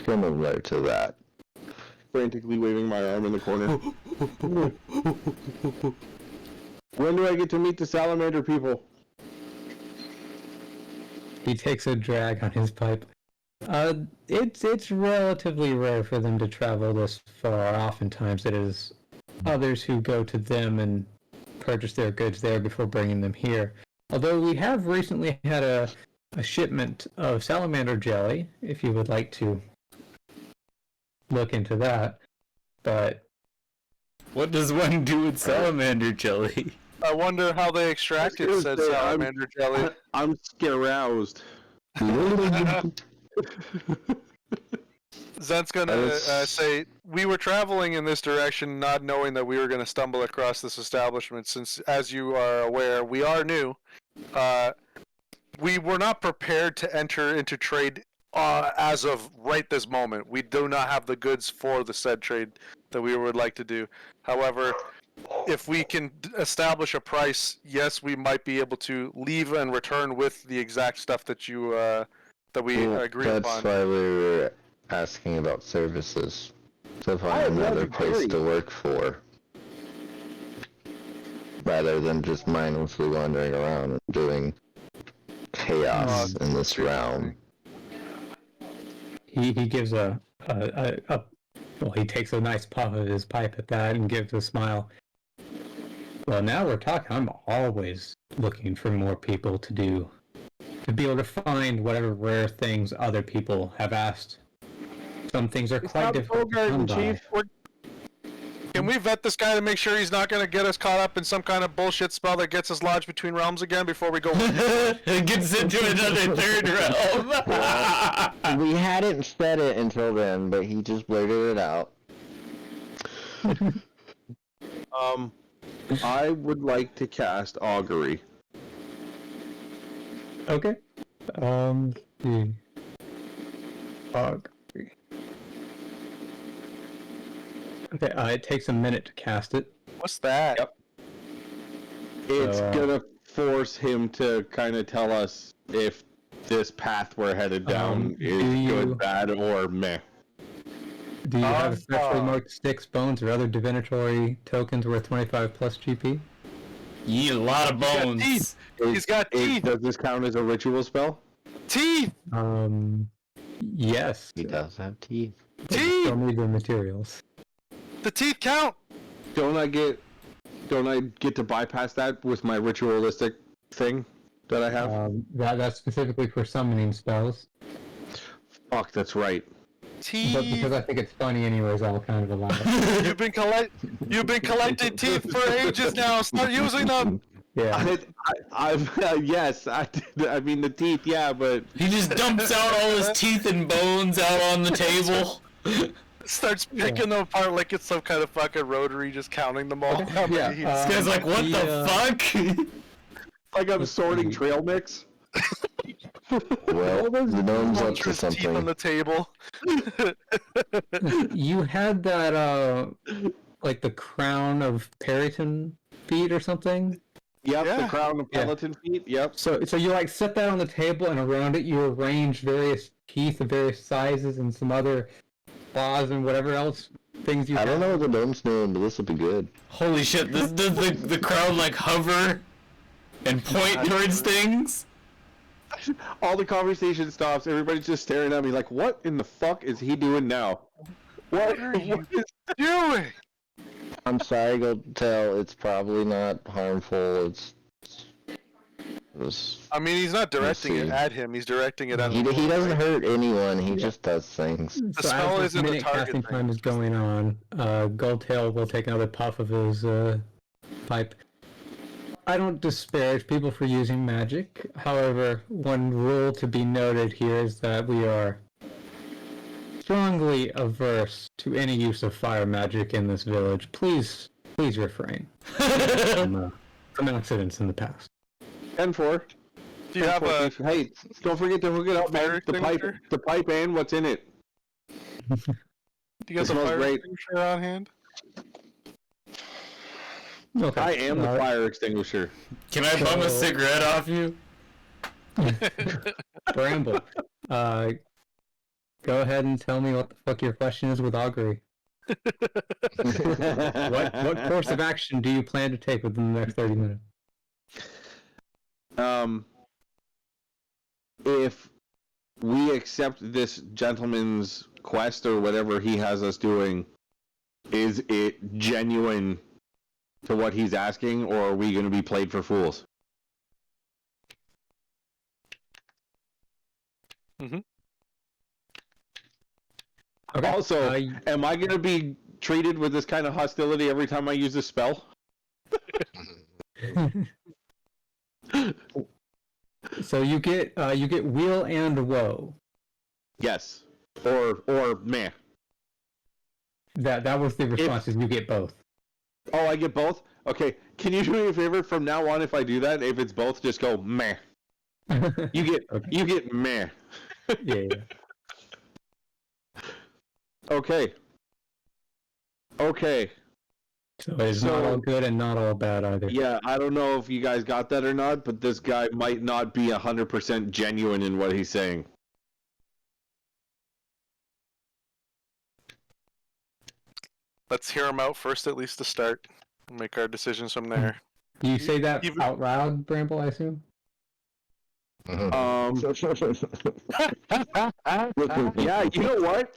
S9: similar to that.
S1: Frantically waving my arm in the corner. When do I get to meet the salamander people?
S3: He takes a drag on his pipe. It's relatively rare for them to travel this far. Oftentimes it is others who go to them and purchase their goods there before bringing them here. Although we have recently had a shipment of salamander jelly, if you would like to look into that. But
S5: what does one do with salamander jelly?
S4: I wonder how they extracted said salamander jelly.
S1: I'm scaroused.
S4: Zen's gonna say, we were traveling in this direction not knowing that we were gonna stumble across this establishment since, as you are aware, we are new. We were not prepared to enter into trade as of right this moment. We do not have the goods for the said trade that we would like to do. However, if we can establish a price, yes, we might be able to leave and return with the exact stuff that you that we agreed upon.
S9: That's why we were asking about services. To find another place to work for. Rather than just mindlessly wandering around and doing chaos in this realm.
S3: He gives well, he takes a nice puff of his pipe at that and gives a smile. Well, now we're talking. I'm always looking for more people to be able to find whatever rare things other people have asked. Some things are quite difficult to come by.
S4: Can we vet this guy to make sure he's not going to get us caught up in some kind of bullshit spell that gets us lodged between realms again before we go?
S5: It gets into another third realm.
S9: We hadn't said it until then, but he just blurted it out.
S1: I would like to cast Augury.
S3: Okay. Augury. Okay, it takes a minute to cast it.
S4: What's that?
S1: Yep. It's gonna force him to kind of tell us if this path we're headed down is good, bad, or meh.
S3: Do you have specially marked sticks, bones, or other divinatory tokens worth 25 plus GP?
S5: You need a lot of bones.
S4: He's got teeth.
S1: Does this count as a ritual spell?
S4: Teeth.
S3: Yes.
S9: He does have teeth.
S4: Teeth.
S3: Still need the materials.
S4: The teeth count.
S1: Don't I get to bypass that with my ritualistic thing that I have?
S3: That's specifically for summoning spells.
S1: Fuck, that's right.
S4: Teeth.
S3: But because I think it's funny anyways, I'll kind of allow it.
S4: You've been collecting teeth for ages now. Start using them.
S3: Yeah.
S1: Yes, I mean the teeth, yeah, but...
S5: He just dumps out all his teeth and bones out on the table.
S4: Starts picking them apart like it's some kind of fucking rotary, just counting them all.
S3: Yeah.
S5: This guy's like, what the fuck?
S1: Like I'm sorting trail mix.
S9: Well, the gnome's up to
S4: Teeth on
S9: something.
S4: the table.
S3: You had that, like the crown of Periton feet or something?
S1: Yep,
S4: Yeah.
S1: the crown of Peloton feet, yep.
S3: So you like set that on the table, and around it you arrange various teeth of various sizes and some other claws and whatever else things you
S9: I
S3: have.
S9: don't know what the gnome's doing, but this will be good.
S5: Holy shit, does the crowd like hover and point towards things?
S1: All the conversation stops, everybody's just staring at me like, what in the fuck is he doing now? What
S4: are you
S1: is
S4: doing?
S9: I'm sorry, go tell. It's probably not harmful.
S4: I mean, he's not directing it at him. He's directing it at
S9: He doesn't hurt anyone. He just does things.
S4: The
S3: So
S4: spell
S3: as this
S4: isn't a
S3: minute
S4: target
S3: casting
S4: thing.
S3: time is going on, Goldtail will take another puff of his pipe. I don't disparage people for using magic. However, one rule to be noted here is that we are strongly averse to any use of fire magic in this village. Please refrain from accidents in the past.
S1: 10-4.
S4: Do you have a...
S1: Hey, don't forget to hook it up, man.
S4: fire extinguisher?
S1: The pipe and what's in it.
S4: Do you got the
S1: smells
S4: fire
S1: great.
S4: extinguisher on hand?
S3: Okay.
S1: I am the fire extinguisher.
S5: Can I bum a cigarette off you?
S3: Bramble, go ahead and tell me what the fuck your question is with augury. What course of action do you plan to take within the next 30 minutes?
S1: If we accept this gentleman's quest or whatever he has us doing, is it genuine to what he's asking, or are we going to be played for fools?
S3: Okay.
S1: Also, am I going to be treated with this kind of hostility every time I use a spell?
S3: So you get wheel and woe.
S1: Yes. Or meh.
S3: That was the response. Is you get both.
S1: Oh, I get both? Okay. Can you do me a favor from now on if I do that? If it's both, just go meh. You get meh.
S3: Yeah.
S1: Okay.
S3: So it's not all good and not all bad either.
S1: Yeah, I don't know if you guys got that or not, but this guy might not be 100% genuine in what he's saying.
S4: Let's hear him out first, at least to start. We'll make our decisions from there.
S3: Do you say that out loud, Bramble, I assume?
S1: Yeah, you know what?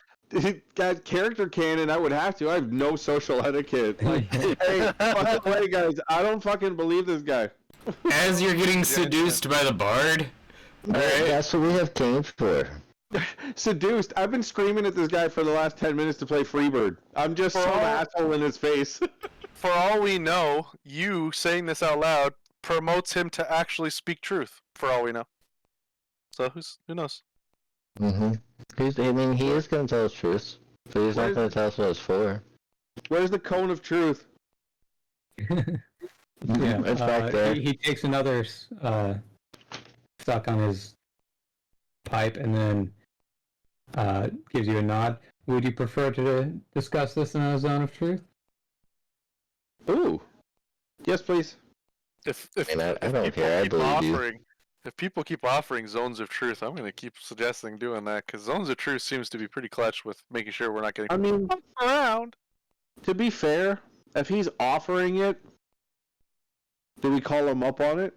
S1: That character canon, I would have to. I have no social etiquette. Like, hey, by the way, guys, I don't fucking believe this guy.
S5: As you're getting seduced by the bard.
S9: That's what we have games for.
S1: Seduced. I've been screaming at this guy for the last 10 minutes to play Freebird. I'm just some asshole in his face.
S4: For all we know, you saying this out loud promotes him to actually speak truth. For all we know. So who knows?
S9: Mm-hmm. He is going to tell us truth, but he's not going to tell us what it's for.
S1: Where's the cone of truth?
S3: Yeah,
S9: it's back there.
S3: He takes another suck on his pipe and then gives you a nod. Would you prefer to discuss this in a zone of truth?
S1: Ooh. Yes, please.
S4: If
S9: I don't care. I believe you.
S4: If people keep offering zones of truth, I'm going to keep suggesting doing that because zones of truth seems to be pretty clutch with making sure we're not getting around.
S1: To be fair, if he's offering it, do we call him up on it,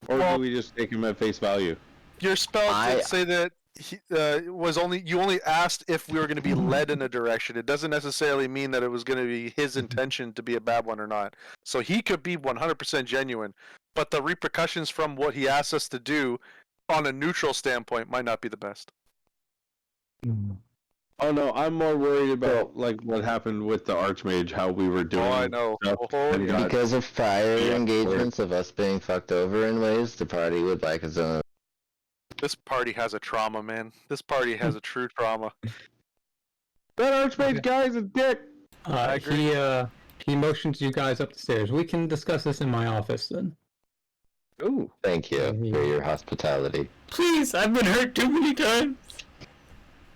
S1: or do we just take him at face value?
S4: Your spell did say that he, you only asked if we were going to be led in a direction. It doesn't necessarily mean that it was going to be his intention to be a bad one or not. So he could be 100% genuine, but the repercussions from what he asked us to do on a neutral standpoint might not be the best.
S1: Oh no, I'm more worried about like what happened with the Archmage, how we were doing.
S4: Oh, I know.
S9: Because of prior engagements of us being fucked over in ways, the party would like a zone.
S4: This party has a trauma, man. This party has a true trauma.
S1: That Archmage guy's a dick.
S4: I agree.
S3: He motions you guys up the stairs. We can discuss this in my office then.
S1: Ooh.
S9: Thank you for your hospitality.
S5: Please, I've been hurt too many times.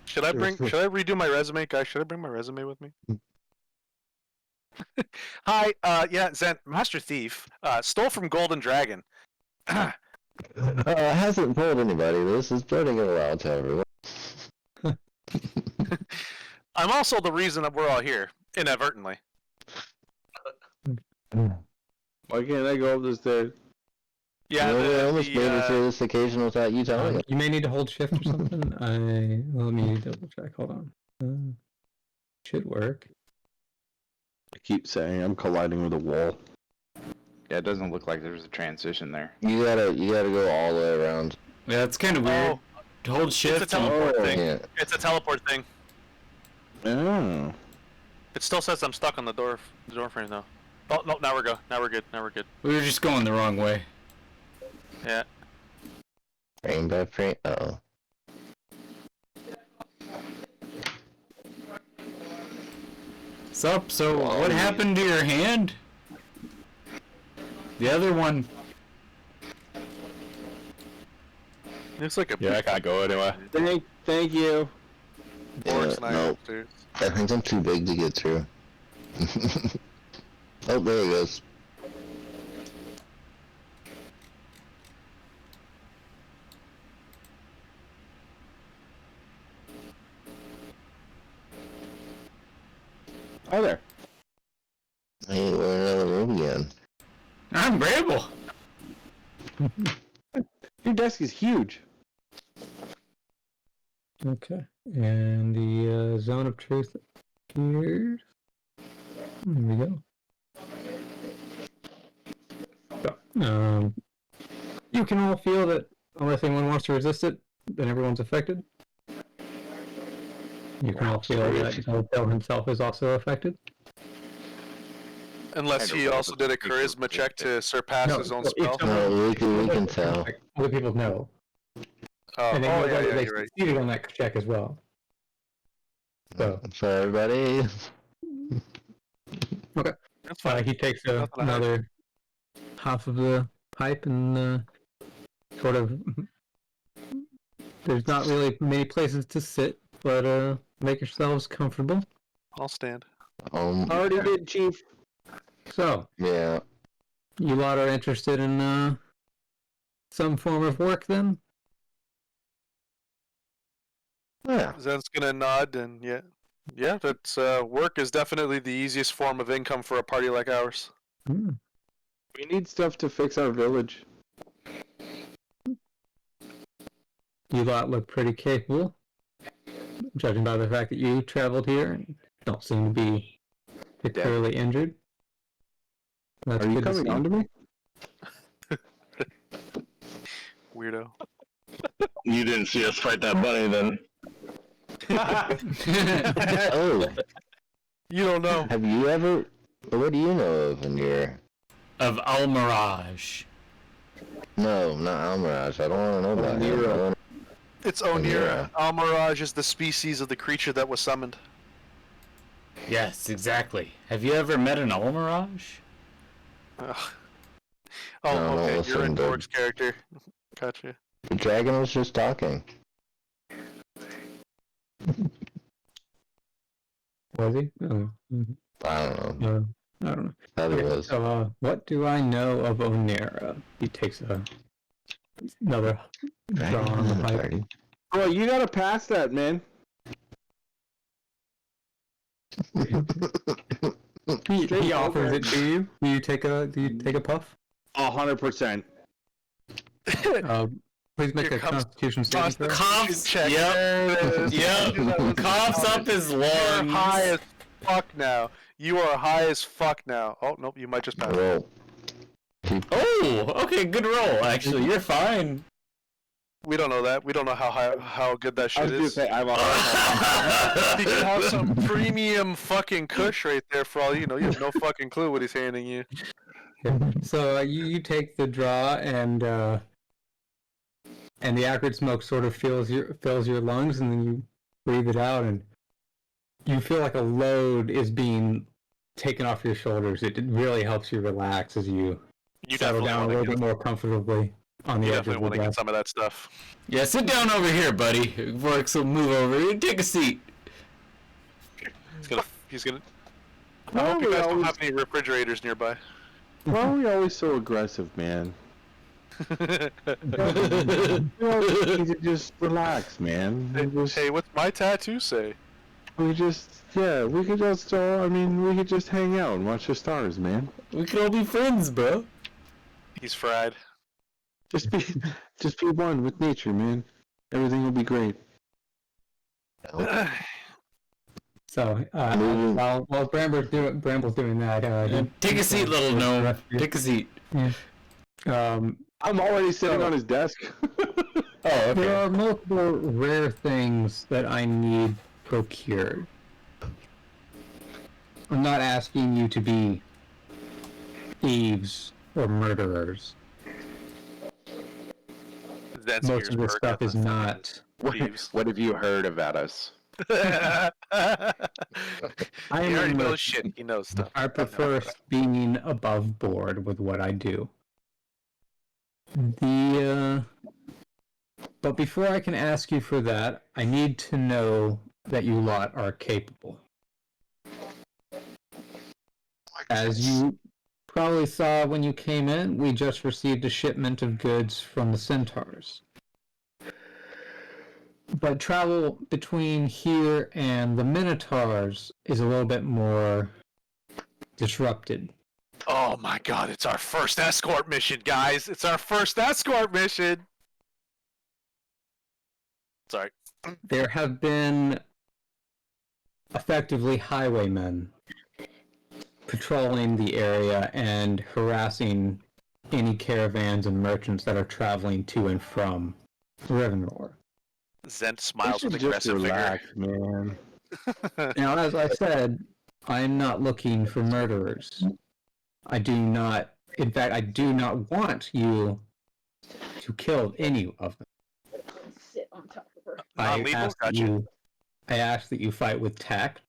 S4: Should I redo my resume, guys? Should I bring my resume with me? Hi, Zen, Master Thief, stole from Golden Dragon.
S9: Hasn't told anybody this. Is spreading it around to everyone.
S4: I'm also the reason that we're all here, inadvertently.
S1: Why can't I go up the stairs?
S4: Yeah,
S9: I almost made it through this occasion without you telling me.
S3: You may need to hold shift or something. Let me double check. Hold on. Should work.
S1: I keep saying I'm colliding with a wall.
S6: Yeah, it doesn't look like there's a transition there.
S9: You gotta go all the way around.
S5: Yeah, it's kind of weird. To hold shift.
S4: It's a teleport thing.
S9: Yeah.
S4: It's a teleport thing.
S1: Oh.
S4: It still says I'm stuck on the door frame though. Oh no, now we're good. Now we're good.
S5: We were just going the wrong way.
S4: Yeah.
S9: Frame by frame. Oh.
S5: Sup? So what happened to your hand? The other one.
S4: Looks like a
S2: I can't go anywhere.
S1: Thank you.
S9: Nope. I think I'm too big to get through. Oh, there he goes.
S1: Hi there.
S9: Hey, we're in another room again.
S5: I'm Bramble.
S1: Your desk is huge.
S3: Okay. And the zone of truth here. There we go. So, you can all feel that unless anyone wants to resist it, then everyone's affected. You can all feel that Hotel himself is also affected.
S4: Unless he also did a charisma check to surpass his own spell.
S9: No, we can tell.
S3: Other people know. And then they succeeded on that check as well. So
S9: for everybody.
S3: Okay.
S4: That's fine.
S3: He takes another half of the pipe and sort of. There's not really many places to sit, but make yourselves comfortable.
S4: I'll stand.
S1: Already did, Chief.
S3: So.
S9: Yeah.
S3: You lot are interested in some form of work then?
S9: Yeah.
S4: Zen's gonna nod and yeah. That's work is definitely the easiest form of income for a party like ours.
S3: Hmm.
S1: We need stuff to fix our village.
S3: You lot look pretty capable, judging by the fact that you traveled here and don't seem to be particularly injured. That's
S1: Are you coming on to me?
S4: Weirdo.
S7: You didn't see us fight that bunny then.
S9: Oh.
S4: You don't know.
S9: Have you ever... What do you know of in your...
S5: Of Almirage.
S9: No, not Almirage. I don't want to know about him.
S4: It's Onira. Almirage is the species of the creature that was summoned.
S5: Yes, exactly. Have you ever met an Almirage?
S4: Oh,
S9: No,
S4: okay. You're in
S9: listen,
S4: Dork's character. Gotcha.
S9: The dragon was just talking.
S3: Was he? Oh. Mm-hmm.
S9: I don't know.
S3: I don't know.
S9: Probably
S3: Okay,
S9: was.
S3: so, what do I know of Onera? He takes another draw on the pipe.
S1: Bro, you gotta pass that, man.
S3: He offers it to you. Do you take a puff?
S1: 100%.
S3: Please make a Constitution saving throw.
S5: Coughs.
S4: Check.
S5: Yep. Coughs up his lungs.
S4: You're high as fuck now. You are high as fuck now. Oh nope, you might just pass.
S9: Roll.
S5: Oh, okay, good roll. Actually, you're fine.
S4: We don't know that. We don't know how good that
S1: I
S4: shit
S1: was gonna
S4: is.
S1: say, I'm 100%.
S4: He could have some premium fucking kush right there for all you know. You have no fucking clue what he's handing you.
S3: So you take the draw and the acrid smoke sort of fills your lungs, and then you breathe it out, and you feel like a load is being taken off your shoulders. It really helps you relax as you settle down a little bit more comfortably on the edge of
S4: definitely
S3: the
S4: want to get
S3: death.
S4: some of that stuff.
S5: Yeah, sit down over here, buddy. Vorx will move over. Take a seat.
S4: He's gonna. I hope you guys don't have any refrigerators nearby.
S1: Why are we always so aggressive, man? You need to just relax, man.
S4: Hey, what's my tattoo say?
S1: We could just hang out and watch the stars, man.
S5: We could all be friends, bro.
S4: He's fried.
S1: Just be one with nature, man. Everything will be great.
S3: So while Bramble's doing that,
S5: Take a seat, little gnome. Take a seat.
S1: I'm already sitting on his desk.
S5: Oh, okay.
S3: There are multiple rare things that I need procured. I'm not asking you to be thieves or murderers. Most of this stuff is not.
S6: What have you heard about us?
S4: He already knows shit. He knows stuff.
S3: I prefer being above board with what I do. But before I can ask you for that, I need to know that you lot are capable. As you probably saw when you came in, we just received a shipment of goods from the Centaurs. But travel between here and the Minotaurs is a little bit more disrupted.
S4: Oh my god, it's our first escort mission, guys! It's our first escort mission! Sorry.
S3: There have been effectively highwaymen patrolling the area and harassing any caravans and merchants that are traveling to and from Rivenroar.
S4: Zent smiles with aggressive vigor.
S1: Man.
S3: Now, as I said, I am not looking for murderers. I do not want you to kill any of them.
S8: Sit on top of her.
S3: I ask that you fight with tact,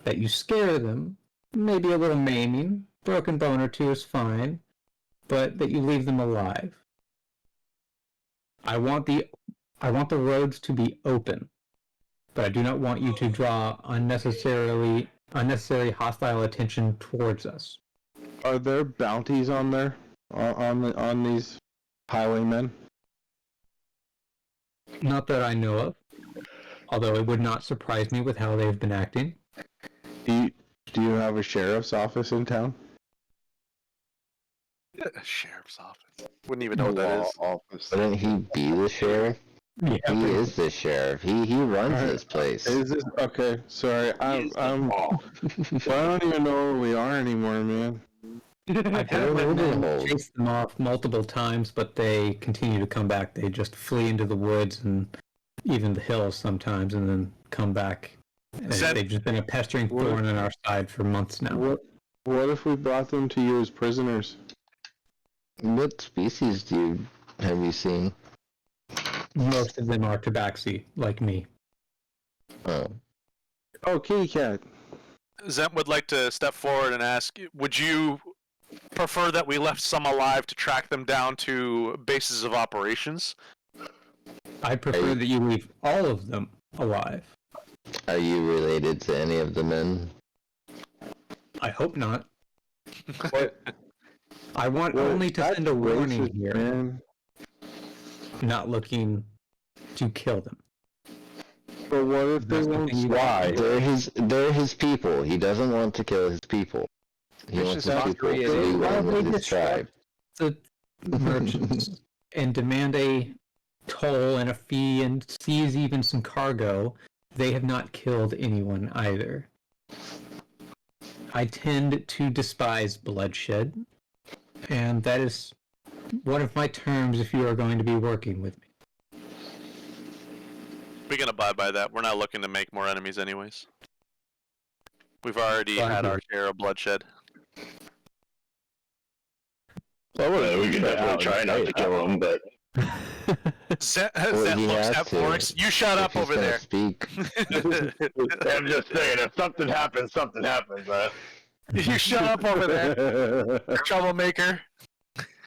S3: that you scare them, maybe a little maiming, broken bone or two is fine, but that you leave them alive. I want the roads to be open, but I do not want you to draw unnecessary hostile attention towards us.
S1: Are there bounties on there? On these highwaymen?
S3: Not that I know of, although it would not surprise me with how they've been acting.
S1: Do you have a sheriff's office in town?
S4: Sheriff's office. Wouldn't even know what that is.
S6: Office.
S9: Wouldn't he be the sheriff?
S3: Yeah,
S9: He is the sheriff. He runs this place.
S1: Is this okay? Sorry, I don't even know where we are anymore, man.
S3: I've had my men chase them off multiple times, but they continue to come back. They just flee into the woods and even the hills sometimes, and then come back. They've just been a pestering thorn in our side for months now.
S1: What if we brought them to you as prisoners?
S9: What species have you seen?
S3: Most of them are tabaxi, like me.
S1: Oh, kitty cat.
S4: Zent would like to step forward and ask, would you prefer that we left some alive to track them down to bases of operations?
S3: I prefer that you leave all of them alive.
S9: Are you related to any of the men?
S3: I hope not. I want only to send a warning here.
S1: Man.
S3: Not looking to kill them.
S1: But what if they won't
S9: stop? They're his people. He doesn't want to kill his people. He wants his people to do one with his tribe.
S3: The merchants and demand a toll and a fee and seize even some cargo. They have not killed anyone either. I tend to despise bloodshed, and that is one of my terms if you are going to be working with me.
S4: We can abide by that. We're not looking to make more enemies anyways. We've already had our share of bloodshed.
S7: Well, we can definitely try not to kill him, but...
S4: Zet looks at Forks. You shut up over there.
S9: Speak.
S7: I'm just saying, if something happens, man.
S4: You shut up over there, troublemaker.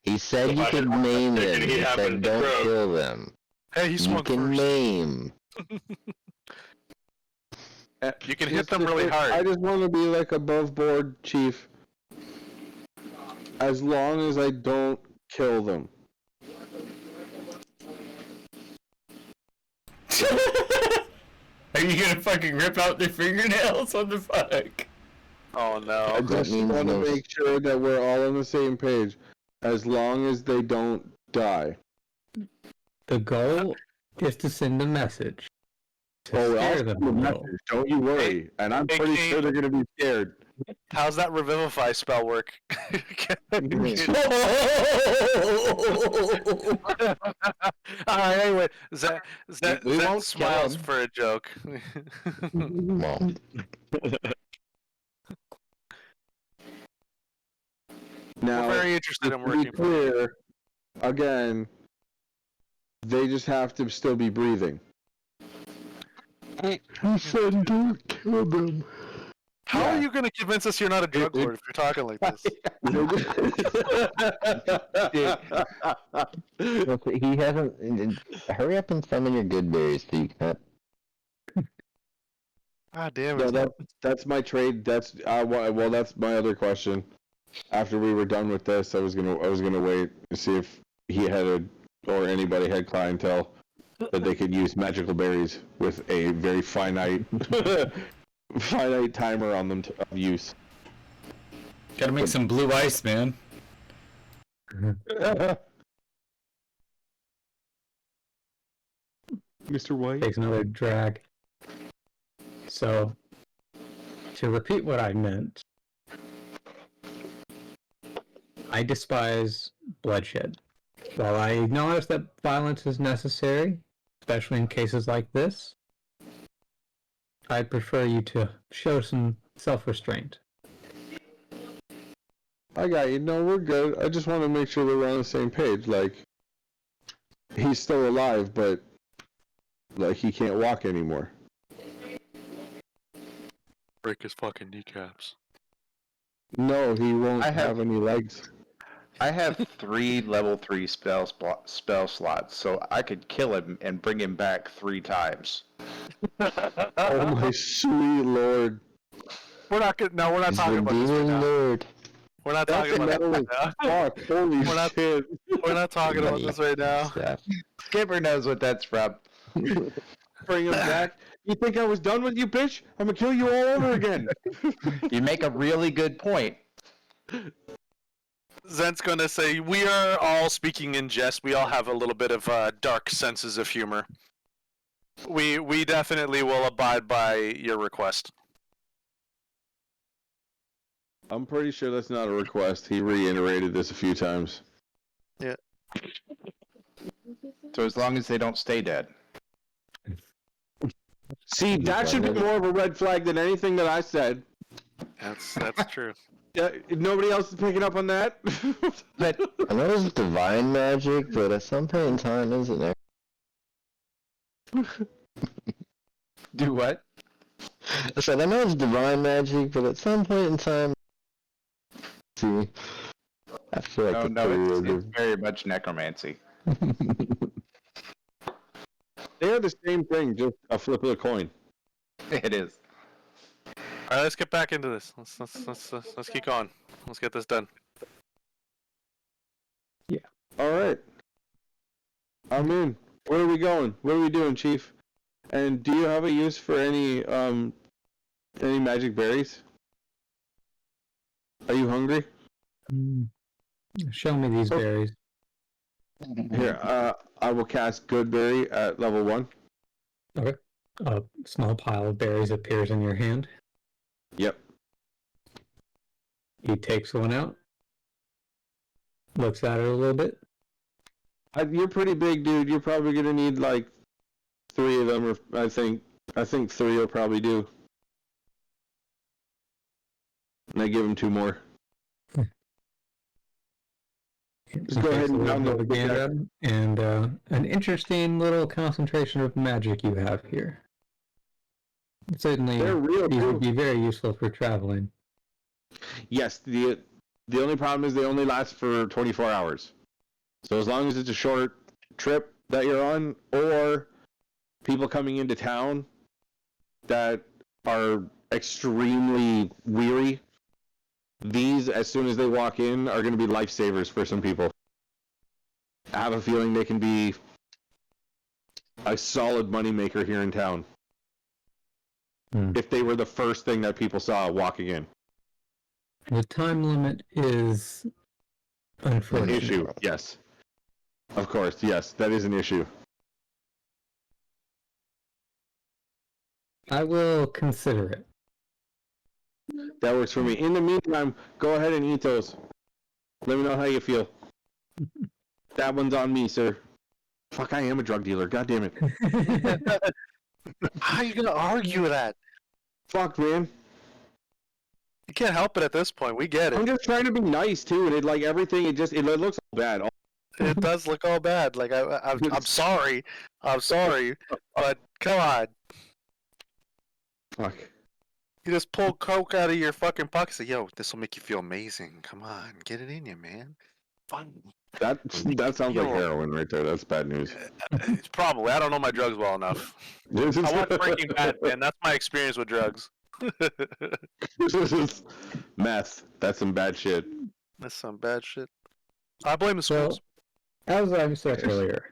S9: He said you could maim them. He said don't kill them.
S4: Hey, he swung
S9: You can
S4: first.
S9: maim.
S4: You can hit them really hard.
S1: I just want to be like above board, Chief. As long as I don't kill them.
S5: Are you gonna fucking rip out their fingernails? What the fuck?
S4: Oh no.
S1: I just want to make sure that we're all on the same page. As long as they don't die.
S3: The goal is to send a message.
S1: Oh,
S3: I'll
S1: send a message. Don't you worry. And I'm pretty sure they're going to be scared.
S4: How's that revivify spell work? Alright, anyway, Zet smiles for a joke.
S1: Now,
S4: we're very interested in working.
S1: To be clear, again, they just have to still be breathing.
S9: He said don't kill them.
S4: How are you going to convince us you're not a drug lord if you're talking like this?
S9: He hasn't. Hurry up and summon your good berries so you can.
S4: Ah, damn it.
S1: No, that's my trade. That's well, that's my other question. After we were done with this, I was gonna wait to see if he had or anybody had clientele that they could use magical berries with a very finite timer on them of use.
S5: Gotta make some blue ice, man.
S1: Mr. White
S3: takes another drag. So, to repeat what I meant, I despise bloodshed. While I acknowledge that violence is necessary, especially in cases like this, I'd prefer you to show some self-restraint.
S1: I got you. No, we're good. I just want to make sure that we're on the same page. Like, he's still alive, but like he can't walk anymore.
S4: Break his fucking kneecaps.
S1: No, he won't have any legs.
S6: I have 3 level 3 spell slots, so I could kill him and bring him back 3 times.
S1: Oh my sweet lord!
S4: We're not talking about this right now.
S9: Lord.
S4: We're not talking about this right now.
S1: Fuck! Holy shit!
S4: We're not talking about this right now.
S6: Skipper knows what that's from.
S1: Bring him back. You think I was done with you, bitch? I'm gonna kill you all over again.
S6: You make a really good point.
S4: Zent's gonna say, we are all speaking in jest. We all have a little bit of dark senses of humor. We definitely will abide by your request.
S1: I'm pretty sure that's not a request. He reiterated this a few times.
S4: Yeah.
S6: So as long as they don't stay dead.
S1: See, that should be more of a red flag than anything that I said.
S4: That's true.
S1: Nobody else is picking up on that?
S9: I know it's divine magic, but at some point in time, isn't there?
S6: Do what?
S9: I said, I know it's divine magic, but at some point in time... See, I feel like
S6: it's very much necromancy.
S1: They are the same thing, just a flip of the coin.
S6: It is.
S4: All right, let's get back into this. Let's keep going. Let's get this done.
S1: All right. I'm in. Where are we going? What are we doing, Chief? And do you have a use for any magic berries? Are you hungry?
S3: Show me these berries.
S1: Here, I will cast Good Berry at level 1.
S3: Okay. A small pile of berries appears in your hand.
S1: Yep.
S3: He takes one out, looks at it a little bit.
S1: You're pretty big, dude. You're probably gonna need like 3 of them, or I think 3 will probably do. And I give him 2 more. Just go ahead and download the
S3: and an interesting little concentration of magic you have here. Certainly, these would be very useful for traveling.
S1: Yes, the only problem is they only last for 24 hours. So as long as it's a short trip that you're on, or people coming into town that are extremely weary, these, as soon as they walk in, are going to be lifesavers for some people. I have a feeling they can be a solid moneymaker here in town. If they were the first thing that people saw walking in.
S3: The time limit is unfortunate.
S1: An issue, yes. Of course, yes, that is an issue.
S3: I will consider it.
S1: That works for me. In the meantime, go ahead and eat those. Let me know how you feel. That one's on me, sir. Fuck, I am a drug dealer. God damn it.
S4: How are you gonna argue that?
S1: Fuck, man.
S4: You can't help it at this point. We get it.
S1: I'm just trying to be nice too, and it like everything. It looks all bad.
S4: It does look all bad. Like I'm sorry. I'm sorry, but come on.
S1: Fuck.
S4: You just pull coke out of your fucking pocket. Say, yo, this will make you feel amazing. Come on, get it in you, man. Fun.
S1: That sounds like heroin right there. That's bad news.
S4: It's probably. I don't know my drugs well enough. I watch Breaking Bad, man. That's my experience with drugs.
S1: Meth. That's some bad shit.
S4: That's some bad shit. I blame the schools.
S3: As I said earlier,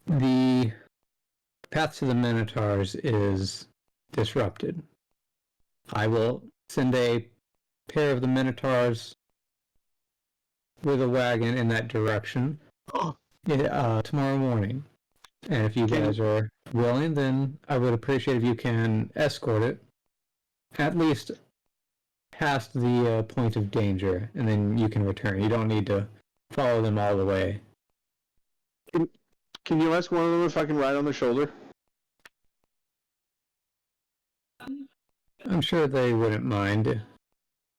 S3: the path to the Minotaurs is disrupted. I will send a pair of the Minotaurs with a wagon in that direction tomorrow morning. And if you guys are willing, then I would appreciate if you can escort it at least past the point of danger, and then you can return. You don't need to follow them all the way.
S1: Can you ask one of them if I can ride on the shoulder?
S3: I'm sure they wouldn't mind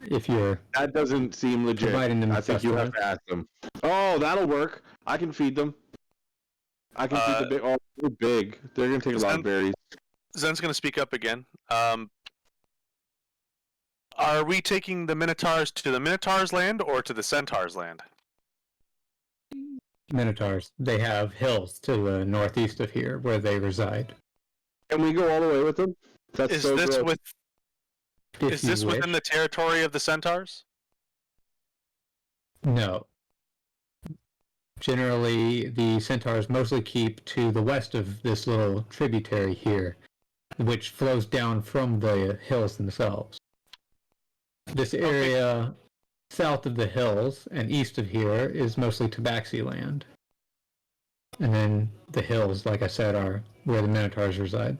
S3: if you're...
S1: That doesn't seem legit. I think you have to ask them. Oh, that'll work. I can feed them. I can feed the big... Oh, they're big. They're going to take a lot of berries.
S4: Zen's going to speak up again. Are we taking the Minotaurs to the Minotaurs' land or to the Centaurs' land?
S3: Minotaurs. They have hills to the northeast of here where they reside.
S1: Can we go all the way with them? That's
S4: Is
S1: so
S4: this
S1: gross.
S4: Is this within the territory of the Centaurs?
S3: No. Generally, the Centaurs mostly keep to the west of this little tributary here, which flows down from the hills themselves. This area south of the hills and east of here is mostly Tabaxi land. And then the hills, like I said, are where the Minotaurs reside.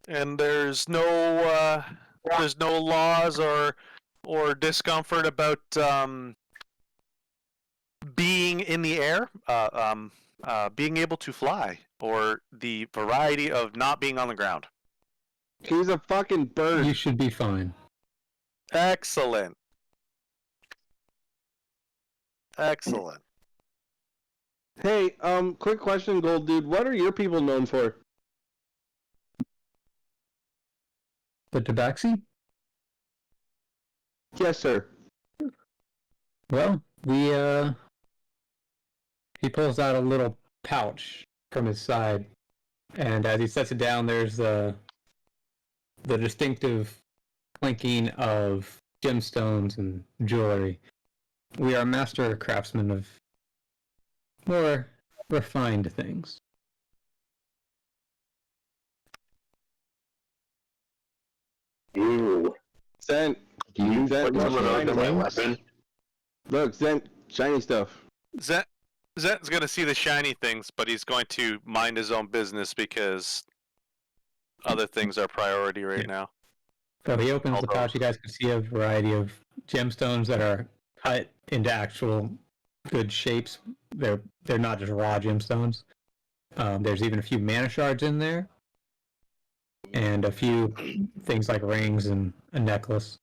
S4: And there's no laws or discomfort about being in the air, being able to fly, or the variety of not being on the ground.
S1: He's a fucking bird.
S3: You should be fine.
S4: Excellent. Excellent.
S1: Hey, quick question, Gold Dude. What are your people known for?
S3: The Tabaxi?
S1: Yes, sir.
S3: Well, he pulls out a little pouch from his side, and as he sets it down, there's the distinctive clinking of gemstones and jewelry. We are master craftsmen of more refined things.
S7: Ooh.
S1: Zent,
S9: You
S1: Zent,
S7: Put some of those
S1: shiny
S7: in my
S1: things.
S7: weapon.
S1: Look, Zent, shiny stuff.
S4: Zent's gonna see the shiny things, but he's going to mind his own business because other things are priority right now.
S3: So he opens the
S4: Although-
S3: pouch. You guys can see a variety of gemstones that are cut into actual good shapes. They're not just raw gemstones. There's even a few mana shards in there, and a few things like rings and a necklace.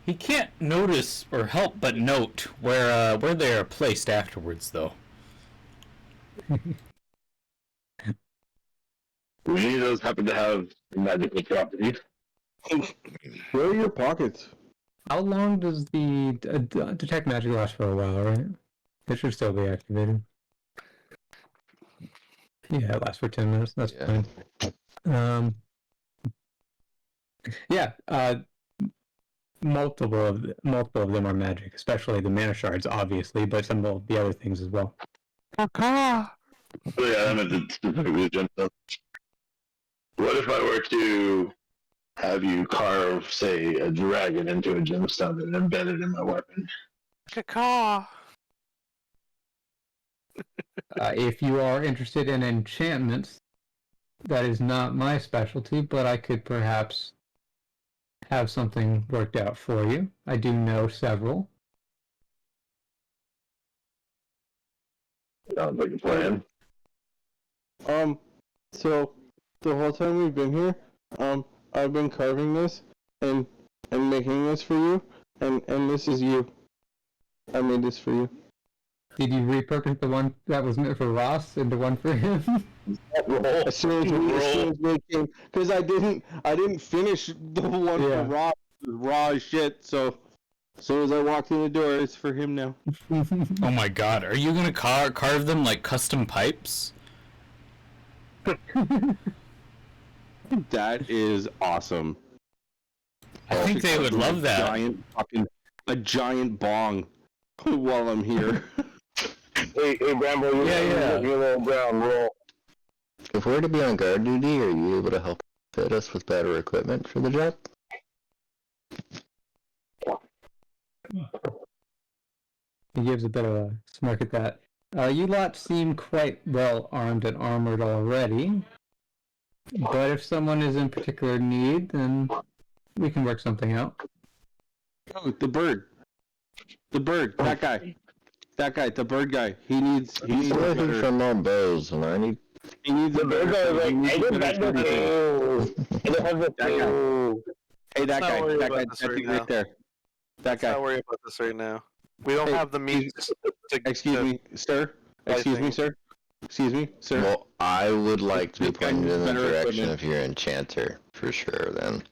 S5: He can't notice or help but note where they are placed afterwards, though.
S7: Do any of those happen to have magical properties?
S1: Where are your pockets?
S3: How long does the detect magic last? For a while, right? It should still be activated. Yeah, it lasts for 10 minutes. That's
S9: Yeah.
S3: fine. Yeah. Multiple of them are magic, especially the mana shards, obviously, but some of the other things as well.
S7: Oh yeah, I meant to specifically gemstone. What if I were to have you carve, say, a dragon into a gemstone and embed it in my weapon?
S4: Caw.
S3: If you are interested in enchantments, that is not my specialty, but I could perhaps have something worked out for you. I do know several.
S7: Sounds like a plan.
S1: So the whole time we've been here, I've been carving this and making this for you, and this is you. I made this for you.
S3: Did you repurpose the one that was meant for Ross into one for him?
S1: As soon as we came, because I didn't finish the one
S3: Yeah.
S1: for raw. It was raw as shit. So as soon as I walked in the door, it's for him now.
S5: Oh my god, are you gonna carve them like custom pipes?
S1: That is awesome.
S5: I think they would love that.
S1: A giant bong while I'm here.
S7: Hey, Bramble, you
S3: Yeah.
S7: your little brown roll.
S9: If we're to be on guard duty, are you able to help fit us with better equipment for the job?
S3: He gives a bit of a smirk at that. You lot seem quite well armed and armored already. But if someone is in particular need, then we can work something out.
S1: Oh, the bird. That guy, the bird guy. He needs
S9: He's looking
S1: better.
S9: for more bows, and I need.
S1: He needs a better. He needs a better Hey, that guy, that thing right there. That guy.
S4: Not worry about this right now. We don't have the means to.
S1: Excuse me, sir. Excuse me, sir.
S9: Well, I would like to be
S1: This guy
S9: pointed
S1: needs
S9: in the
S1: better
S9: direction
S1: equipment.
S9: of your enchanter, for sure, then.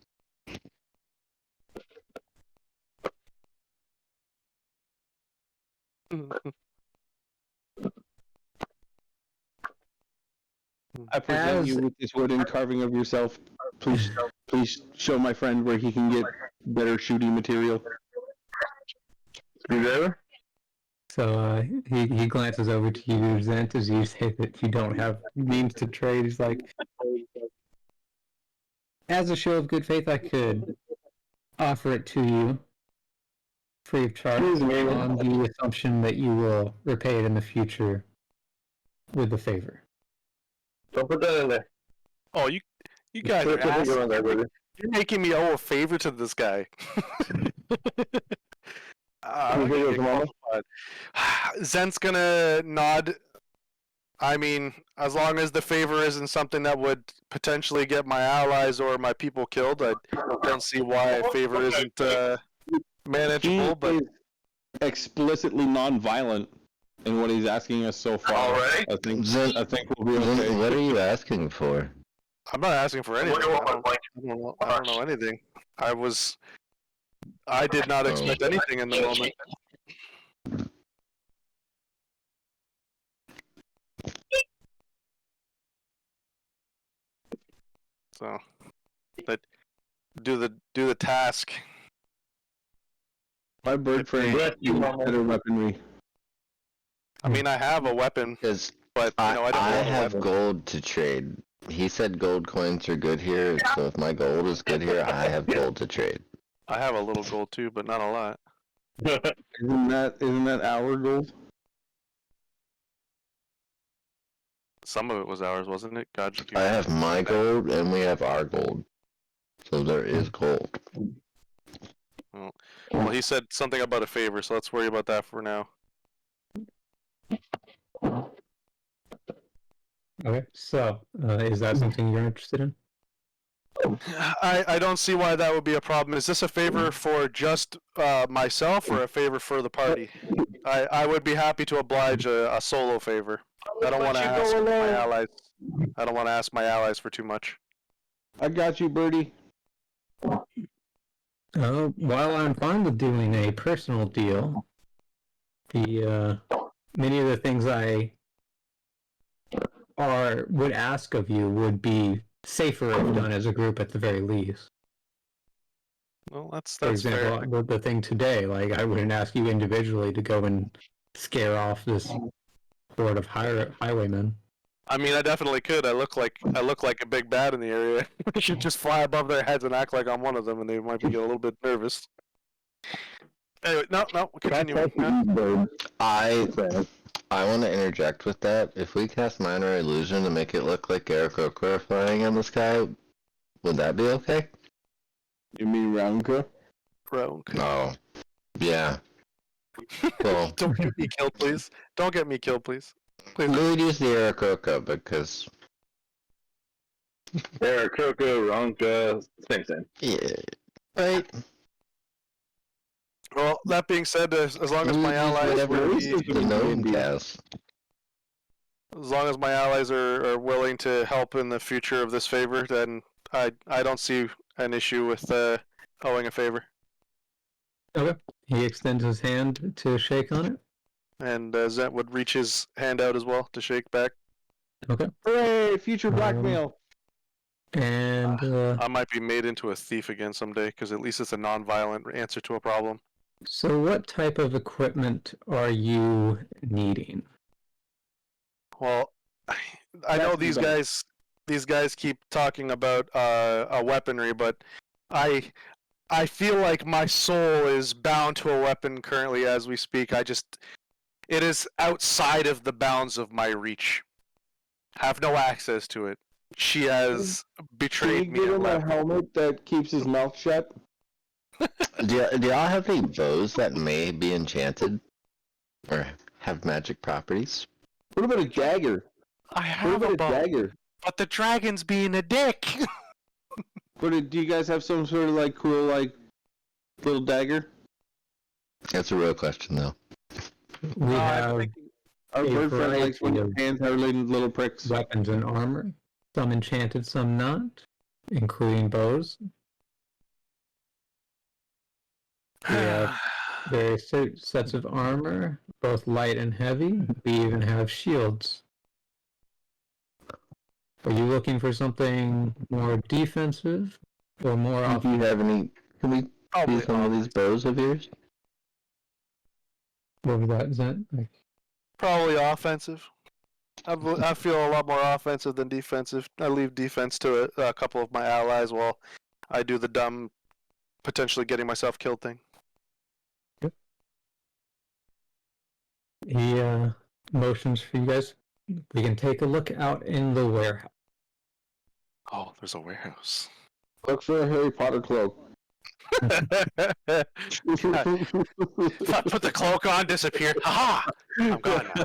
S1: I present you with this wooden carving of yourself. Please show my friend where he can get better shooting material.
S7: You there?
S3: So he glances over to you, Zent, as you say that you don't have means to trade. He's like, as a show of good faith, I could offer it to you free of charge on the assumption that you will repay it in the future with a favor.
S7: Don't put that in there.
S4: Oh, you guys are
S7: Put that
S4: assholes.
S7: in there, baby.
S4: You're making me owe a favor to this guy.
S7: Can you take it, Mama?
S4: Zent's gonna nod. I mean, as long as the favor isn't something that would potentially get my allies or my people killed, I don't see why a favor isn't manageable. But
S1: He is explicitly non-violent in what he's asking us so far.
S7: Alright.
S1: I think we'll be
S9: Then
S1: okay.
S9: what are you asking for?
S4: I'm not asking for anything. I don't know anything. I did not expect anything in the moment. So, but do the task.
S1: My bird friend
S7: Bless you,
S1: needs
S7: Mama.
S1: better weaponry.
S4: I mean, I have a weapon,
S9: Because
S4: but you know, I don't
S9: I
S4: want a
S9: have
S4: weapon.
S9: gold to trade. He said gold coins are good here, so if my gold is good here, I have gold to trade.
S4: I have a little gold too, but not a lot.
S1: Isn't that our gold?
S4: Some of it was ours, wasn't it? God,
S9: I have my gold, and we have our gold. So there is gold.
S4: Well, he said something about a favor, so let's worry about that for now.
S3: Okay, so is that something you're interested in?
S4: I don't see why that would be a problem. Is this a favor for just myself or a favor for the party? I would be happy to oblige a solo favor. I don't want to ask my allies. I don't want to ask my allies for too much.
S1: I got you, Birdie.
S3: While I'm fine with doing a personal deal, the many of the things I would ask of you would be safer if done as a group at the very least.
S4: Well, that's
S3: For example,
S4: fair.
S3: the thing today, like I wouldn't ask you individually to go and scare off this horde of highwaymen.
S4: I mean, I definitely could. I look like a big bad in the area. I should just fly above their heads and act like I'm one of them, and they might be getting a little bit nervous. Anyway, no, continue.
S9: I want to interject with that. If we cast minor illusion to make it look like Aarakocra flying in the sky, would that be okay?
S1: You mean Roundka?
S9: No. Yeah. Well,
S4: Don't get me killed, please. Don't get me killed, please.
S9: we would use the Aarakocra because...
S7: Aarakocra, Ronka, same.
S9: Yeah. Right?
S4: Well, that being said, as long as my allies
S9: the gnome cast.
S4: as long as my allies are willing to help in the future of this favor, then I don't see an issue with owing a favor.
S3: Okay. He extends his hand to shake on it.
S4: And Zent would reach his hand out as well to shake back.
S3: Okay.
S1: Hooray! Future blackmail.
S3: And
S4: I might be made into a thief again someday, because at least it's a non-violent answer to a problem.
S3: so, what type of equipment are you needing?
S4: Well, I know these guys keep talking about a weaponry, but I feel like my soul is bound to a weapon currently as we speak. It is outside of the bounds of my reach. Have no access to it. She has betrayed me.
S1: Can you give
S4: and
S1: him a
S4: left.
S1: helmet that keeps his mouth shut?
S9: Do y'all have any bows that may be enchanted? Or have magic properties?
S1: What about a dagger?
S4: I have a bow,
S1: dagger?
S4: but the dragon's being a dick.
S1: Do you guys have some sort of like cool little dagger?
S9: That's a real question, though.
S3: We have
S1: Our
S3: a
S1: bird friend likes when
S3: variety
S1: your
S3: of
S1: hands are little pricks.
S3: weapons and armor. Some enchanted, some not, including bows. We have various sets of armor, both light and heavy. We even have shields. Are you looking for something more defensive or more
S9: Do
S3: offensive?
S9: you have any... Can we see some of these bows of yours?
S3: What was that? Is that like...
S4: Probably offensive. I feel a lot more offensive than defensive. I leave defense to a couple of my allies while I do the dumb, potentially getting myself killed thing.
S3: He motions for you guys. We can take a look out in the warehouse.
S4: Oh, there's a warehouse.
S1: Look for a Harry Potter cloak.
S4: Put the cloak on, disappear. Haha! I'm gone now.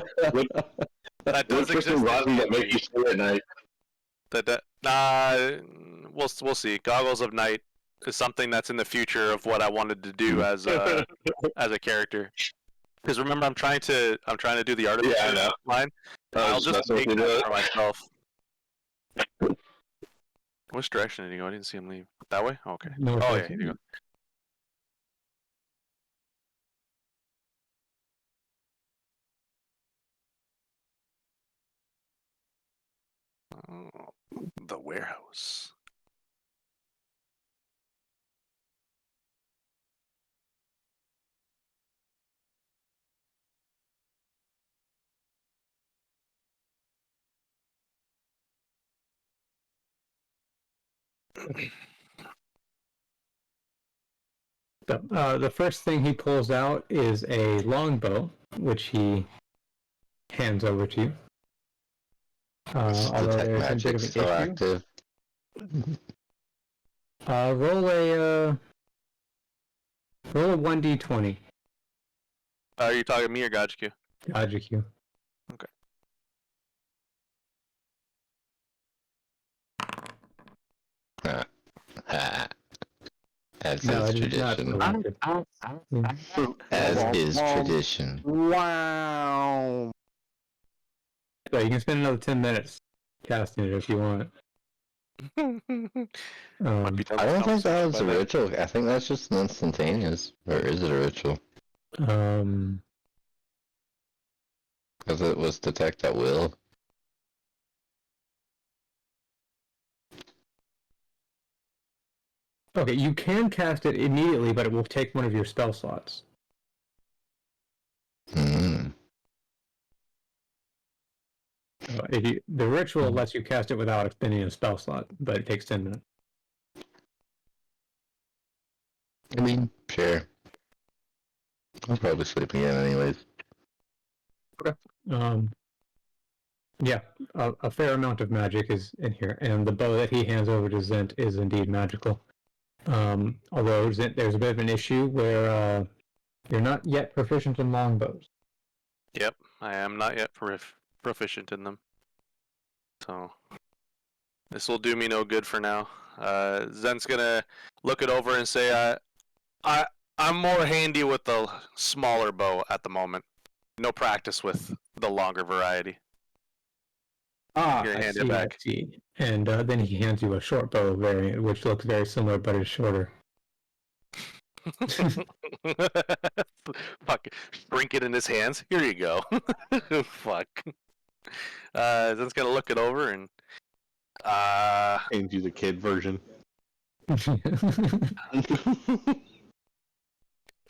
S4: That does exist.
S7: Glasses that make you see at night.
S4: We'll see. Goggles of Night is something that's in the future of what I wanted to do as a character. Because remember, I'm trying to do the artificer line. I'll just take that for myself. Which direction did he go? I didn't see him leave. That way? Oh, okay.
S3: North,
S4: Oh yeah, here you go. Oh, the warehouse.
S3: The first thing he pulls out is a longbow, which he hands over to you. Although
S9: Detect
S3: there's a bit
S9: magic
S3: of an
S9: still
S3: issue.
S9: active.
S3: Roll a 1d20.
S4: Are you talking to me or Gajku?
S3: Gajku.
S4: Okay.
S9: As
S3: No,
S9: is
S3: it is not
S9: tradition.
S3: selected.
S9: As is tradition.
S1: Wow.
S3: So you can spend another 10 minutes casting it if you want.
S4: Might be done
S9: I
S4: with
S9: don't think that
S4: conversation
S9: was
S4: by
S9: a
S4: then.
S9: ritual. I think that's just an instantaneous. Or is it a ritual? Because it was detect at will.
S3: Okay, you can cast it immediately, but it will take one of your spell slots.
S9: Hmm.
S3: The ritual lets you cast it without expending a spell slot, but it takes 10 minutes.
S9: I mean, sure. I'll probably sleep again anyways.
S3: Okay. Yeah, a fair amount of magic is in here, and the bow that he hands over to Zent is indeed magical. Although Zent, there's a bit of an issue where you're not yet proficient in longbows.
S4: Yep, I am not yet proficient in them. So this will do me no good for now. Zent's gonna look it over and say, I'm more handy with the smaller bow at the moment. No practice with the longer variety. Here,
S3: I
S4: hand
S3: see,
S4: it back.
S3: I see. And then he hands you a short bow variant, which looks very similar but is shorter.
S4: Fuck, shrink it in his hands. Here you go. Fuck. Zent's gonna look it over and
S1: And do the kid version.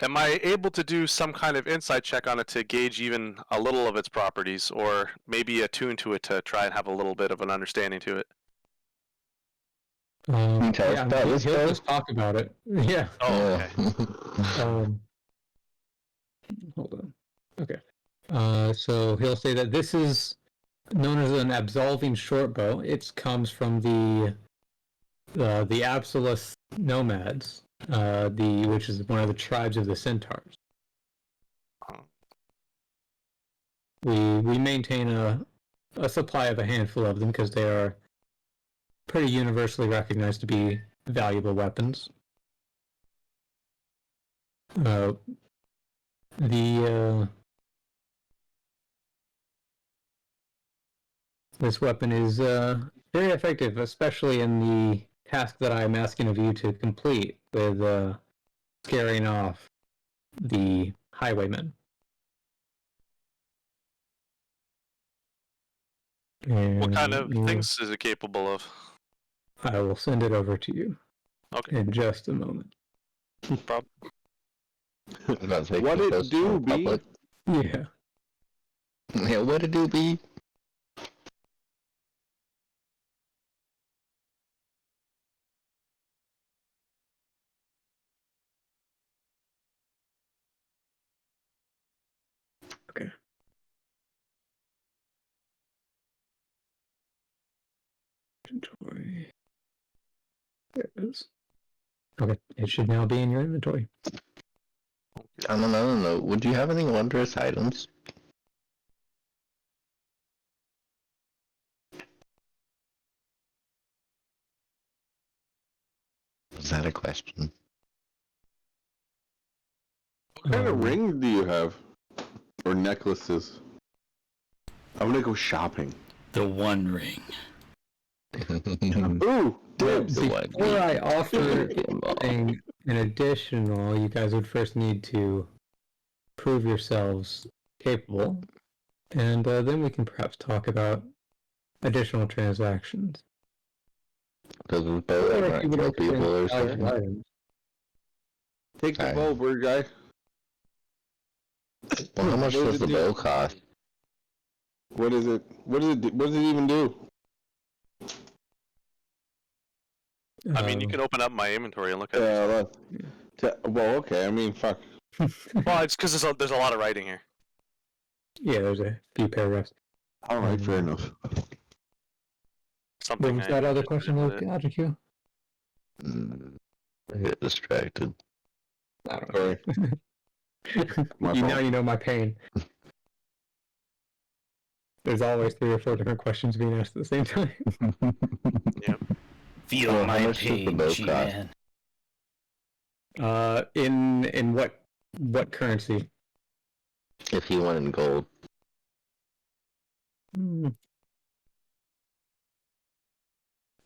S4: am I able to do some kind of insight check on it to gauge even a little of its properties, or maybe attune to it to try and have a little bit of an understanding to it?
S9: you tell us about this,
S3: he'll
S9: though?
S3: just talk about it. Yeah.
S4: Oh, okay.
S3: Hold on. Okay. So he'll say that this is known as an absolving short bow. It comes from the Absolus nomads, which is one of the tribes of the centaurs. We maintain a supply of a handful of them because they are pretty universally recognized to be valuable weapons. This weapon is very effective, especially in the task that I'm asking of you to complete with scaring off the highwaymen. And
S4: What kind of things is it capable of?
S3: I will send it over to you.
S4: Okay.
S3: In just a moment.
S4: Problem.
S1: What it do, B?
S3: Yeah.
S9: Yeah, what it do, B?
S3: Okay. Inventory. There it is. Okay, it should now be in your inventory.
S9: On another note, would you have any wondrous items? Was that a question?
S1: What kind of rings do you have? Or necklaces? I'm gonna go shopping.
S5: The One Ring.
S1: Ooh! Dibs!
S3: Before I offer anything an additional, you guys would first need to prove yourselves capable, and then we can perhaps talk about additional transactions.
S9: Does the bow
S3: Or
S9: ever
S3: if you would
S9: kill
S3: like to
S9: people or
S3: valuable
S9: something?
S3: items.
S1: Take the
S9: Alright.
S1: bow, bird guy.
S9: Well, how much
S1: What
S9: does
S1: does
S9: the
S1: it do?
S9: bow cost?
S1: What is it? What does it do? What does it even do?
S4: I mean, you can open up my inventory and look at it.
S1: Well, okay. I mean, fuck.
S4: Well, it's because there's a lot of writing here.
S3: Yeah, there's a few paragraphs.
S1: All right, fair enough.
S3: What was that other question, Luke? LGQ?
S9: I get distracted.
S3: I don't know. Now you know my pain. There's always 3 or 4 different questions being asked at the same time.
S4: Yep.
S5: Feel my pain, G-Man.
S3: In what currency?
S9: If he won in gold.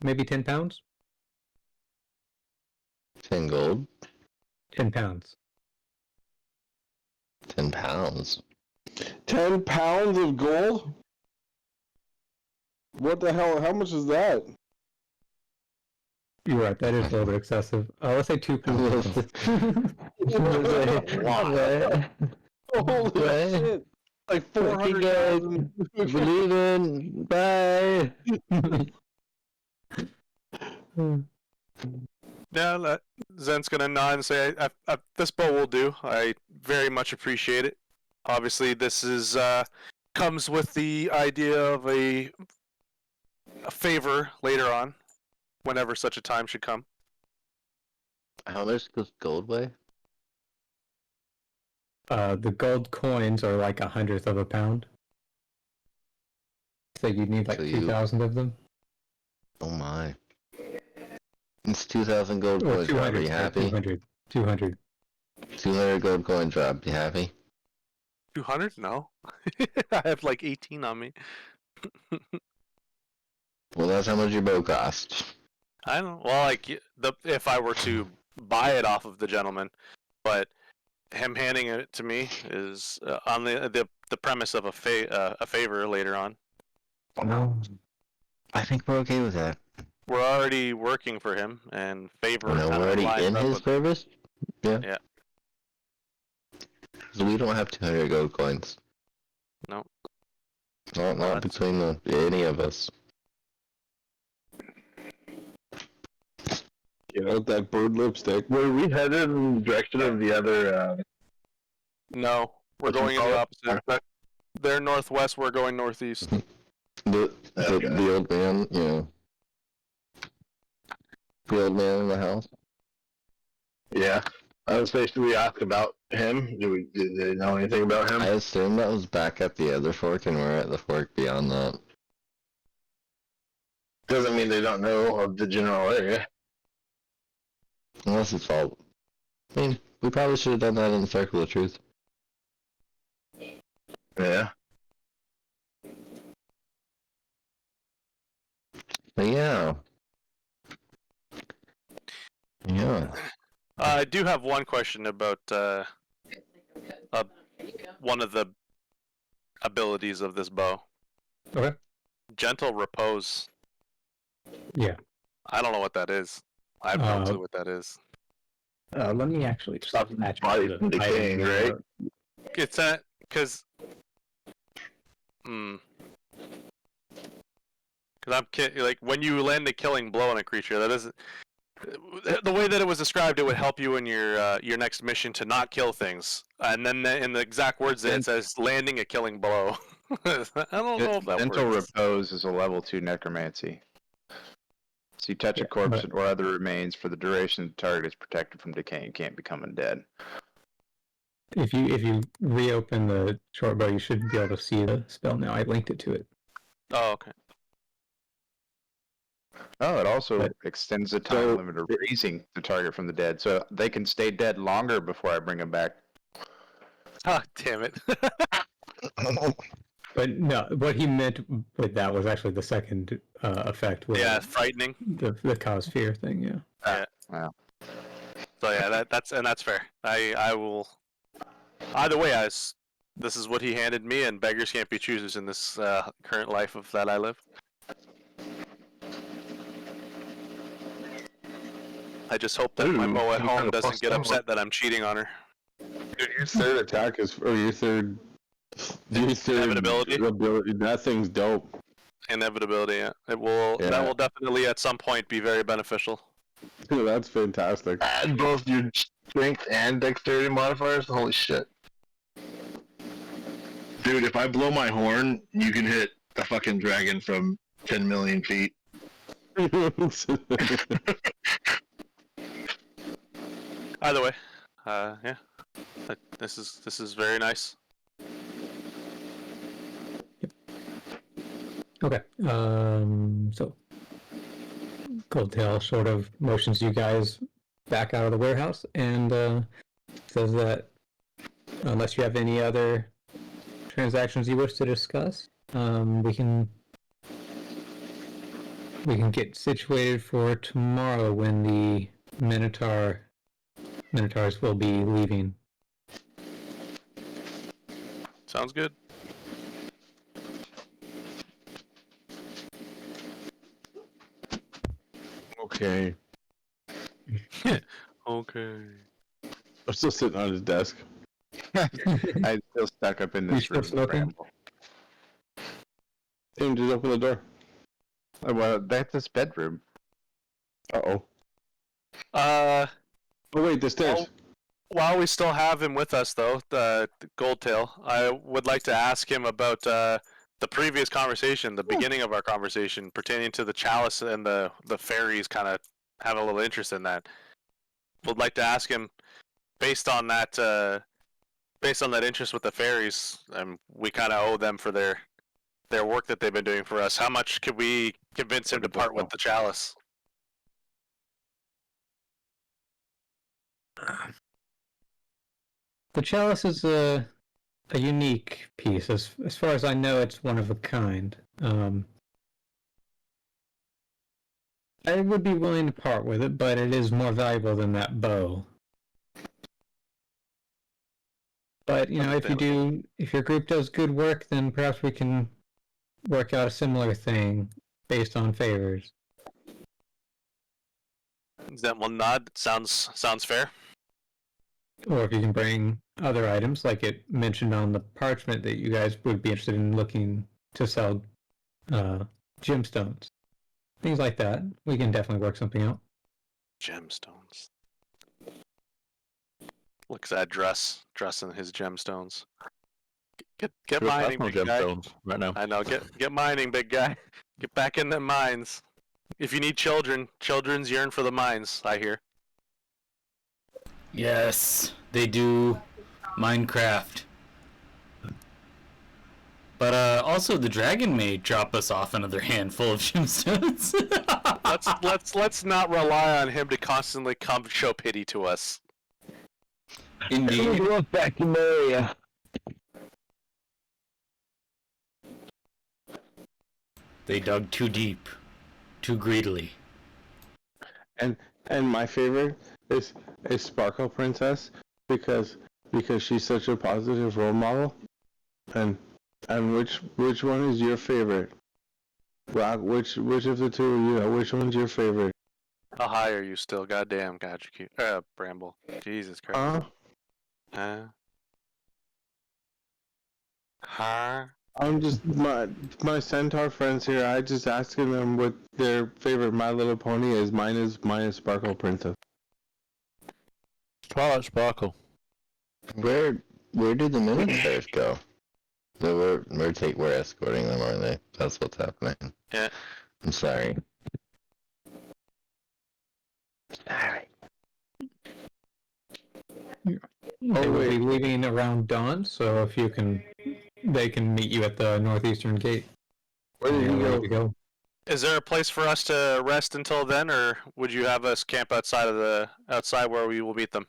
S3: Maybe 10 pounds?
S9: 10 gold?
S3: 10 pounds.
S9: 10 pounds.
S1: 10 pounds of gold? What the hell? How much is that?
S3: You're right, that is a little bit excessive. Let's say 2 pounds.
S1: Holy shit! Like 400,000.
S9: Believe in. Bye.
S4: Yeah, Zen's gonna nod and say, "This bow will do. I very much appreciate it. Obviously, this is comes with the idea of a favor later on, whenever such a time should come."
S9: How much does gold weigh?
S3: The gold coins are like 1/100th of a pound. So you need like 2,000 of them.
S9: Oh my. It's 2,000 gold coins.
S3: 200,
S9: Are you happy?
S3: 200.
S9: 200 gold coins drop. You happy?
S4: 200? No. I have like 18 on me.
S9: Well, that's how much your bow costs.
S4: I don't know. Well, like if I were to buy it off of the gentleman, but him handing it to me is on the premise of a favor later on.
S9: No. I think we're okay with that.
S4: We're already working for him, and favor.
S9: No, we're already in his service? Yeah.
S4: Yeah.
S9: So we don't have 200 gold coins.
S4: No.
S9: Not between any of us.
S1: Get out that bird lipstick.
S7: Were we headed in the direction of the other?
S4: No, we're going in the opposite. They're northwest. We're going northeast.
S9: The old man, you know. The old man in the house.
S7: Yeah. I was basically asked about him. Did they know anything about him?
S9: I assume that was back at the other fork, and we're at the fork beyond that.
S7: Doesn't mean they don't know of the general area.
S9: Unless it's all... I mean, we probably should have done that in the Circle of Truth.
S7: Yeah.
S9: But yeah. Yeah.
S4: I do have one question about one of the abilities of this bow.
S3: Okay.
S4: Gentle repose.
S3: Yeah.
S4: I don't know what that is. I have no clue what that is.
S3: Let me actually
S7: Stop the body from decaying, right?
S4: It's that because. Because like when you land a killing blow on a creature, that isn't the way that it was described. It would help you in your next mission to not kill things, and then in the exact words that it says landing a killing blow. I don't know if that
S6: Gentle
S4: works.
S6: repose is a level 2 necromancy. So you touch a corpse or other remains for the duration the target is protected from decay and can't become undead.
S3: If you reopen the short bow, you should be able to see the spell now. I linked it to it.
S4: Oh, okay.
S6: Oh, it also extends the time limit of raising the target from the dead, so they can stay dead longer before I bring them back.
S4: Ah, damn it.
S3: But no, what he meant with that was actually the second effect.
S4: Yeah, frightening.
S3: The cause fear thing, yeah.
S4: Yeah.
S6: Wow.
S4: So yeah, that's fair. I will. Either way, this is what he handed me, and beggars can't be choosers in this current life of that I live. I just hope that my Mo at home doesn't get upset that I'm cheating on her.
S1: Dude, your third attack is, or your third
S4: inevitability.
S1: That thing's dope.
S4: Inevitability, yeah. It will.
S1: Yeah.
S4: That will definitely at some point be very beneficial.
S1: That's fantastic.
S7: Add both your strength and dexterity modifiers. Holy shit, dude! If I blow my horn, you can hit a fucking dragon from 10 million feet.
S4: Either way, yeah, this is very nice.
S3: Okay. So Goldtail sort of motions you guys back out of the warehouse and says that unless you have any other transactions you wish to discuss, we can get situated for tomorrow when the Minotaurs will be leaving.
S4: Sounds good.
S1: Okay.
S4: Okay.
S1: I'm still sitting on his desk.
S6: I'm still stuck up in this
S3: You still
S6: room.
S3: smoking?
S6: Bramble.
S1: Tim, just open the door.
S6: Well, that's his bedroom.
S1: Uh-oh.
S4: Uh,
S1: Oh, wait, the stairs.
S4: while we still have him with us, though, the Goldtail, I would like to ask him about the previous conversation, the beginning of our conversation pertaining to the chalice and the fairies. Kind of have a little interest in that. Would like to ask him, based on that interest with the fairies, and we kind of owe them for their work that they've been doing for us. How much could we convince him to part with the chalice?
S3: The chalice is a unique piece. As far as I know, it's one of a kind. I would be willing to part with it, but it is more valuable than that bow. But if your group does good work, then perhaps we can work out a similar thing based on favors.
S4: That will nod. Sounds fair.
S3: Or if you can bring other items, like it mentioned on the parchment that you guys would be interested in looking to sell gemstones. Things like that. We can definitely work something out.
S4: Gemstones. Looks at dressing his gemstones. Get mining, big guy.
S2: Right now.
S4: I know. Get mining, big guy. Get back in the mines. If you need children's yearn for the mines. I hear.
S5: Yes, they do Minecraft. But also the dragon may drop us off another handful of gemstones.
S4: let's not rely on him to constantly come show pity to us.
S5: Indeed.
S1: Look back in the area.
S5: They dug too deep, too greedily.
S1: And my favorite is Sparkle Princess because she's such a positive role model. And which one is your favorite? Rock, which of the two are you? Which one's your favorite?
S4: How high are you still? Goddamn, God, you cute. Bramble. Jesus Christ. Huh?
S1: I'm just my centaur friends here. I just asking them what their favorite My Little Pony is. Mine is Sparkle Princess.
S2: Twilight Sparkle.
S9: Where do the Minotaurs go? So we're escorting them, aren't they? That's what's happening.
S4: Yeah.
S9: I'm sorry.
S3: Alright. They will be leaving around dawn, so if you can, they can meet you at the northeastern gate.
S1: Where did you go?
S4: Is there a place for us to rest until then, or would you have us camp outside where we will meet them?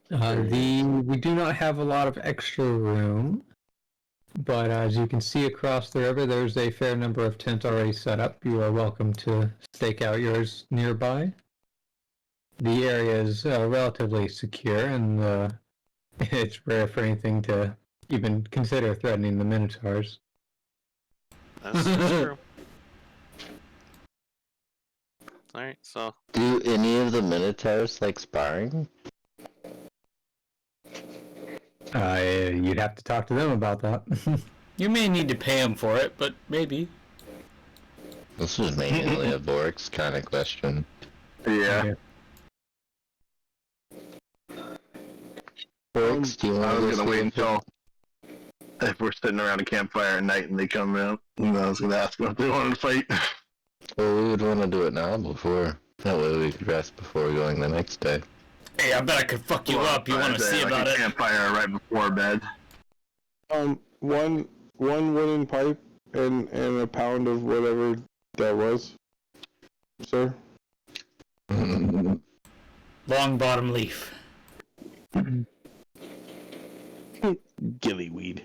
S3: We do not have a lot of extra room, but as you can see across the river, there's a fair number of tents already set up. You are welcome to stake out yours nearby. The area is relatively secure, and it's rare for anything to even consider threatening the Minotaurs.
S4: That's true. Alright, so...
S9: Do any of the Minotaurs like sparring?
S3: You'd have to talk to them about that.
S5: You may need to pay them for it, but maybe.
S9: This is mainly a Borks kind of question.
S7: Yeah.
S9: Borks, do you want
S7: I
S9: to
S7: was gonna wait until if we're sitting around a campfire at night and they come out, and I was gonna ask them if they wanted to fight.
S9: Well, we would want to do it now before. That way we could rest before going the next day.
S5: Hey, I bet I could fuck you up. You want to see about it?
S7: Campfire right before bed.
S1: One wooden pipe and a pound of whatever that was, sir.
S5: Long bottom leaf.
S1: Gillyweed.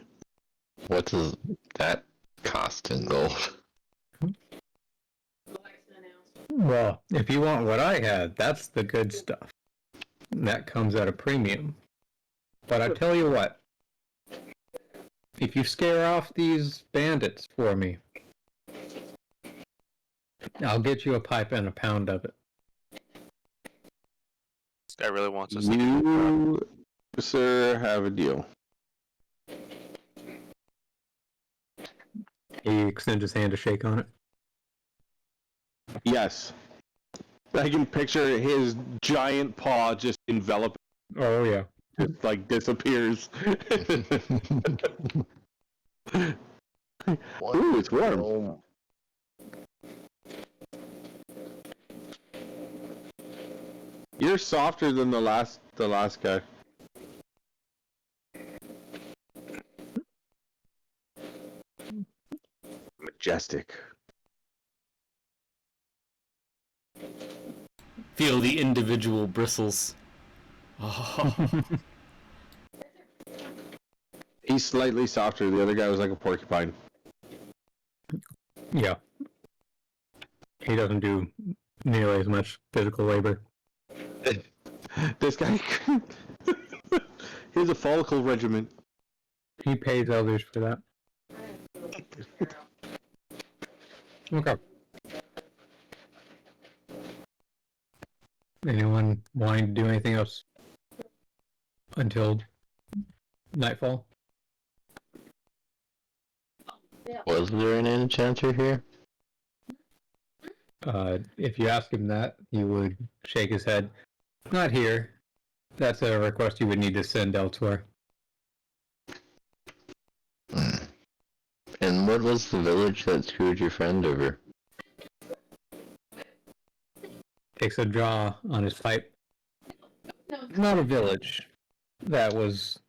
S9: What does that cost in gold?
S3: Well, if you want what I had, that's the good stuff. That comes at a premium. But I tell you what, if you scare off these bandits for me, I'll get you a pipe and a pound of it.
S4: This guy really wants us.
S1: You, sir, have a deal.
S3: He extends his hand to shake on it.
S1: Yes. I can picture his giant paw just envelop.
S3: Oh, yeah.
S1: It, like, disappears. Ooh, it's warm. You're softer than the last guy. Majestic.
S5: Feel the individual bristles. Oh.
S1: He's slightly softer. The other guy was like a porcupine.
S3: Yeah. He doesn't do nearly as much physical labor.
S1: This guy, he has a follicle regiment.
S3: He pays others for that. Okay. Anyone wanting to do anything else until nightfall?
S9: Was there an enchanter here?
S3: If you ask him that, he would shake his head. Not here. That's a request you would need to send elsewhere.
S9: And what was the village that screwed your friend over?
S3: Takes a draw on his pipe. Not a village. That was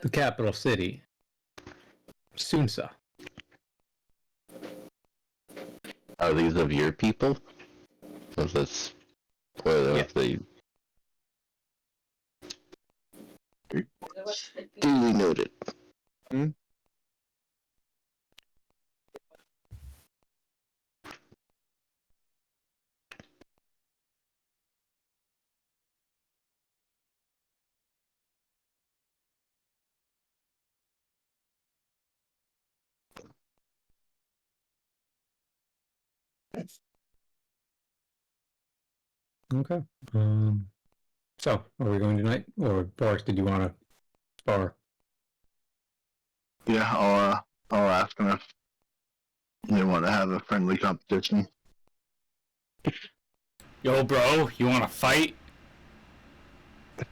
S3: the capital city. Sunsa.
S9: Are these of your people? Since that's where they duly noted.
S3: Okay. So, are we going tonight? Or, Boris, did you want to spar?
S7: Yeah, I'll ask them if they want to have a friendly competition.
S5: Yo, bro, you want to fight?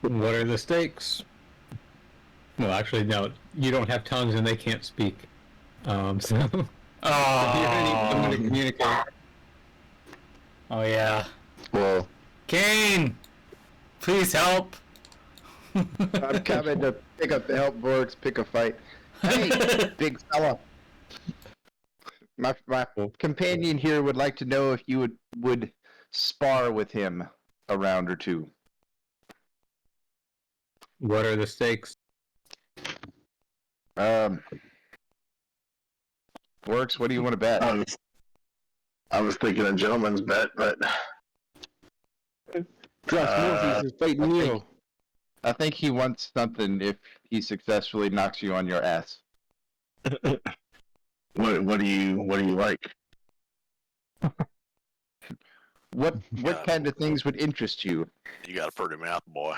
S3: What are the stakes? Well, actually, no. You don't have tongues and they can't speak. So...
S5: Oh.
S3: I'm gonna communicate.
S5: Oh, yeah.
S9: Well,
S5: Kane! Please help!
S6: I'm coming to pick up the help Borgs, pick a fight. Hey, big fella. My companion here would like to know if you would spar with him a round or two.
S3: What are the stakes?
S6: Works, what do you want to bet?
S7: I was thinking a gentleman's bet, but
S1: Josh Morpheus is fighting Neo.
S6: I think he wants something if he successfully knocks you on your ass.
S7: what do you like?
S6: What kind of things would interest you?
S4: You got a pretty mouth, boy.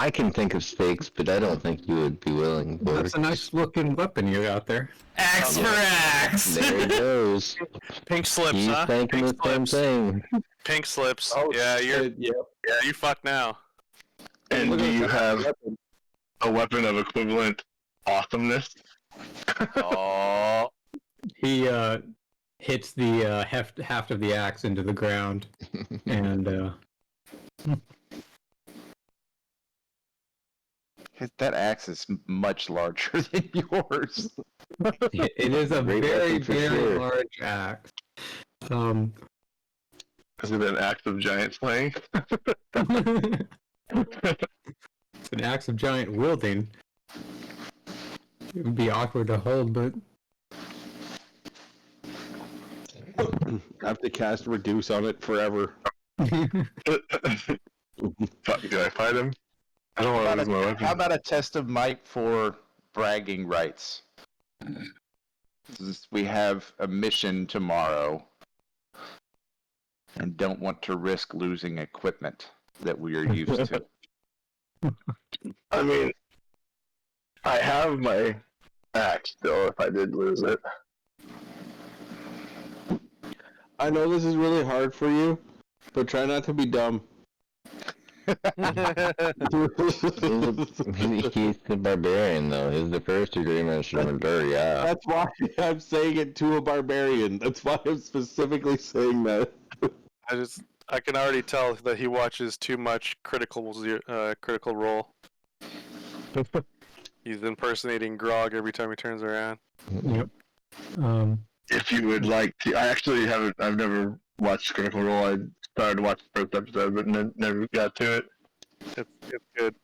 S9: I can think of stakes, but I don't think you would be willing.
S3: That's a nice looking weapon you got there.
S5: Axe for axe!
S9: There he goes.
S4: Pink slips,
S9: He's
S4: huh?
S9: thinking
S4: Pink
S9: the same
S4: slips.
S9: thing.
S4: Pink slips.
S1: Oh,
S4: yeah,
S1: shit, yeah.
S4: you fucked now.
S7: And do you have a weapon of equivalent awesomeness?
S4: Oh.
S3: He hits the haft of the axe into the ground, and
S6: That axe is much larger than yours.
S3: it is a
S9: Great
S3: very,
S9: weapon for
S3: very
S9: sure.
S3: large axe.
S7: Is it an act of giant slaying?
S3: It's an axe of giant wielding. It would be awkward to hold, but
S1: I have to cast reduce on it forever.
S7: Fuck, do I fight him? I don't want to lose my weapon.
S6: How about a test of might for bragging rights? We have a mission tomorrow and don't want to risk losing equipment that we are used to.
S7: I mean, I have my axe still if I did lose it.
S1: I know this is really hard for you, but try not to be dumb.
S9: He's the barbarian, though. He's the first degree minister, yeah.
S1: That's why I'm saying it to a barbarian. That's why I'm specifically saying that.
S4: I can already tell that he watches too much Critical Role. He's impersonating Grog every time he turns around.
S3: yep.
S7: If you would like to, I actually haven't. I've never watched Critical Role. I started to watch the first episode, but never got to it.
S4: It's good.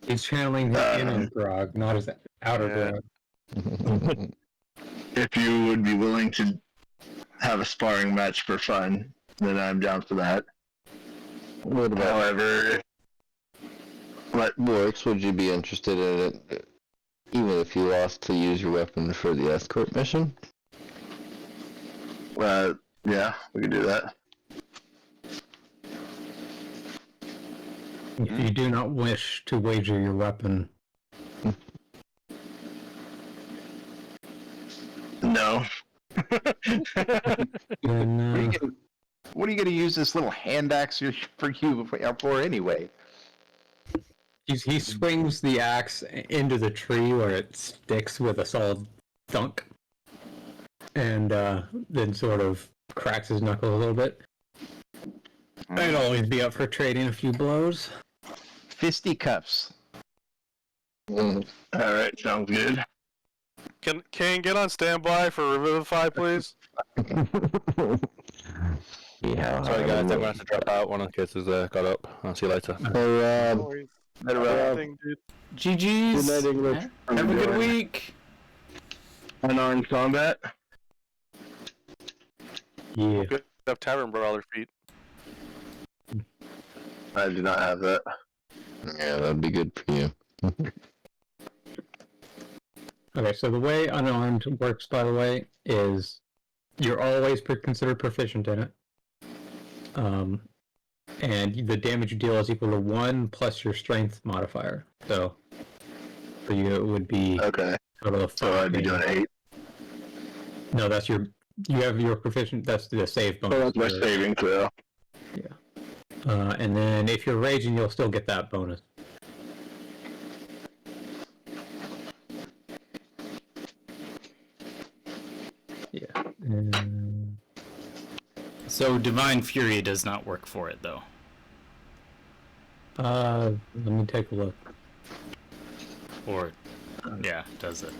S3: He's channeling his inner Grog, not his outer Grog.
S7: If you would be willing to have a sparring match for fun, then I'm down for that.
S9: What about
S7: However,
S9: Works? Would you be interested in it, even if you lost to use your weapon for the escort mission?
S7: yeah, we could do that.
S3: If you do not wish to wager your weapon,
S7: No.
S3: then
S6: What are you going to use this little hand axe for anyway?
S3: he swings the axe into the tree where it sticks with a solid thunk, and then sort of cracks his knuckle a little bit. I'd always be up for trading a few blows.
S6: Fisticuffs.
S7: Alright, sounds good.
S4: Can Kane get on standby for Revivify, please?
S9: Yeah.
S2: Sorry guys, I'm gonna have to drop out. One of the kids has got up. I'll see you later.
S9: Hey,
S4: Dude.
S5: GG's.
S1: Good night, English.
S5: Have a good week.
S7: Unarmed combat.
S3: Yeah.
S4: Good have Tavern Brawler feet.
S7: I do not have that.
S9: yeah, that'd be good for you.
S3: Okay, so the way unarmed works, by the way, is you're always considered proficient in it. And the damage you deal is equal to 1 plus your strength modifier. So for you, it would be
S7: Okay.
S3: total of 5.
S7: So I'd be doing 8.
S3: No, that's you have your proficient, that's the save bonus.
S7: Oh, that's my saving throw.
S3: And then if you're raging, you'll still get that bonus. Yeah.
S5: So Divine Fury does not work for it, though.
S3: Let me take a look.
S5: Or, yeah, does it?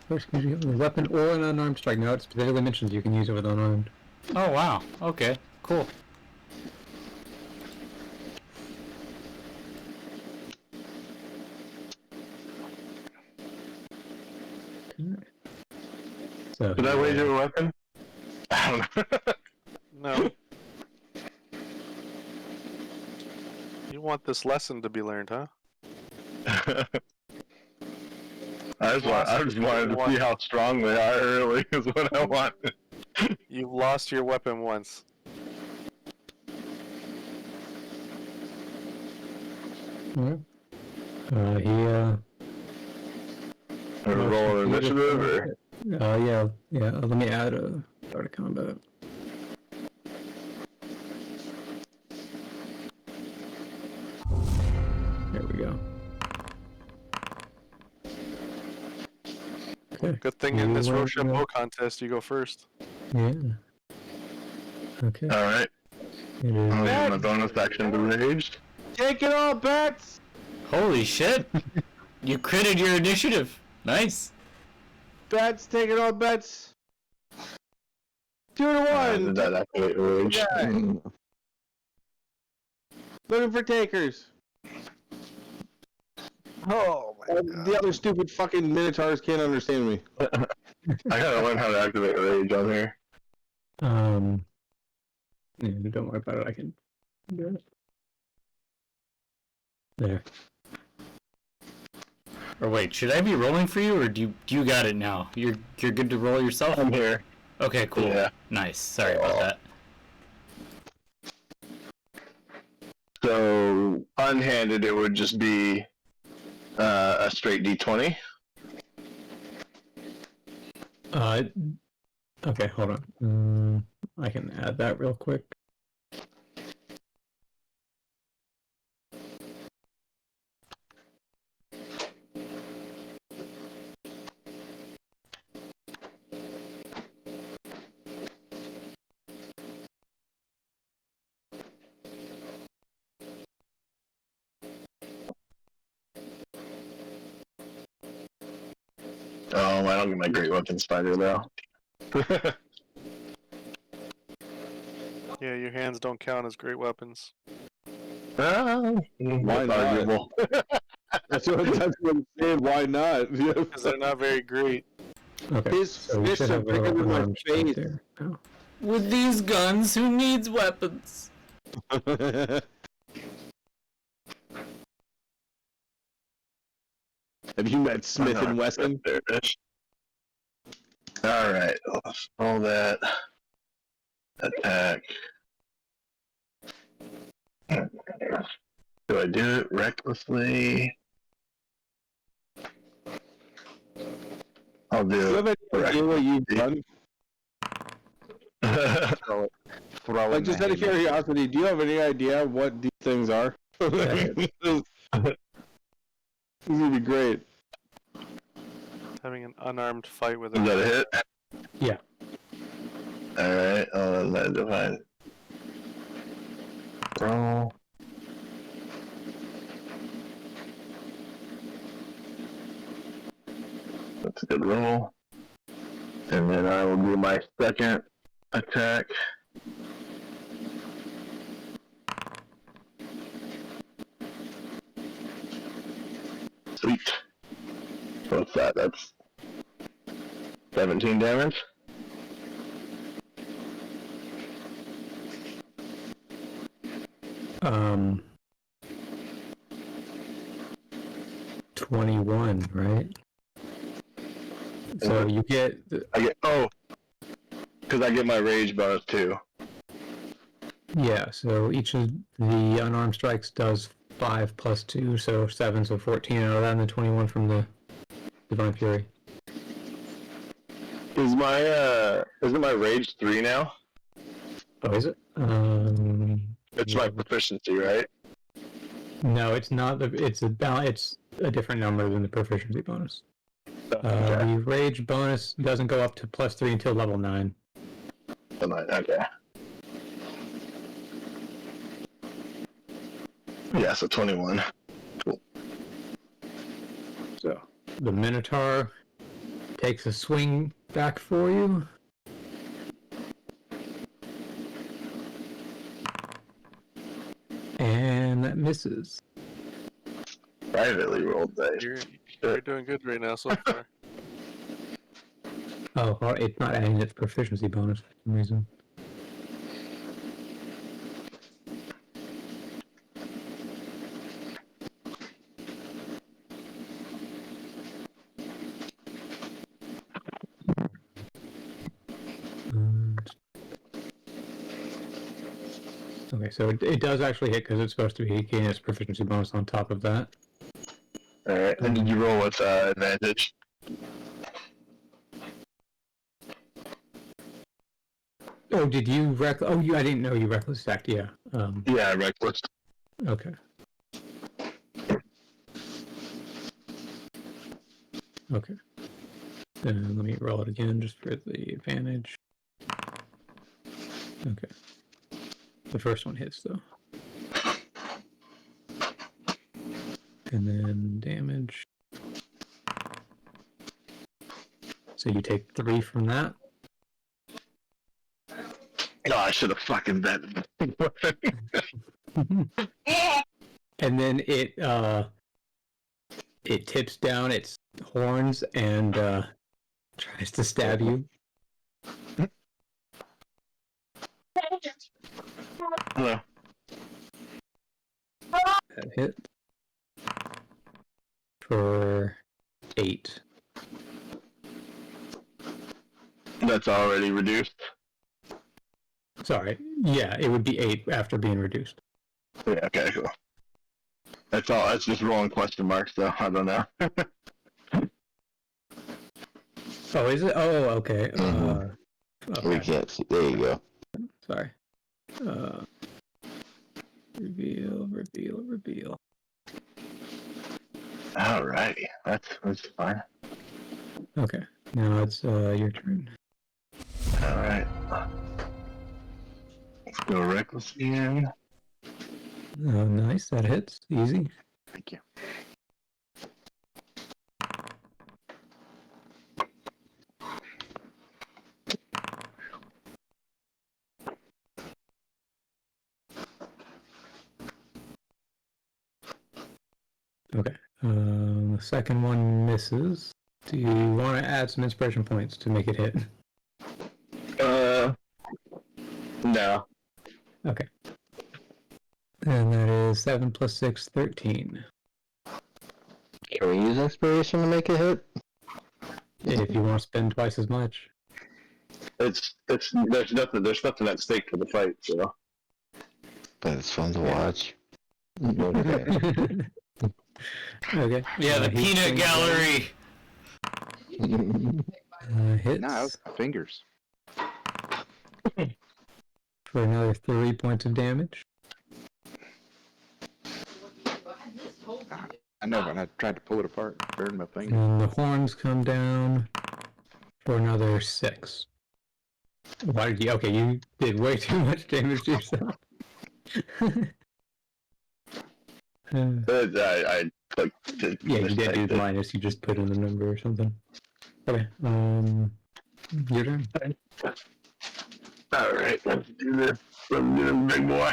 S3: First, can you have a weapon or an unarmed strike? No, it specifically mentions you can use it with unarmed.
S5: Oh, wow. Okay, cool.
S3: So,
S7: Did I wager a weapon? I don't know.
S4: No. You want this lesson to be learned, huh?
S7: I just wanted to see how strong they are, really, is what I wanted.
S4: You've lost your weapon once.
S7: Or roll an initiative, or?
S3: Yeah. Let me add a start of combat. There we go. Okay.
S4: Good thing in this Roshan bow contest, you go first.
S3: Yeah. Okay.
S7: Alright.
S3: It is.
S7: I'll use my bonus action to rage.
S1: Take it all, bets!
S5: Holy shit! You critted your initiative. Nice.
S1: Bets, take it all, bets! 2 to 1!
S7: Did that activate rage?
S1: Yeah. Looking for takers.
S4: Oh my god.
S1: The other stupid fucking minotaurs can't understand me.
S7: I gotta learn how to activate rage on here.
S3: Yeah, don't worry about it. I can do it. There.
S5: Or wait, should I be rolling for you, or do you got it now? You're good to roll yourself?
S7: I'm here.
S5: Okay, cool.
S7: Yeah.
S5: Nice. Sorry about that.
S7: So, unhanded, it would just be a straight d20.
S3: Okay, hold on. I can add that real quick.
S7: Oh, I don't get my great weapon spider though.
S4: Yeah, your hands don't count as great weapons.
S7: Why
S1: not?
S7: arguable?
S1: That's what I'm saying. Why not?
S4: Because they're not very great.
S3: Okay.
S1: His
S3: So we
S1: fists
S3: should
S1: are
S3: have
S1: bigger than my
S3: arms right
S1: face.
S3: there. Oh.
S5: With these guns, who needs weapons?
S1: Have you met Smith and Wesson?
S7: Alright, all that. Attack. Do I do it recklessly? I'll
S1: Do you
S7: do
S1: have
S7: it.
S1: any idea what you've done?
S6: Throw
S1: Like, just out of curiosity, do you have any idea what these things are? This would be great.
S4: Having an unarmed fight with
S7: Is that a hit?
S3: Yeah.
S7: Alright, I'll let it divide. Roll. That's a good roll. And then I will do my second attack. Sweet. What's that? That's 17 damage.
S3: Um, 21, right? So you get
S7: I get because I get my rage bonus too.
S3: yeah. So each of the unarmed strikes does 5 plus 2, so 7, so 14 out of that, and then 21 from the Divine Fury.
S7: Is my isn't my rage 3 now?
S3: Oh, is it?
S7: It's my proficiency, right?
S3: No, it's not. It's a different number than the proficiency bonus.
S7: Okay.
S3: The rage bonus doesn't go up to +3 until level 9.
S7: Okay. Yeah, so 21. Cool.
S3: So the Minotaur takes a swing back for you. And that misses.
S7: Privately rolled dice.
S4: You're doing good right now so far.
S3: Oh, well, it's not adding its proficiency bonus for some reason. Okay, so it does actually hit because it's supposed to be gain its proficiency bonus on top of that.
S7: Alright, and did you roll with advantage?
S3: Oh, did you Oh, I didn't know you reckless attacked. Yeah.
S7: Yeah, reckless.
S3: Okay. Okay. Then let me roll it again just for the advantage. Okay. The first one hits though. And then damage. So you take 3 from that.
S7: Oh, I should have fucking bet.
S3: And then it tips down its horns and tries to stab you.
S7: Hello.
S3: That hit for 8.
S7: That's already reduced.
S3: Sorry. Yeah, it would be 8 after being reduced.
S7: Yeah, okay, cool. That's all. That's just rolling question marks, though. I don't know.
S3: Oh, is it? Oh, okay.
S9: We
S3: Okay.
S9: can't see. There you go.
S3: Sorry. Reveal.
S7: Alrighty, that's fine.
S3: Okay. Now it's your turn.
S7: Alright. Let's go reckless again.
S3: Oh, nice. That hits. Easy.
S6: Thank you.
S3: Okay. The second one misses. Do you want to add some inspiration points to make it hit?
S7: No.
S3: Okay. And that is 7 plus 6, 13.
S9: Can we use inspiration to make it hit?
S3: If you want to spend twice as much.
S7: There's nothing at stake for the fight, so.
S9: But it's fun to watch.
S3: Okay.
S5: Yeah, the peanut gallery.
S3: Hits.
S6: Nah, that was my fingers.
S3: For another 3 points of damage.
S6: I know when I tried to pull it apart, it burned my finger.
S3: And the horns come down for another 6. Why did you? Okay, you did way too much damage to yourself.
S7: I clicked.
S3: Yeah, you did do the minus. You just put in the number or something. Okay. Your turn.
S7: Alright, let's do this. Let's do this, big boy.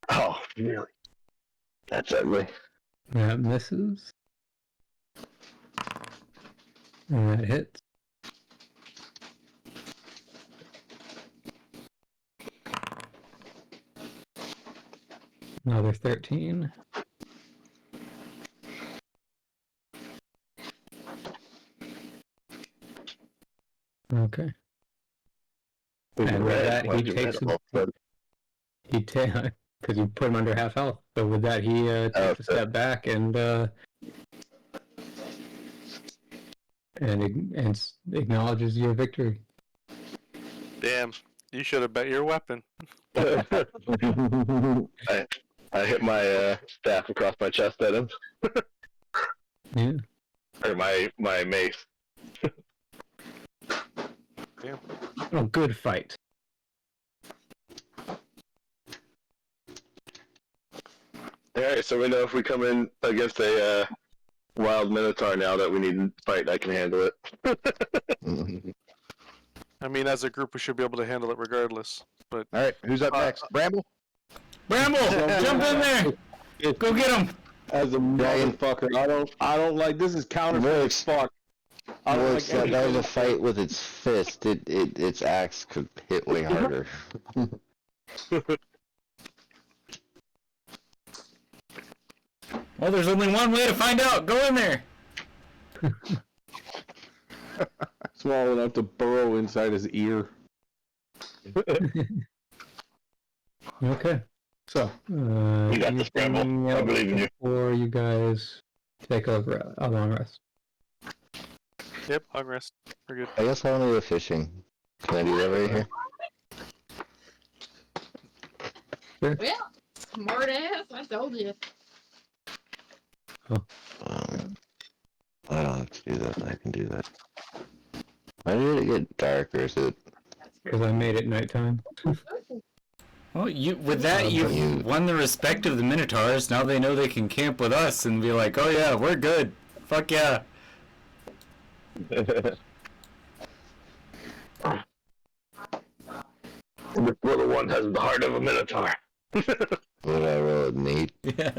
S7: Oh, really? That's ugly.
S3: That misses. And that hits. Another 13. Okay. And with that, he takes because you put him under half health. So with that, he takes a step back and acknowledges your victory.
S4: Damn, you should have bet your weapon.
S7: I hit my staff across my chest at him.
S3: Yeah.
S7: Or my mace.
S4: Damn.
S3: Oh, good fight.
S7: Alright, so we know if we come in against a wild minotaur now that we need to fight, I can handle it.
S4: I mean, as a group, we should be able to handle it regardless. But
S6: All right, who's up next? Bramble?
S5: Bramble, jump in there. Go get him.
S1: As a motherfucker, I don't like this. Is counter as fuck. I don't like
S9: that was a fight with its fist. Its axe could hit way harder.
S5: Well, there's only one way to find out. Go in there.
S1: Small enough to burrow inside his ear.
S3: Okay. So,
S7: You got this, Scramble. I believe in you.
S3: Before you guys take a long rest.
S4: Yep, long rest. We're good.
S9: I guess I want to go fishing. Can I do that right here?
S3: Sure.
S8: Well, smart ass, I told you.
S9: I don't have to do that. I can do that. Why did it get dark, or is it?
S3: Because I made it nighttime.
S5: Well, you've won the respect of the Minotaurs. Now they know they can camp with us and be like, oh yeah, we're good. Fuck yeah.
S7: This little one has the heart of a minotaur.
S9: Would I roll an 8?
S5: Yeah.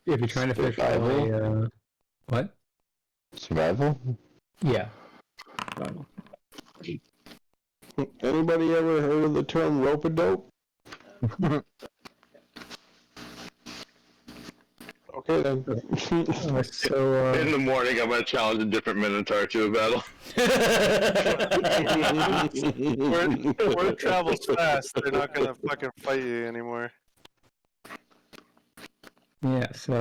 S3: If you're trying to fish
S9: Survival?
S3: what?
S9: Survival?
S3: Yeah. Survival.
S1: Anybody ever heard of the term rope-a-dope? Okay then.
S7: In the morning, I'm gonna challenge a different minotaur to a battle.
S4: Word travels fast. They're not gonna fucking fight you anymore.
S3: Yeah, so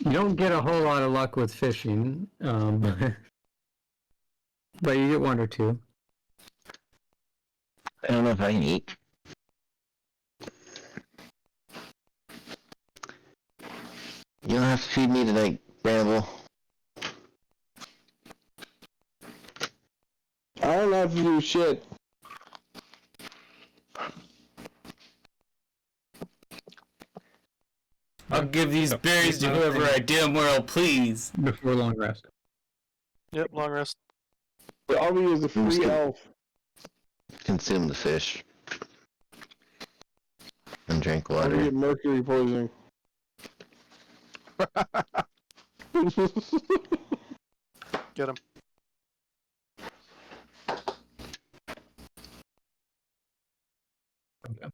S3: you don't get a whole lot of luck with fishing, but you get one or two.
S9: I don't know if I can eat. You don't have to feed me tonight, Bramble.
S1: I don't have to do shit.
S5: I'll give these berries to whoever I damn well please.
S3: Before long rest.
S4: Yep, long rest.
S1: Arby is a free elf.
S9: Consume the fish. And drink
S1: I'm gonna
S9: water.
S1: get mercury poisoning.
S4: Get him.
S3: Okay.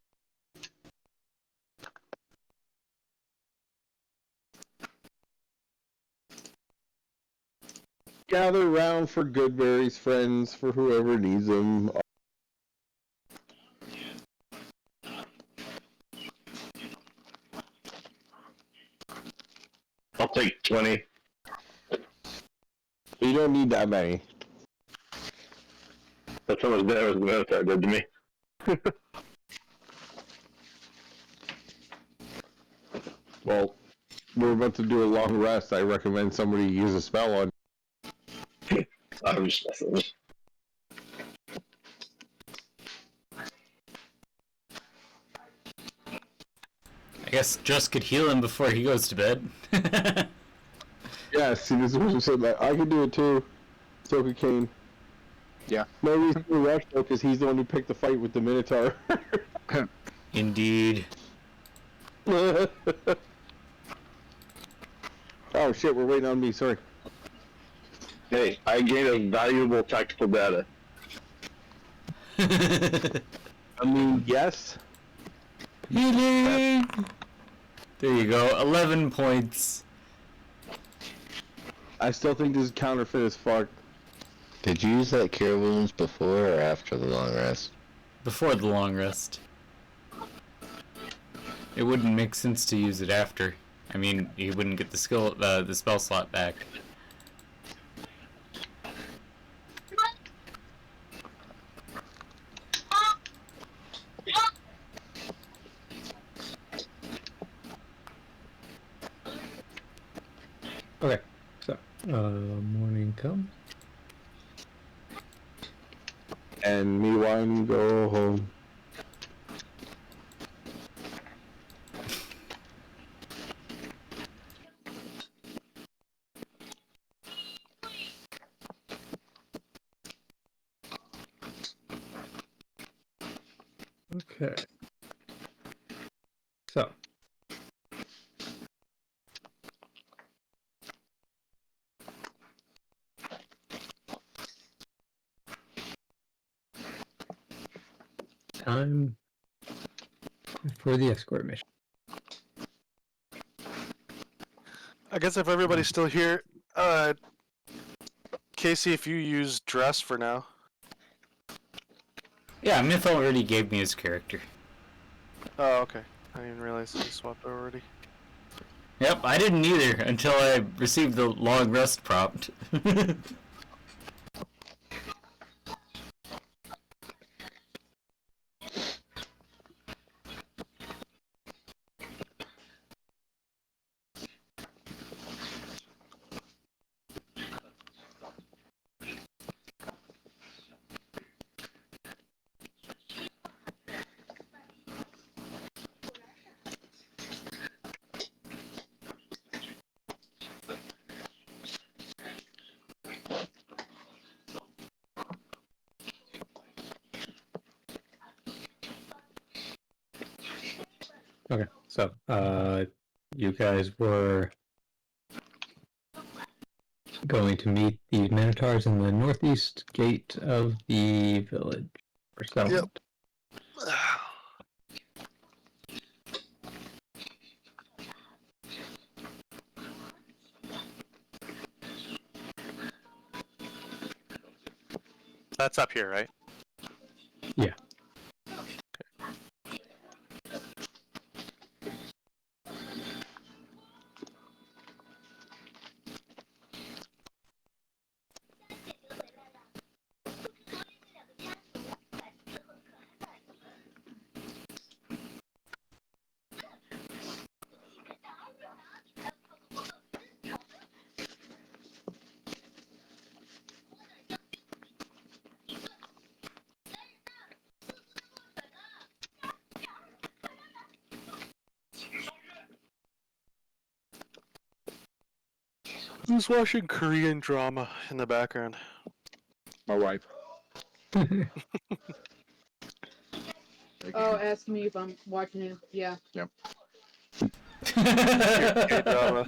S1: Gather round for good berries, friends, for whoever needs them.
S7: I'll take 20.
S1: You don't need that many.
S7: That's how much damage the minotaur did to me.
S1: Well, we're about to do a long rest. I recommend somebody use a spell on.
S7: I'm just messing with
S5: I guess Just could heal him before he goes to bed.
S1: Yeah, see, this is what I said. Like, I could do it too. So could Kane.
S6: Yeah.
S1: No reason to rush though, because he's the one who picked the fight with the Minotaur.
S5: Indeed.
S1: Oh shit, we're waiting on me. Sorry.
S7: Hey, I gained a valuable tactical data.
S1: I mean, yes.
S5: Healing! There you go, 11 points.
S1: I still think this is counterfeit as fuck.
S9: Did you use that cure wounds before or after the long rest?
S5: Before the long rest. It wouldn't make sense to use it after. I mean, you wouldn't get the spell slot back.
S3: Okay, so morning comes.
S1: And me wanting to go home.
S3: Okay. So. Time for the escort mission.
S4: I guess if everybody's still here, Casey, if you use dress for now.
S5: Yeah, Myth already gave me his character.
S4: Oh, okay. I didn't realize he swapped already.
S5: Yep, I didn't either until I received the long rest prompt.
S3: Okay, so you guys were going to meet the Minotaurs in the northeast gate of the village or settlement.
S4: That's up here, right?
S3: Yeah.
S4: Who's watching Korean drama in the background?
S1: My wife.
S8: Oh, ask me if I'm watching it. Yeah.
S1: Yep.
S4: K-drama.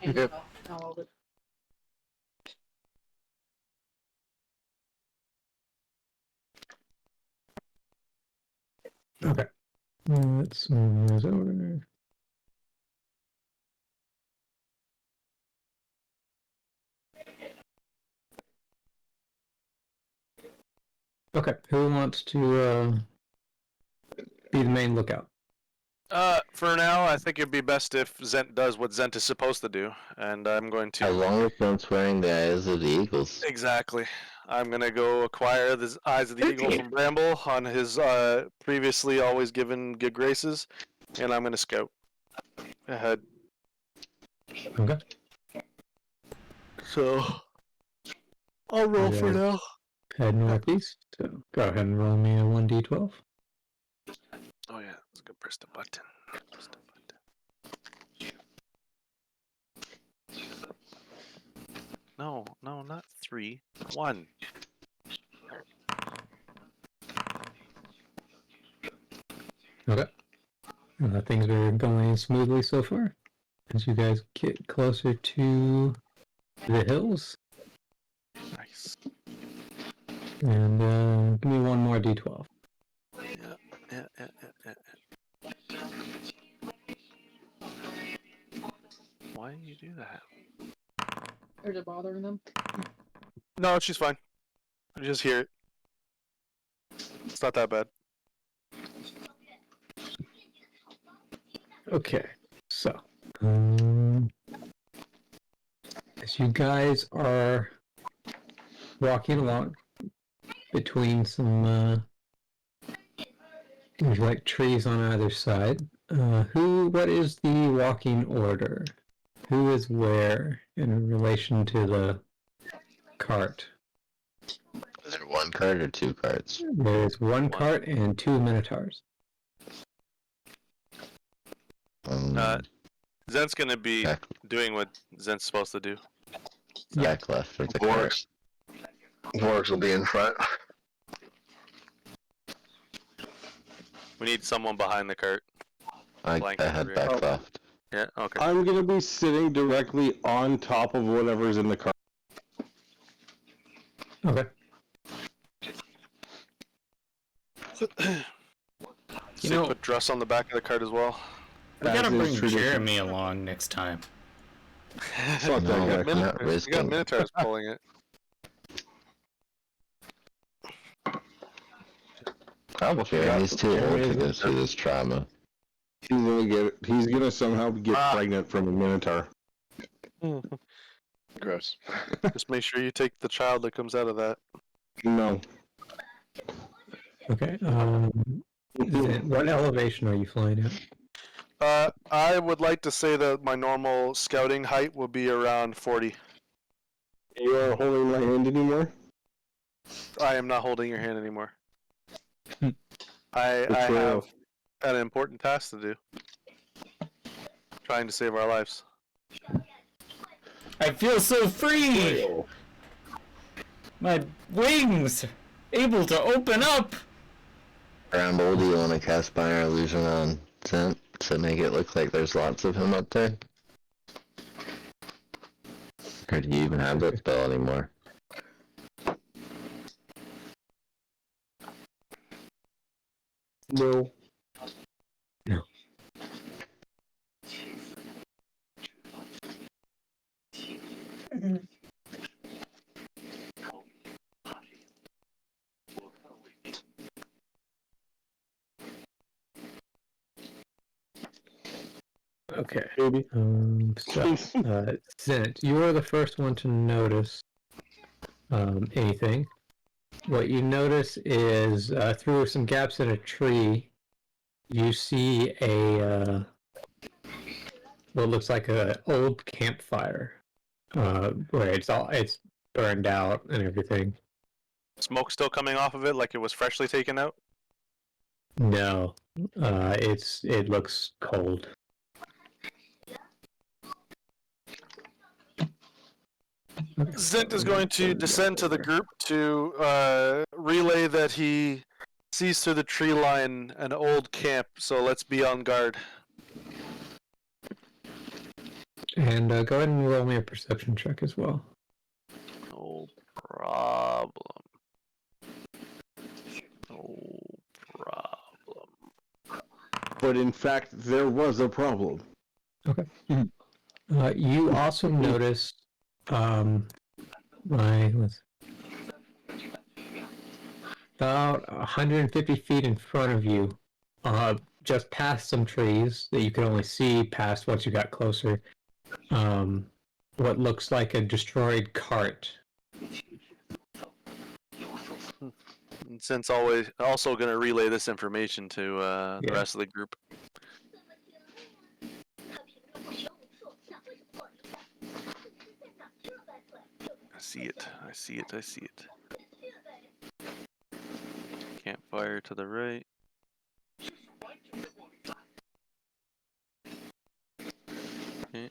S6: Yep.
S8: All of it.
S3: Okay. Let's move those over. Okay, who wants to be the main lookout?
S4: For now, I think it'd be best if Zent does what Zent is supposed to do, and I'm going to.
S9: As long as Zent's wearing the eyes of the eagles.
S4: Exactly. I'm gonna go acquire the Eyes of the Eagle from Bramble on his previously always given good graces, and I'm gonna scout ahead.
S3: Okay.
S4: So I'll roll for
S3: Yeah.
S4: now.
S3: Head northeast. So go ahead and roll me a 1d12.
S4: Oh yeah, let's go press the button. Press the button. No, not 3. 1.
S3: Okay. Things are going smoothly so far. As you guys get closer to the hills.
S4: Nice.
S3: And give me one more d12.
S4: Yeah. Why do you do that?
S8: Is it bothering them?
S4: No, she's fine. I just hear it. It's not that bad.
S3: Okay, so as you guys are walking along between some there's like trees on either side. What is the walking order? Who is where in relation to the cart?
S9: Is there one cart or two carts?
S3: There's one cart and 2 Minotaurs.
S4: Zent's gonna be
S9: Back,
S4: doing what Zent's supposed to do.
S9: back left of the cart.
S7: Vorks will be in front.
S4: We need someone behind the cart.
S9: I
S4: Blanket
S9: head
S4: rear.
S9: back left.
S4: Yeah, okay.
S1: I'm gonna be sitting directly on top of whatever's in the car.
S3: Okay.
S4: So put dress on the back of the cart as well.
S5: We gotta
S1: As is
S5: bring
S1: tradition.
S5: Jeremy along next time.
S1: Fuck
S9: No,
S1: that guy.
S9: I'm not
S4: You got
S9: risking.
S4: Minotaurs pulling it.
S9: I'm okay. He's too old to go through this trauma.
S1: He's gonna somehow get pregnant from a Minotaur.
S6: Gross.
S4: Just make sure you take the child that comes out of that.
S1: No.
S3: Okay. What elevation are you flying at?
S4: I would like to say that my normal scouting height will be around 40.
S1: You aren't holding my hand anymore?
S4: I am not holding your hand anymore.
S3: Hmm.
S4: I
S1: Betrayal.
S4: have an important task to do. Trying to save our lives.
S5: I feel so free! My wings! Able to open up!
S9: Bramble, do you want to cast Fire Illusion on Zent to make it look like there's lots of him up there? Or do you even have that spell anymore?
S1: No.
S3: No. Okay.
S1: Baby.
S3: Zent, you were the first one to notice anything. What you notice is through some gaps in a tree, you see a what looks like an old campfire, where it's burned out and everything.
S4: Smoke still coming off of it like it was freshly taken out?
S3: No, it looks cold.
S4: Zent is going to descend to the group to relay that he sees through the tree line an old camp, so let's be on guard.
S3: And go ahead and roll me a perception check as well.
S4: No problem. No problem.
S1: But in fact, there was a problem.
S3: Okay. You also notice, about 150 feet in front of you, just past some trees that you can only see past once you got closer, what looks like a destroyed cart.
S4: Zent's also going to relay this information to the rest of the group. I see it. Campfire to the right. Okay.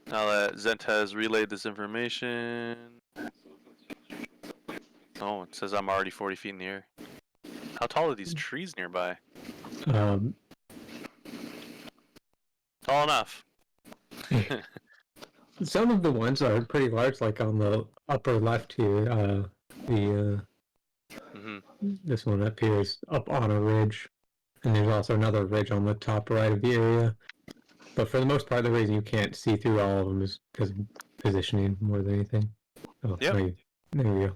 S4: Now that Zent has relayed this information... Oh, it says I'm already 40 feet in the air. How tall are these trees nearby? Tall enough.
S3: Some of the ones are pretty large, like on the upper left here. This one up here is up on a ridge, and there's also another ridge on the top right of the area. But for the most part, the reason you can't see through all of them is because of positioning more than anything. Oh,
S4: yep.
S3: There we go.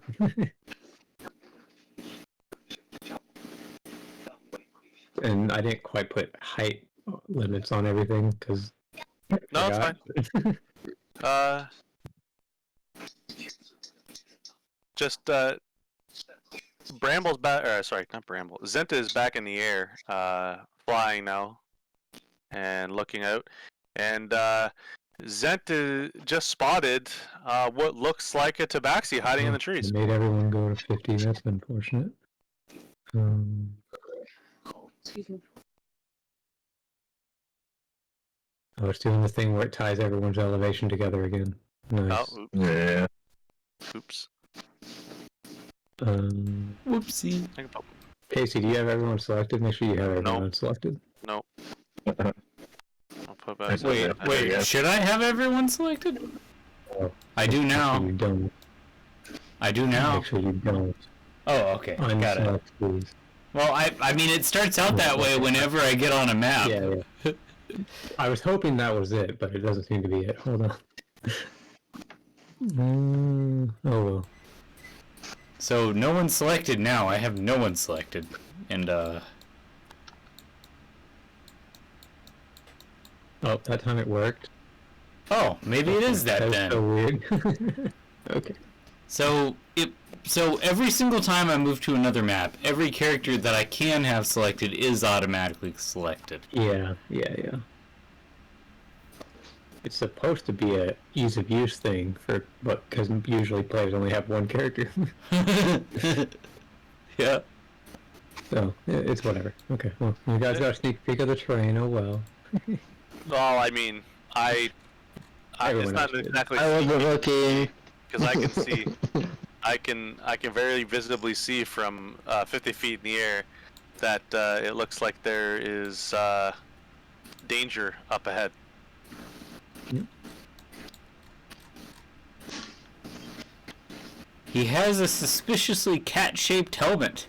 S3: And I didn't quite put height limits on everything because.
S4: No, it's fine. Just Bramble's back. Sorry, not Bramble. Zenta is back in the air, flying now, and looking out. And Zenta just spotted what looks like a tabaxi hiding in the trees.
S3: It made everyone go to 50. That's unfortunate. I was doing the thing where it ties everyone's elevation together again. Nice.
S4: Oh, oops.
S9: Yeah.
S4: Oops.
S5: Whoopsie.
S3: Casey, do you have everyone selected? Make sure you have everyone selected.
S4: No. I'll put back.
S5: Wait. Should I have everyone selected? I do now.
S3: You don't.
S5: I do now.
S3: Make sure you don't.
S5: Oh, okay. Got it.
S3: Please.
S5: Well, I mean, it starts out that way whenever I get on a map.
S3: Yeah. I was hoping that was it, but it doesn't seem to be it. Hold on. Oh well.
S5: So no one selected now. I have no one selected. And
S3: Oh, that time it worked.
S5: oh, maybe it is that then.
S3: So weird. Okay.
S5: So every single time I move to another map, every character that I can have selected is automatically selected.
S3: Yeah. It's supposed to be a ease of use thing but because usually players only have one character.
S5: Yeah.
S3: So it's whatever. Okay. Well, you guys got a sneak peek of the train. Oh well.
S4: Well, I mean, it's
S3: Everyone
S4: not
S3: else did.
S4: exactly
S9: I wasn't looking.
S4: because I can see, I can very visibly see from 50 feet in the air that it looks like there is danger up ahead.
S5: He has a suspiciously cat-shaped helmet.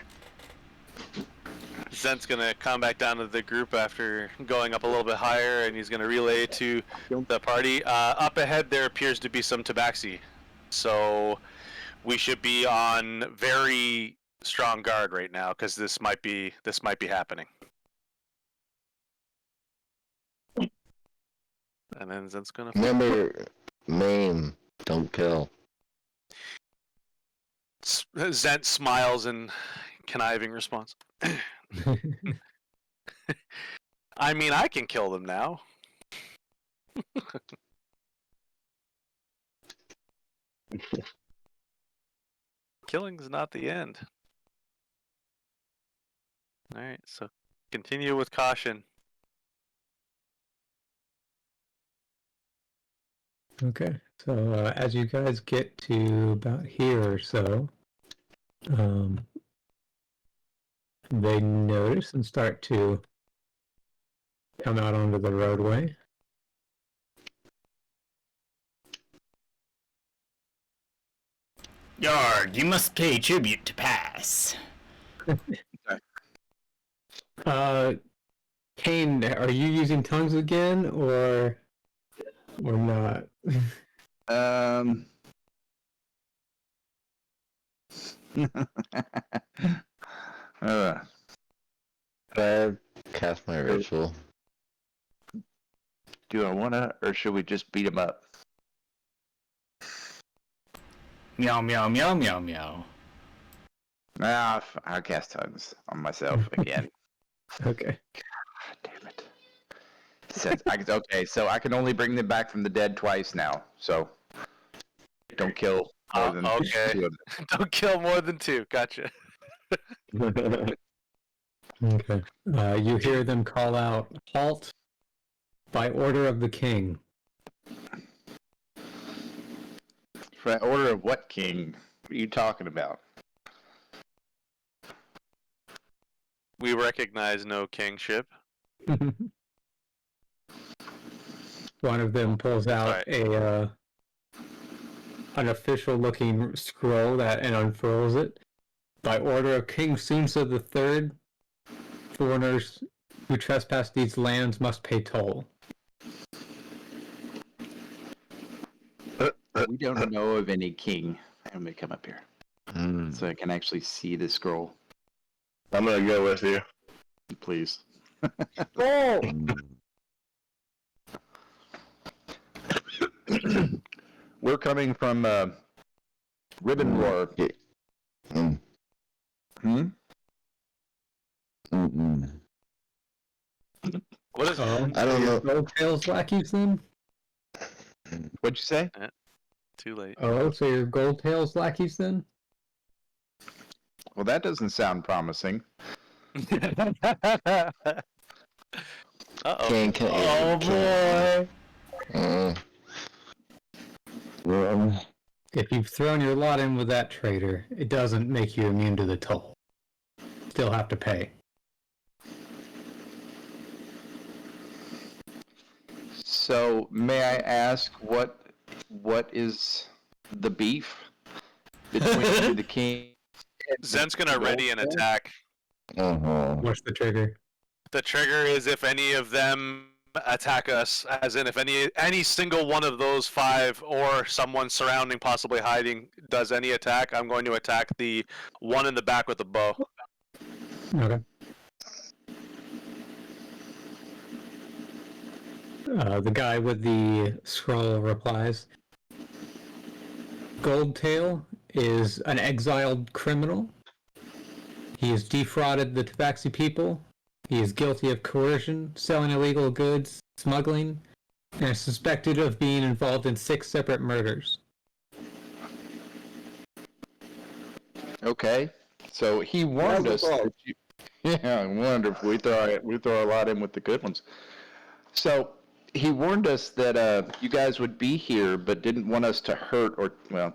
S4: Zent's gonna come back down to the group after going up a little bit higher, and he's gonna relay to the party. Up ahead, there appears to be some tabaxi, so we should be on very strong guard right now because this might be happening. And then Zent's gonna.
S9: Remember, maim, don't kill.
S4: Zent smiles in conniving response. I mean, I can kill them now. Killing's not the end. Alright, so continue with caution.
S3: Okay. So as you guys get to about here or so, they notice and start to come out onto the roadway.
S5: Yard, you must pay tribute to pass.
S3: Kane, are you using tongues again or not?
S9: I cast my ritual.
S6: Do I wanna, or should we just beat him up?
S5: Meow, meow, meow, meow, meow.
S6: Ah, I'll cast tongues on myself again.
S3: Okay.
S6: God damn it. Okay, so I can only bring them back from the dead twice now. So don't kill more than
S4: okay.
S6: 2 of
S4: Don't kill more than 2. Gotcha.
S3: Okay. You hear them call out, "Halt! By order of the king."
S6: For order of what king? What are you talking about?
S4: We recognize no kingship.
S3: One of them pulls out an official-looking scroll and unfurls it. By order of King Sunsa III, foreigners who trespass these lands must pay toll.
S6: We don't know of any king. Let me come up here so I can actually see the scroll.
S7: I'm gonna go with you.
S6: Please.
S3: Oh!
S6: We're coming from Ribbon Roar.
S4: What is
S9: I don't know.
S3: Gold tails lackeys then?
S6: What'd you say?
S4: Too late.
S3: Oh, so you're gold tails lackeys then?
S6: Well, that doesn't sound promising.
S4: Uh-oh.
S5: Oh boy!
S3: If you've thrown your lot in with that trader, it doesn't make you immune to the toll. Still have to pay.
S6: So, may I ask what is the beef between the king?
S4: Zen's gonna ready an attack.
S3: What's the trigger?
S4: The trigger is if any of them attack us, as in if any single one of those 5 or someone surrounding, possibly hiding, does any attack, I'm going to attack the one in the back with the bow.
S3: Okay. The guy with the scroll replies, Goldtail is an exiled criminal. He has defrauded the Tabaxi people. He is guilty of coercion, selling illegal goods, smuggling, and is suspected of being involved in 6 separate murders.
S6: Okay, so he warned us. That you, yeah, I wonder if we throw a lot in with the good ones. So he warned us that you guys would be here, but didn't want us to hurt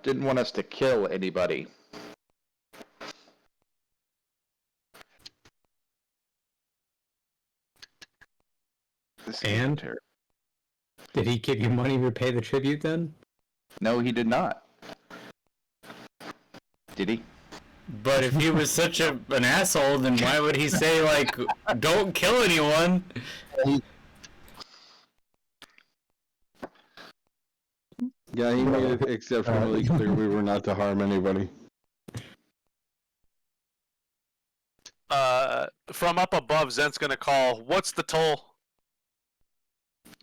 S6: didn't want us to kill anybody.
S3: And did he give you money to pay the tribute then?
S6: No, he did not. Did he?
S5: But if he was such an asshole, then why would he say, like, don't kill anyone?
S1: Yeah, he made it exceptionally clear we were not to harm anybody.
S4: From up above, Zent's gonna call, what's the toll?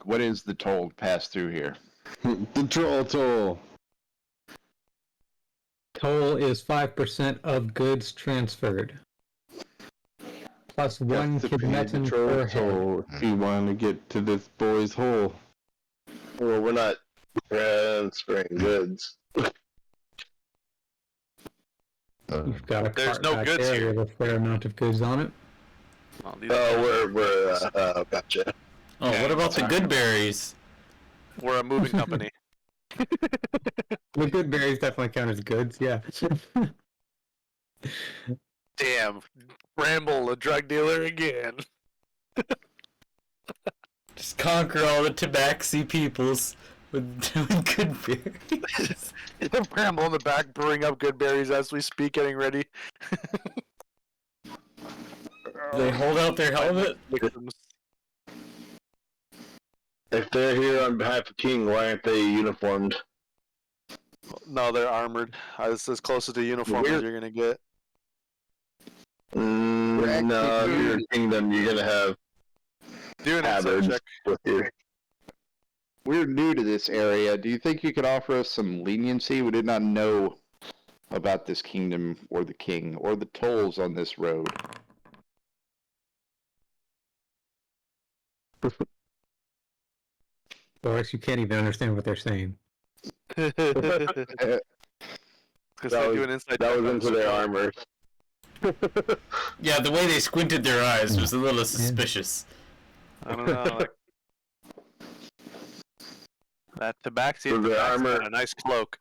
S6: What is the toll to pass through here?
S1: The troll toll.
S3: Toll is 5% of goods transferred. Plus 1 kidmetin per head.
S1: If you want to get to this boy's hole.
S7: Well, we're not transferring goods.
S3: You've got a
S4: There's
S3: cart
S4: no
S3: back
S4: goods
S3: there
S4: here.
S3: with a fair amount of goods on it.
S7: We're gotcha.
S5: Oh, what about the good berries?
S4: We're a moving company.
S3: The good berries definitely count as goods, yeah.
S4: Damn, Bramble, a drug dealer again.
S5: Just conquer all the Tabaxi peoples with good berries.
S4: Bramble in the back brewing up good berries as we speak, getting ready.
S5: They hold out their helmet.
S7: If they're here on behalf of King, why aren't they uniformed?
S4: No, they're armored. It's as close to uniform as you're gonna get.
S7: No, if you're a kingdom, you're gonna have
S4: Do an insight
S7: tabards
S4: check.
S7: with you.
S6: We're new to this area. Do you think you could offer us some leniency? We did not know about this kingdom or the king or the tolls on this road.
S3: Boris, you can't even understand what they're saying.
S4: Because they do an insight check.
S7: That was into their armor.
S5: Yeah, the way they squinted their eyes was a little suspicious.
S4: I don't know. Like, that Tabaxi
S7: So their armor,
S4: got a nice cloak.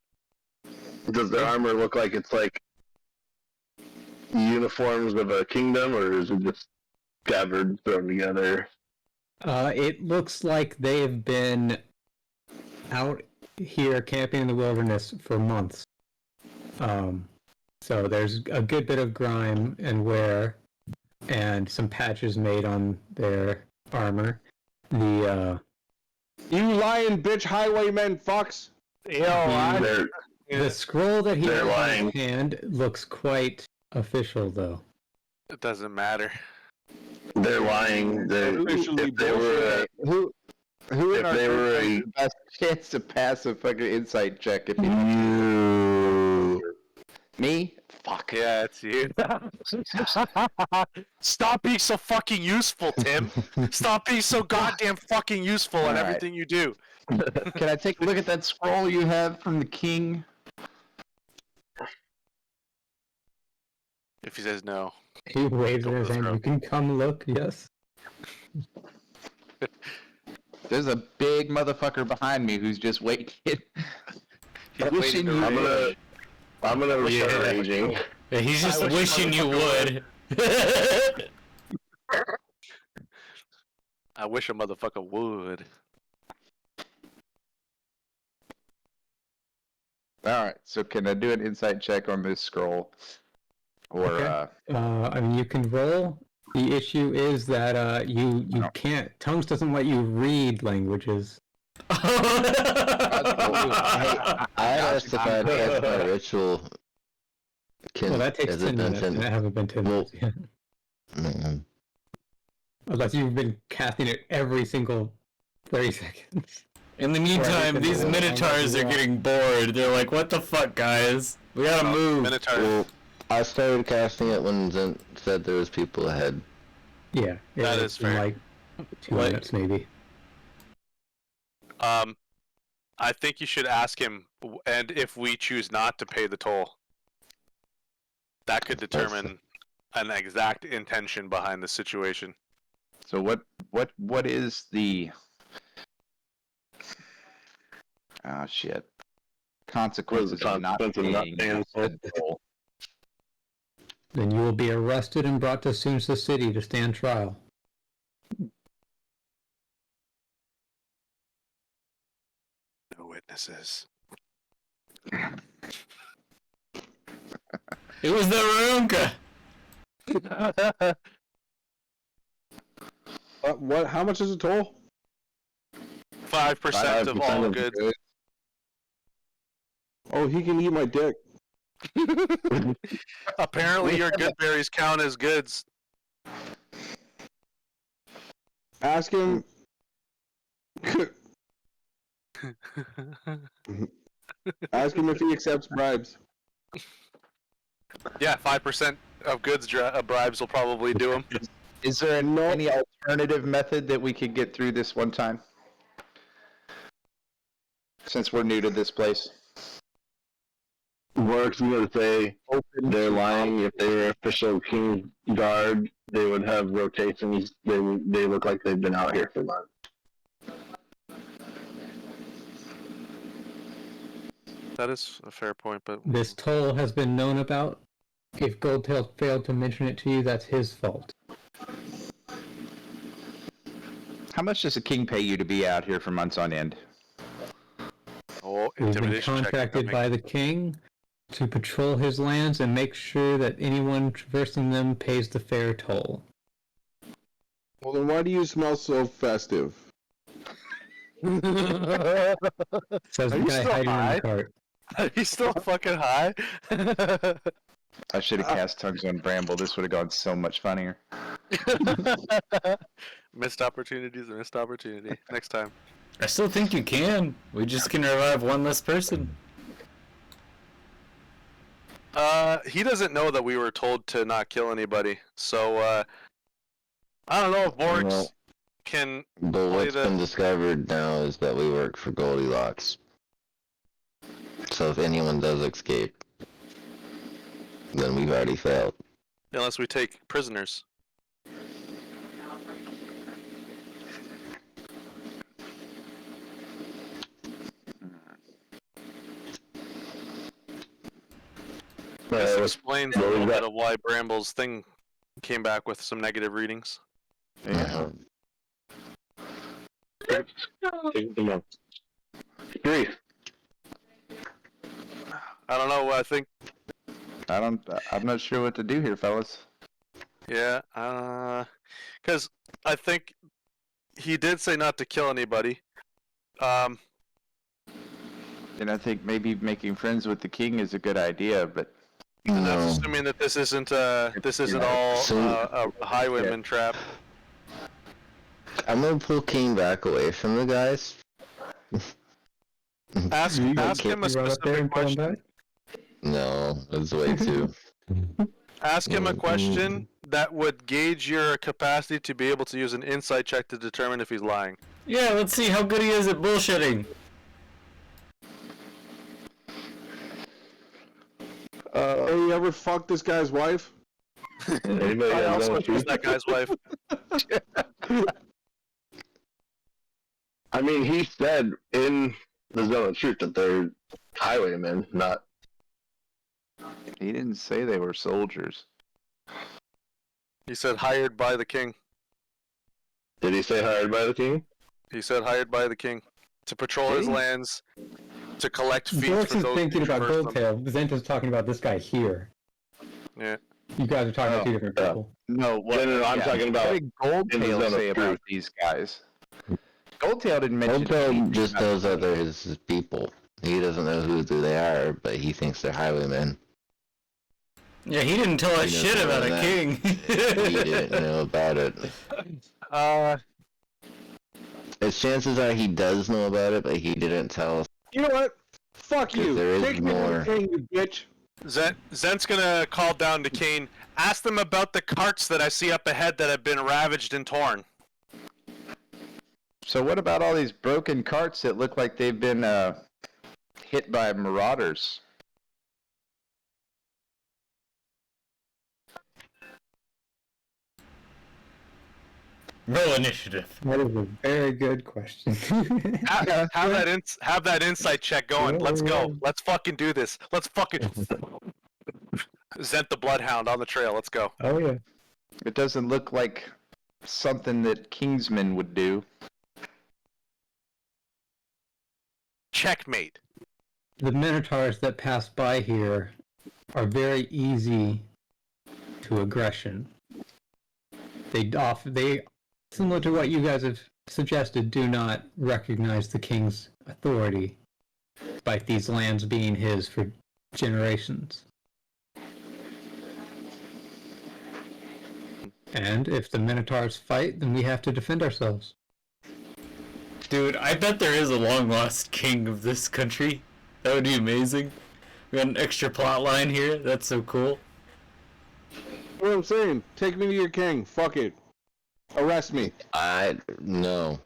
S7: does their armor look like it's like uniforms of a kingdom, or is it just scabbard thrown together?
S3: It looks like they have been out here camping in the wilderness for months. So there's a good bit of grime and wear, and some patches made on their armor. The
S1: You lying bitch highwaymen fucks!
S3: the scroll that he has
S7: They're
S3: in
S7: lying.
S3: his hand looks quite official, though.
S4: It doesn't matter.
S7: They're lying.
S1: Officially
S7: If they were,
S6: Who in
S7: if
S6: our
S7: they
S6: group
S7: were
S6: has
S7: a
S6: the best chance to pass a fucking insight check if you Me? Fuck.
S4: Yeah, it's you. Stop being so fucking useful, Tim. Stop being so goddamn fucking useful in
S6: Alright.
S4: everything you do.
S6: Can I take a look at that scroll you have from the king?
S4: If he says no.
S3: He waves in his hand. You can come look, yes.
S6: There's a big motherfucker behind me who's just waiting.
S4: He's waiting to
S7: I'm
S4: rage.
S7: gonna start raging.
S5: He's just wishing you would.
S4: I wish a motherfucker would.
S6: Alright, so can I do an insight check on this scroll? Or,
S3: Okay. I mean, you can roll. The issue is that you can't. Tongues doesn't let you read languages.
S9: I asked if I'd cast my ritual.
S3: Well, that takes 10 minutes, and it hasn't been 10 minutes yet. Unless you've been casting it every single 30 seconds.
S5: In the meantime, these minotaurs are getting bored. They're like, what the fuck, guys? We gotta move.
S9: Well, I started casting it when Zent said there was people ahead.
S3: Yeah,
S4: that is fair.
S3: Like 2 minutes, maybe.
S4: I think you should ask him, and if we choose not to pay the toll, that could determine an exact intention behind the situation.
S6: So what is the consequences of not paying the toll?
S3: Then you will be arrested and brought to Sunsa City to stand trial.
S4: No witnesses.
S5: It was the Runka.
S1: What? How much is the toll?
S4: 5% of all goods.
S1: Oh, he can eat my dick.
S4: Apparently, your good berries count as goods.
S1: Ask him. Ask him if he accepts bribes.
S4: Yeah, 5% of goods bribes will probably do them.
S6: Is there any alternative method that we could get through this one time? Since we're new to this place.
S7: Works going to say they're lying. If they were official king guard, they would have rotations. They look like they've been out here for months.
S4: That is a fair point, but
S3: This toll has been known about. If Goldtail failed to mention it to you, that's his fault.
S6: How much does a king pay you to be out here for months on end?
S4: Oh,
S3: We've been
S4: intimidation check
S3: contracted
S4: coming.
S3: by the king to patrol his lands and make sure that anyone traversing them pays the fair toll.
S1: Well, then why do you smell so festive?
S3: Says
S4: Are
S3: the
S4: you
S3: guy
S4: still
S3: hiding
S4: high?
S3: in the cart.
S4: Are you still fucking high?
S6: I should have cast Tongues on Bramble. This would have gone so much funnier.
S4: Missed opportunities, a missed opportunity. Next time.
S5: I still think you can. We just can revive one less person.
S4: He doesn't know that we were told to not kill anybody, so I don't know if Borgs can
S9: But
S4: play
S9: what's been discovered now is that we work for Goldilocks. So if anyone does escape, then we've already failed.
S4: unless we take prisoners. This explains a little bit of why Bramble's thing came back with some negative readings.
S9: Yeah.
S7: Three.
S4: I don't know. I think.
S6: I'm not sure what to do here, fellas.
S4: Yeah. Because I think he did say not to kill anybody.
S6: And I think maybe making friends with the king is a good idea, but
S4: And that's assuming that this isn't all a highwayman trap.
S9: I'm gonna pull King back away from the guys.
S4: Ask him a specific question.
S9: No, that's way too.
S4: Ask him a question that would gauge your capacity to be able to use an insight check to determine if he's lying.
S5: Yeah, let's see how good he is at bullshitting.
S1: Hey, you ever fucked this guy's wife?
S7: Anybody
S4: I
S7: else
S4: also
S7: want
S4: choose that guy's wife.
S7: I mean, he said in the Zone of Truth that they're highwaymen, not.
S6: he didn't say they were soldiers.
S4: He said hired by the king.
S7: Did he say hired by the king?
S4: He said hired by the king to patrol his lands, to collect fees
S3: Dorks
S4: for
S3: is
S4: those
S3: thinking
S4: who
S3: about
S4: traverse them.
S3: Goldtail. Zenta's talking about this guy here.
S4: Yeah.
S3: You guys are talking about two different people.
S6: No,
S7: No, I'm talking about
S6: what did Goldtail say about these guys? Goldtail didn't mention.
S9: Goldtail just knows that they're his people. He doesn't know who they are, but he thinks they're highwaymen.
S5: Yeah, he didn't tell us shit about a king.
S9: He didn't know about it. His chances are he does know about it, but he didn't tell us.
S1: You know what? Fuck you.
S9: There is
S1: Take me to the king, you bitch.
S4: Zent's gonna call down to Kane. Ask them about the carts that I see up ahead that have been ravaged and torn.
S6: So what about all these broken carts that look like they've been hit by marauders?
S5: Roll initiative.
S3: That is a very good question.
S4: have that insight check going. Let's go. Let's fucking do this. Let's fucking Zent the Bloodhound on the trail. Let's go.
S3: Oh yeah.
S6: It doesn't look like something that Kingsmen would do.
S4: Checkmate.
S3: The Minotaurs that pass by here are very easy to aggression. They similar to what you guys have suggested, do not recognize the king's authority, despite these lands being his for generations. And if the Minotaurs fight, then we have to defend ourselves.
S5: Dude, I bet there is a long-lost king of this country. That would be amazing. We got an extra plot line here. That's so cool.
S1: What I'm saying, take me to your king. Fuck it. Arrest me.
S9: No.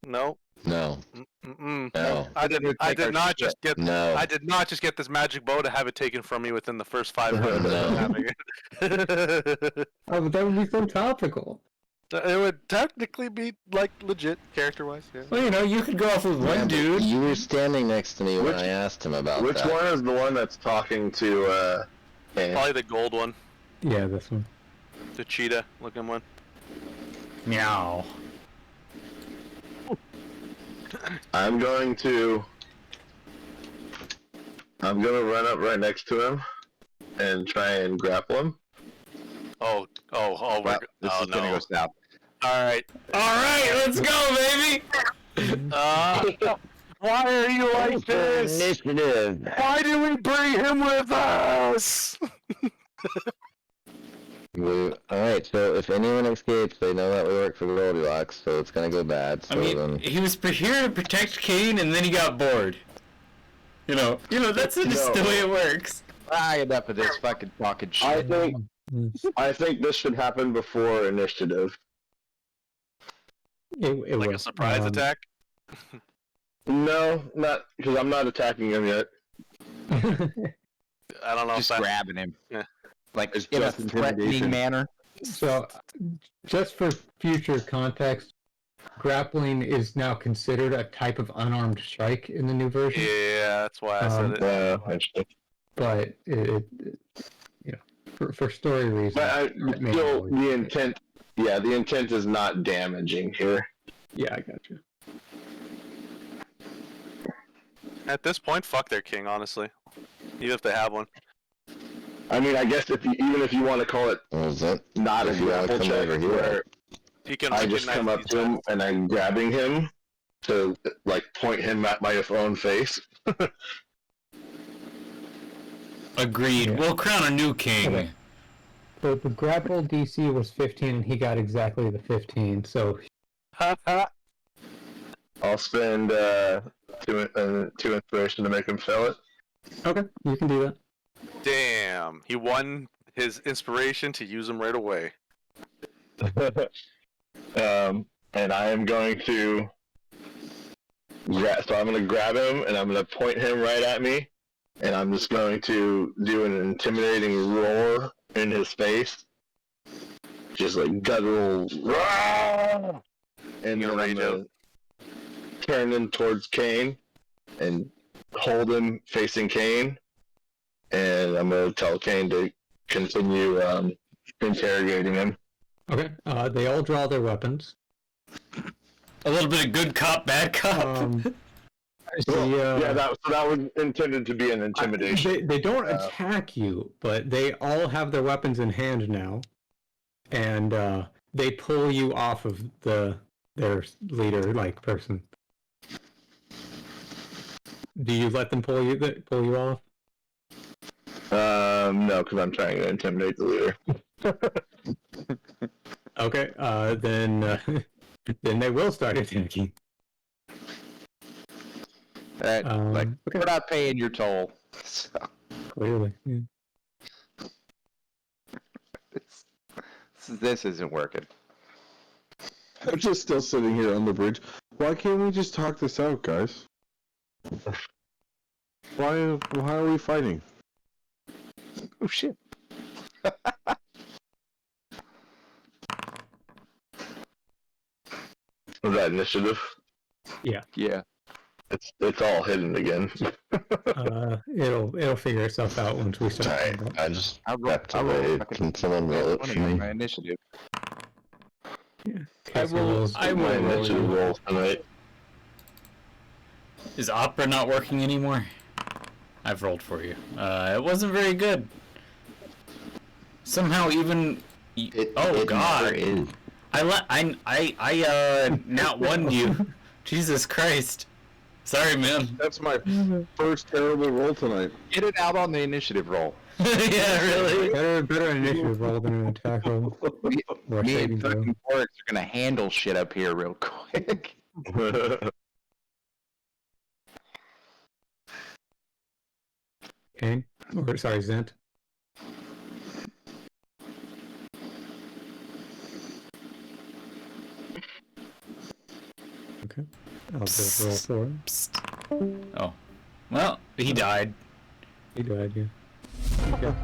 S4: No.
S9: No.
S4: Mm-mm.
S9: No.
S4: I did not just get.
S9: No.
S4: I did not just get this magic bow to have it taken from me within the first 5 minutes
S9: No.
S4: of having it.
S3: Oh, but that would be so topical.
S4: It would technically be like legit character-wise. Yeah.
S5: Well, you know, you could go off with one dude.
S9: You were standing next to me when I asked him about
S7: Which
S9: that.
S7: one is the one that's talking to,
S4: Probably the gold one,
S3: Yeah, this one.
S4: the cheetah-looking one.
S5: Meow.
S7: I'm gonna run up right next to him and try and grapple him.
S4: Oh,
S6: Well, this is gonna
S4: no.
S6: go south.
S4: All right.
S5: Alright, let's go, baby!
S4: Why are you like this?
S9: Initiative.
S4: Why do we bring him with us?
S9: Alright, so if anyone escapes, they know that we work for Goldilocks, so it's gonna go bad. So
S5: I mean, he was here to protect Kane, and then he got bored. You know, that's just the way it works.
S6: Enough of this fucking talking shit.
S7: I think this should happen before initiative.
S3: It
S4: Like a
S3: was,
S4: surprise attack?
S7: No, not because I'm not attacking him yet.
S4: I don't know
S6: Just
S4: if that...
S6: grabbing him.
S4: Yeah.
S6: Like
S1: It's
S6: in a
S1: just
S6: threatening
S1: intimidation.
S6: manner.
S3: So, just for future context, grappling is now considered a type of unarmed strike in the new version.
S4: Yeah, that's why I said it.
S7: Actually.
S3: But it for story reasons.
S7: But
S3: it may
S7: still,
S3: always
S7: the
S3: be.
S7: intent. Yeah, the intent is not damaging here.
S3: Yeah, I got you.
S4: At this point, fuck their king, honestly. Even if they have one.
S7: I mean, I guess even if you want to call it
S9: What was that?
S7: not a
S9: If you wanna
S7: grapple
S9: come
S7: check,
S9: over here.
S7: where
S4: He can
S7: I just come up to him and I'm grabbing him to like point him at my own face.
S5: Agreed.
S3: Yeah.
S5: We'll crown a new king.
S3: Okay. The grapple DC was 15, and he got exactly the 15. So
S7: I'll spend two inspiration to make him fail it.
S3: okay, you can do that.
S4: Damn, he won his inspiration to use him right away.
S7: And I am going to so I'm going to grab him and I'm going to point him right at me, and I'm just going to do an intimidating roar in his face, just like guttural roar, and then I'm going to turn him towards Kane and hold him facing Kane, and I'm going to tell Kane to continue interrogating him.
S3: Okay, they all draw their weapons.
S5: A little bit of good cop, bad cop.
S7: Yeah, that was intended to be an intimidation.
S3: They don't attack you, but they all have their weapons in hand now, and they pull you off of their leader like person. Do you let them pull you off?
S7: No, because I'm trying to intimidate the leader.
S3: Okay, then they will start attacking.
S6: Like,
S3: Okay.
S6: we're not paying your toll. So,
S3: Clearly, yeah.
S6: this isn't working.
S1: I'm just still sitting here on the bridge. Why can't we just talk this out, guys? Why are we fighting?
S6: Oh shit.
S7: Was that initiative?
S3: Yeah.
S7: It's all hidden again.
S3: It'll figure itself out once we start.
S9: Alright, I just activated. Can someone roll it for me?
S6: My initiative.
S3: Yeah.
S5: I will
S7: Initiative roll tonight.
S5: Is Opera not working anymore? I've rolled for you. It wasn't very good. Somehow even... oh god. I not won you. Jesus Christ. Sorry, man.
S1: That's my first terrible roll tonight.
S6: Get it out on the initiative roll.
S5: Yeah, really.
S3: Better initiative roll than an attack roll.
S6: Me and fucking Borix are gonna handle shit up here real quick.
S3: Okay. Or sorry, Zent. Okay. I'll just roll for him.
S5: Oh. Well, he died.
S3: He died, yeah. Okay.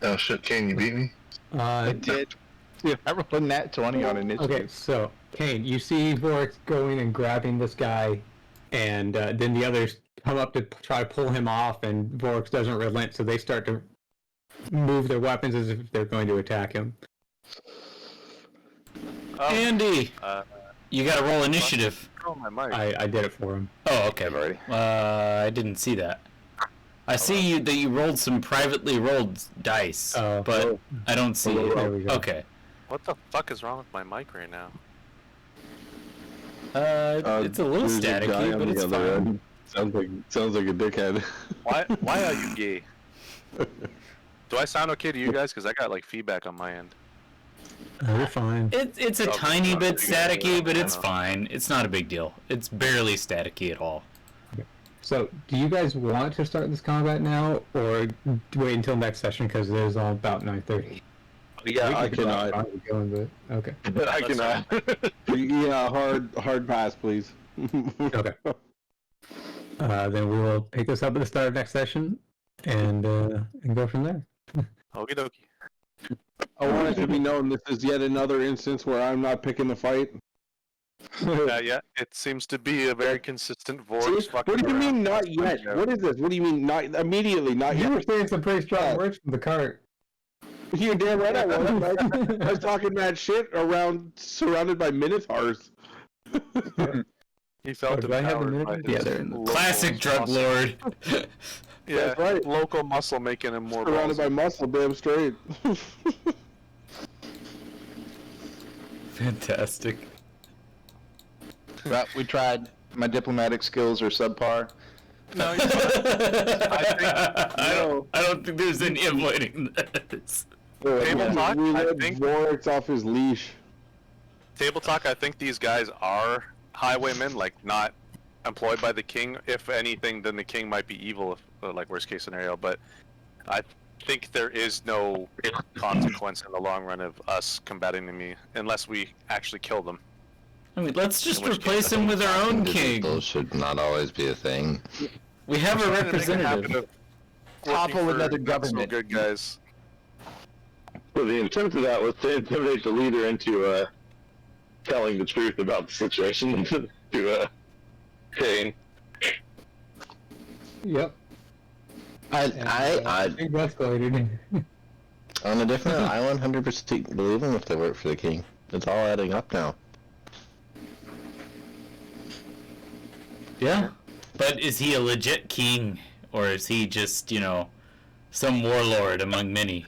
S7: Oh shit, Kane, you beat me?
S6: I did. Dude, I rolled a nat 20 on initiative.
S3: Okay, so, Kane, you see Vorix going and grabbing this guy, and then the others come up to try to pull him off, and Vorix doesn't relent, so they start to move their weapons as if they're going to attack him.
S5: Andy! You gotta roll initiative.
S4: Oh, my mic.
S3: I did it for him.
S5: Oh, okay. I didn't see that. I see that you rolled some privately rolled dice, but I don't see it.
S3: There we go.
S5: Okay.
S4: What the fuck is wrong with my mic right now?
S5: It's a little staticky, but it's fine.
S1: Sounds like a dickhead.
S4: Why are you gay? Do I sound okay to you guys? Because I got like feedback on my end.
S3: You're fine.
S5: It's a tiny bit staticky, but it's fine. It's not a big deal. It's barely staticky at all.
S3: So, do you guys want to start this combat now, or wait until next session because it is all about 9:30?
S1: Yeah, I cannot.
S3: Okay.
S1: I cannot. Yeah, hard pass, please.
S3: Okay. Then we will pick this up at the start of next session, and go from there.
S4: Okie dokie.
S1: I want it to be known this is yet another instance where I'm not picking the fight.
S4: Yeah, it seems to be a very consistent voice.
S1: What do you mean not yet? What is this? What do you mean not immediately? Not yet.
S3: You were saying some pretty strong words from the cart.
S1: You're damn right I was. I was talking mad shit around, surrounded by minotaurs.
S4: He felt empowered by his local
S5: classic drug
S4: muscle.
S5: lord.
S4: Yeah,
S1: That's right.
S4: Local muscle making him more
S1: Surrounded by muscle, damn straight.
S5: Fantastic.
S6: Well, we tried. My diplomatic skills are subpar.
S4: No, you're fine.
S5: I don't think there's any avoiding this.
S4: Table talk,
S1: we
S4: I
S1: let
S4: think-
S1: Vorix off his leash.
S4: Table talk, I think these guys are highwaymen, like not employed by the king. If anything, then the king might be evil, if, like worst case scenario. But I think there is no consequence in the long run of us combating them unless we actually kill them.
S5: I mean, let's just
S4: In which
S5: replace
S4: case,
S5: him with our own king.
S9: Individuals should not always be a thing.
S5: We have a
S4: Trying to make it happen
S5: representative.
S4: of working
S6: Topple
S4: for
S6: another
S4: not so
S6: government.
S4: good guys.
S7: So the intent of that was to intimidate the leader into telling the truth about the situation to Kane.
S3: Yep.
S9: I
S3: Big escalated.
S9: on a different, I 100% believe them if they work for the king. It's all adding up now.
S5: Yeah, but is he a legit king, or is he just, some warlord among many?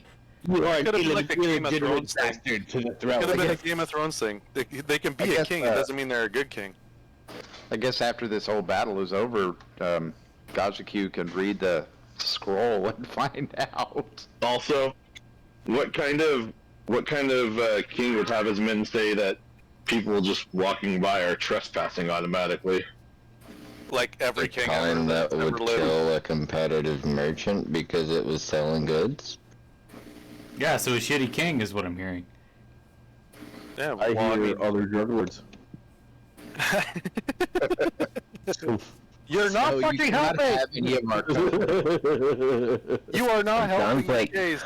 S4: You are could have been like a Game of Thrones thing.
S1: To the throne.
S4: Could have been a Game of Thrones thing. They can be a king. It doesn't mean they're a good king.
S6: I guess after this whole battle is over, Gajaku can read the scroll and find out.
S7: Also, what kind of king would have his men say that people just walking by are trespassing automatically?
S4: Like every king
S9: Kind that
S4: ever
S9: would
S4: lived.
S9: kill a competitive merchant because it was selling goods.
S5: Yeah, so a shitty king is what I'm hearing.
S4: Yeah,
S1: I
S4: well,
S1: hear other drug lords.
S4: You're not
S6: So
S4: fucking
S6: you cannot
S4: helping.
S6: have any of our customers.
S4: You are not helping
S9: Sounds like-
S4: these days.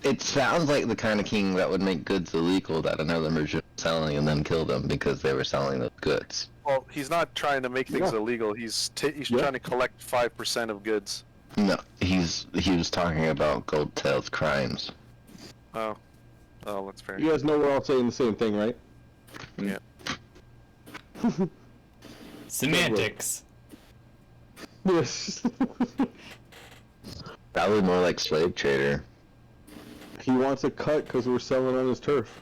S9: It sounds like the kind of king that would make goods illegal that another merchant was selling and then kill them because they were selling those goods.
S4: Well, he's not trying to make things illegal. He's trying to collect 5% of goods.
S9: No, he was talking about Goldtail's crimes.
S4: Oh, that's fair.
S1: You guys know we're all saying the same thing, right?
S4: Yeah.
S5: Semantics.
S1: Yes.
S9: Probably more like slave trader.
S1: He wants a cut because we're selling on his turf.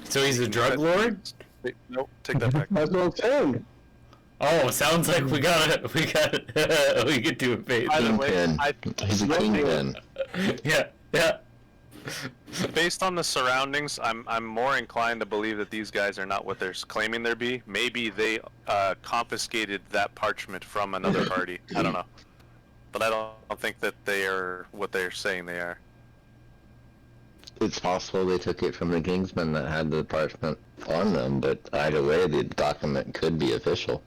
S5: So he's a drug lord?
S4: Wait, nope, take that back.
S1: That's what I'm saying.
S5: Oh, sounds like we could do a face.
S4: By the way,
S9: Kingpin. He's a kingpin.
S5: Yeah.
S4: based on the surroundings, I'm more inclined to believe that these guys are not what they're claiming they be. Maybe they confiscated that parchment from another party. I don't know, but I don't think that they are what they're saying they are.
S9: It's possible they took it from the Kingsmen that had the parchment on them, but either way, the document could be official.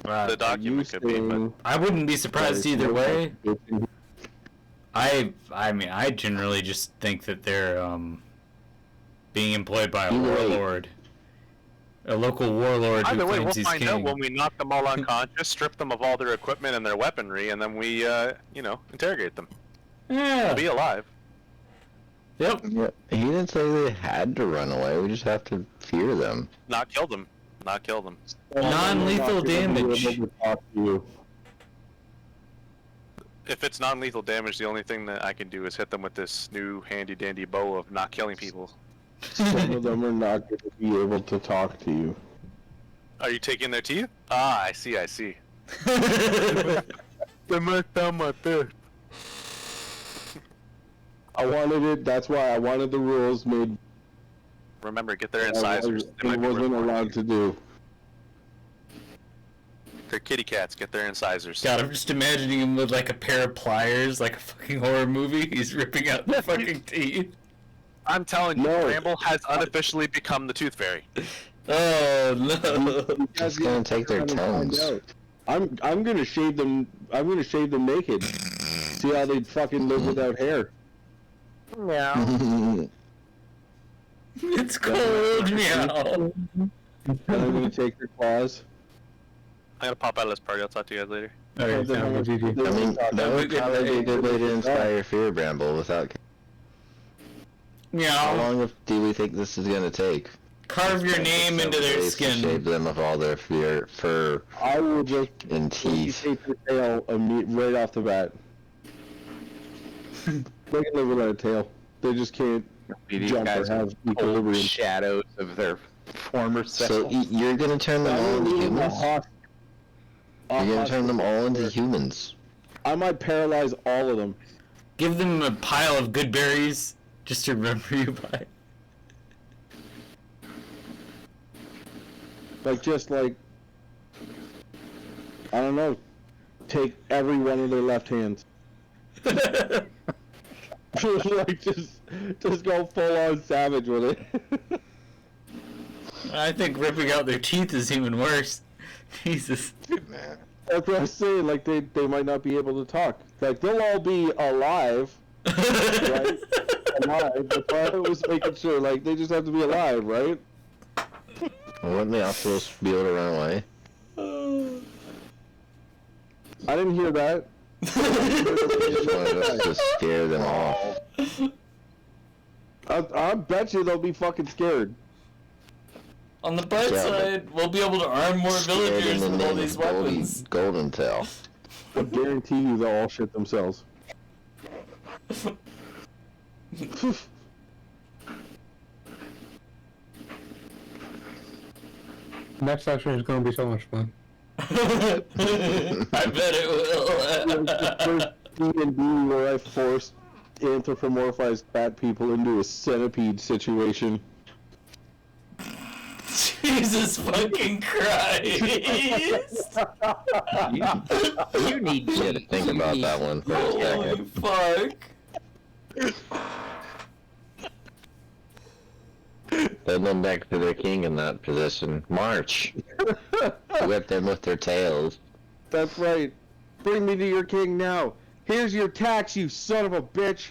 S4: The document could be, but
S5: I wouldn't be surprised either way. I generally just think that they're being employed by a warlord. A local warlord
S4: either
S5: who
S4: way,
S5: claims
S4: we'll
S5: he's
S4: find
S5: king.
S4: out when we knock them all unconscious, strip them of all their equipment and their weaponry, and then we, interrogate them.
S5: Yeah.
S4: They'll be alive.
S5: Yep.
S9: Yeah, he didn't say they had to run away. We just have to fear them.
S4: Not kill them. Not kill them.
S5: Non-lethal damage.
S4: If it's non-lethal damage, the only thing that I can do is hit them with this new handy-dandy bow of not killing people.
S1: Some of them are not going to be able to talk to you.
S4: Are you taking their teeth? Ah, I see. They might down my bed.
S1: I wanted it. That's why I wanted the rules made.
S4: Remember, get their incisors.
S1: I wasn't allowed to do.
S4: They're kitty cats. Get their incisors.
S5: God, I'm just imagining him with like a pair of pliers, like a fucking horror movie. He's ripping out the fucking teeth.
S4: I'm telling you, Bramble has unofficially become the Tooth Fairy.
S5: Oh no!
S9: He's gonna take their tongues.
S1: I'm gonna shave them. I'm gonna shave them naked. See how they fucking live without hair.
S6: Yeah.
S5: It's cold, meow.
S1: And I'm gonna take their claws.
S4: I'm gonna pop out of this party. I'll talk to you guys later.
S5: Okay, sounds good, GG.
S9: I mean, that would probably be a good way to inspire fear, Bramble, without... How
S5: Meow.
S9: long do we think this is gonna take?
S5: Carve your name into their
S9: To
S5: skin.
S9: shave them of all their fear, fur,
S1: I will just
S9: and teeth.
S1: take their tail right off the bat. They can live without a tail. They just can't
S6: These
S1: jump or
S6: guys
S1: have
S6: are
S1: equilibrium.
S6: shadows of their former
S9: So
S6: selves.
S9: you're gonna turn them all into humans? You're gonna turn them all into humans?
S1: I might paralyze all of them.
S5: Give them a pile of good berries just to remember you by.
S1: Like, I don't know, take every one of their left hands. Like, just go full on savage with it.
S5: I think ripping out their teeth is even worse. Jesus.
S1: That's what I'm saying, like, they might not be able to talk. Like, they'll all be alive, right? Alive, that's why I was making sure, like, they just have to be alive, right?
S9: Weren't they all supposed to be able to run away?
S1: I didn't hear that.
S9: They just wanted us to scare them off.
S1: I bet you they'll be fucking scared.
S10: On the bright side, we'll be able to arm more villagers with all these weapons.
S9: Golden tail.
S1: I guarantee you they'll all shit themselves.
S3: Next session is going to be so much fun.
S10: I bet it will.
S1: The first D&D where I forced anthropomorphized fat people into a centipede situation.
S10: Jesus fucking Christ!
S9: You need to think about that one for a
S10: Holy
S9: second.
S10: fuck!
S9: Send them back to their king in that position. March. Whip them with their tails.
S1: That's right. Bring me to your king now. Here's your tax, you son of a bitch.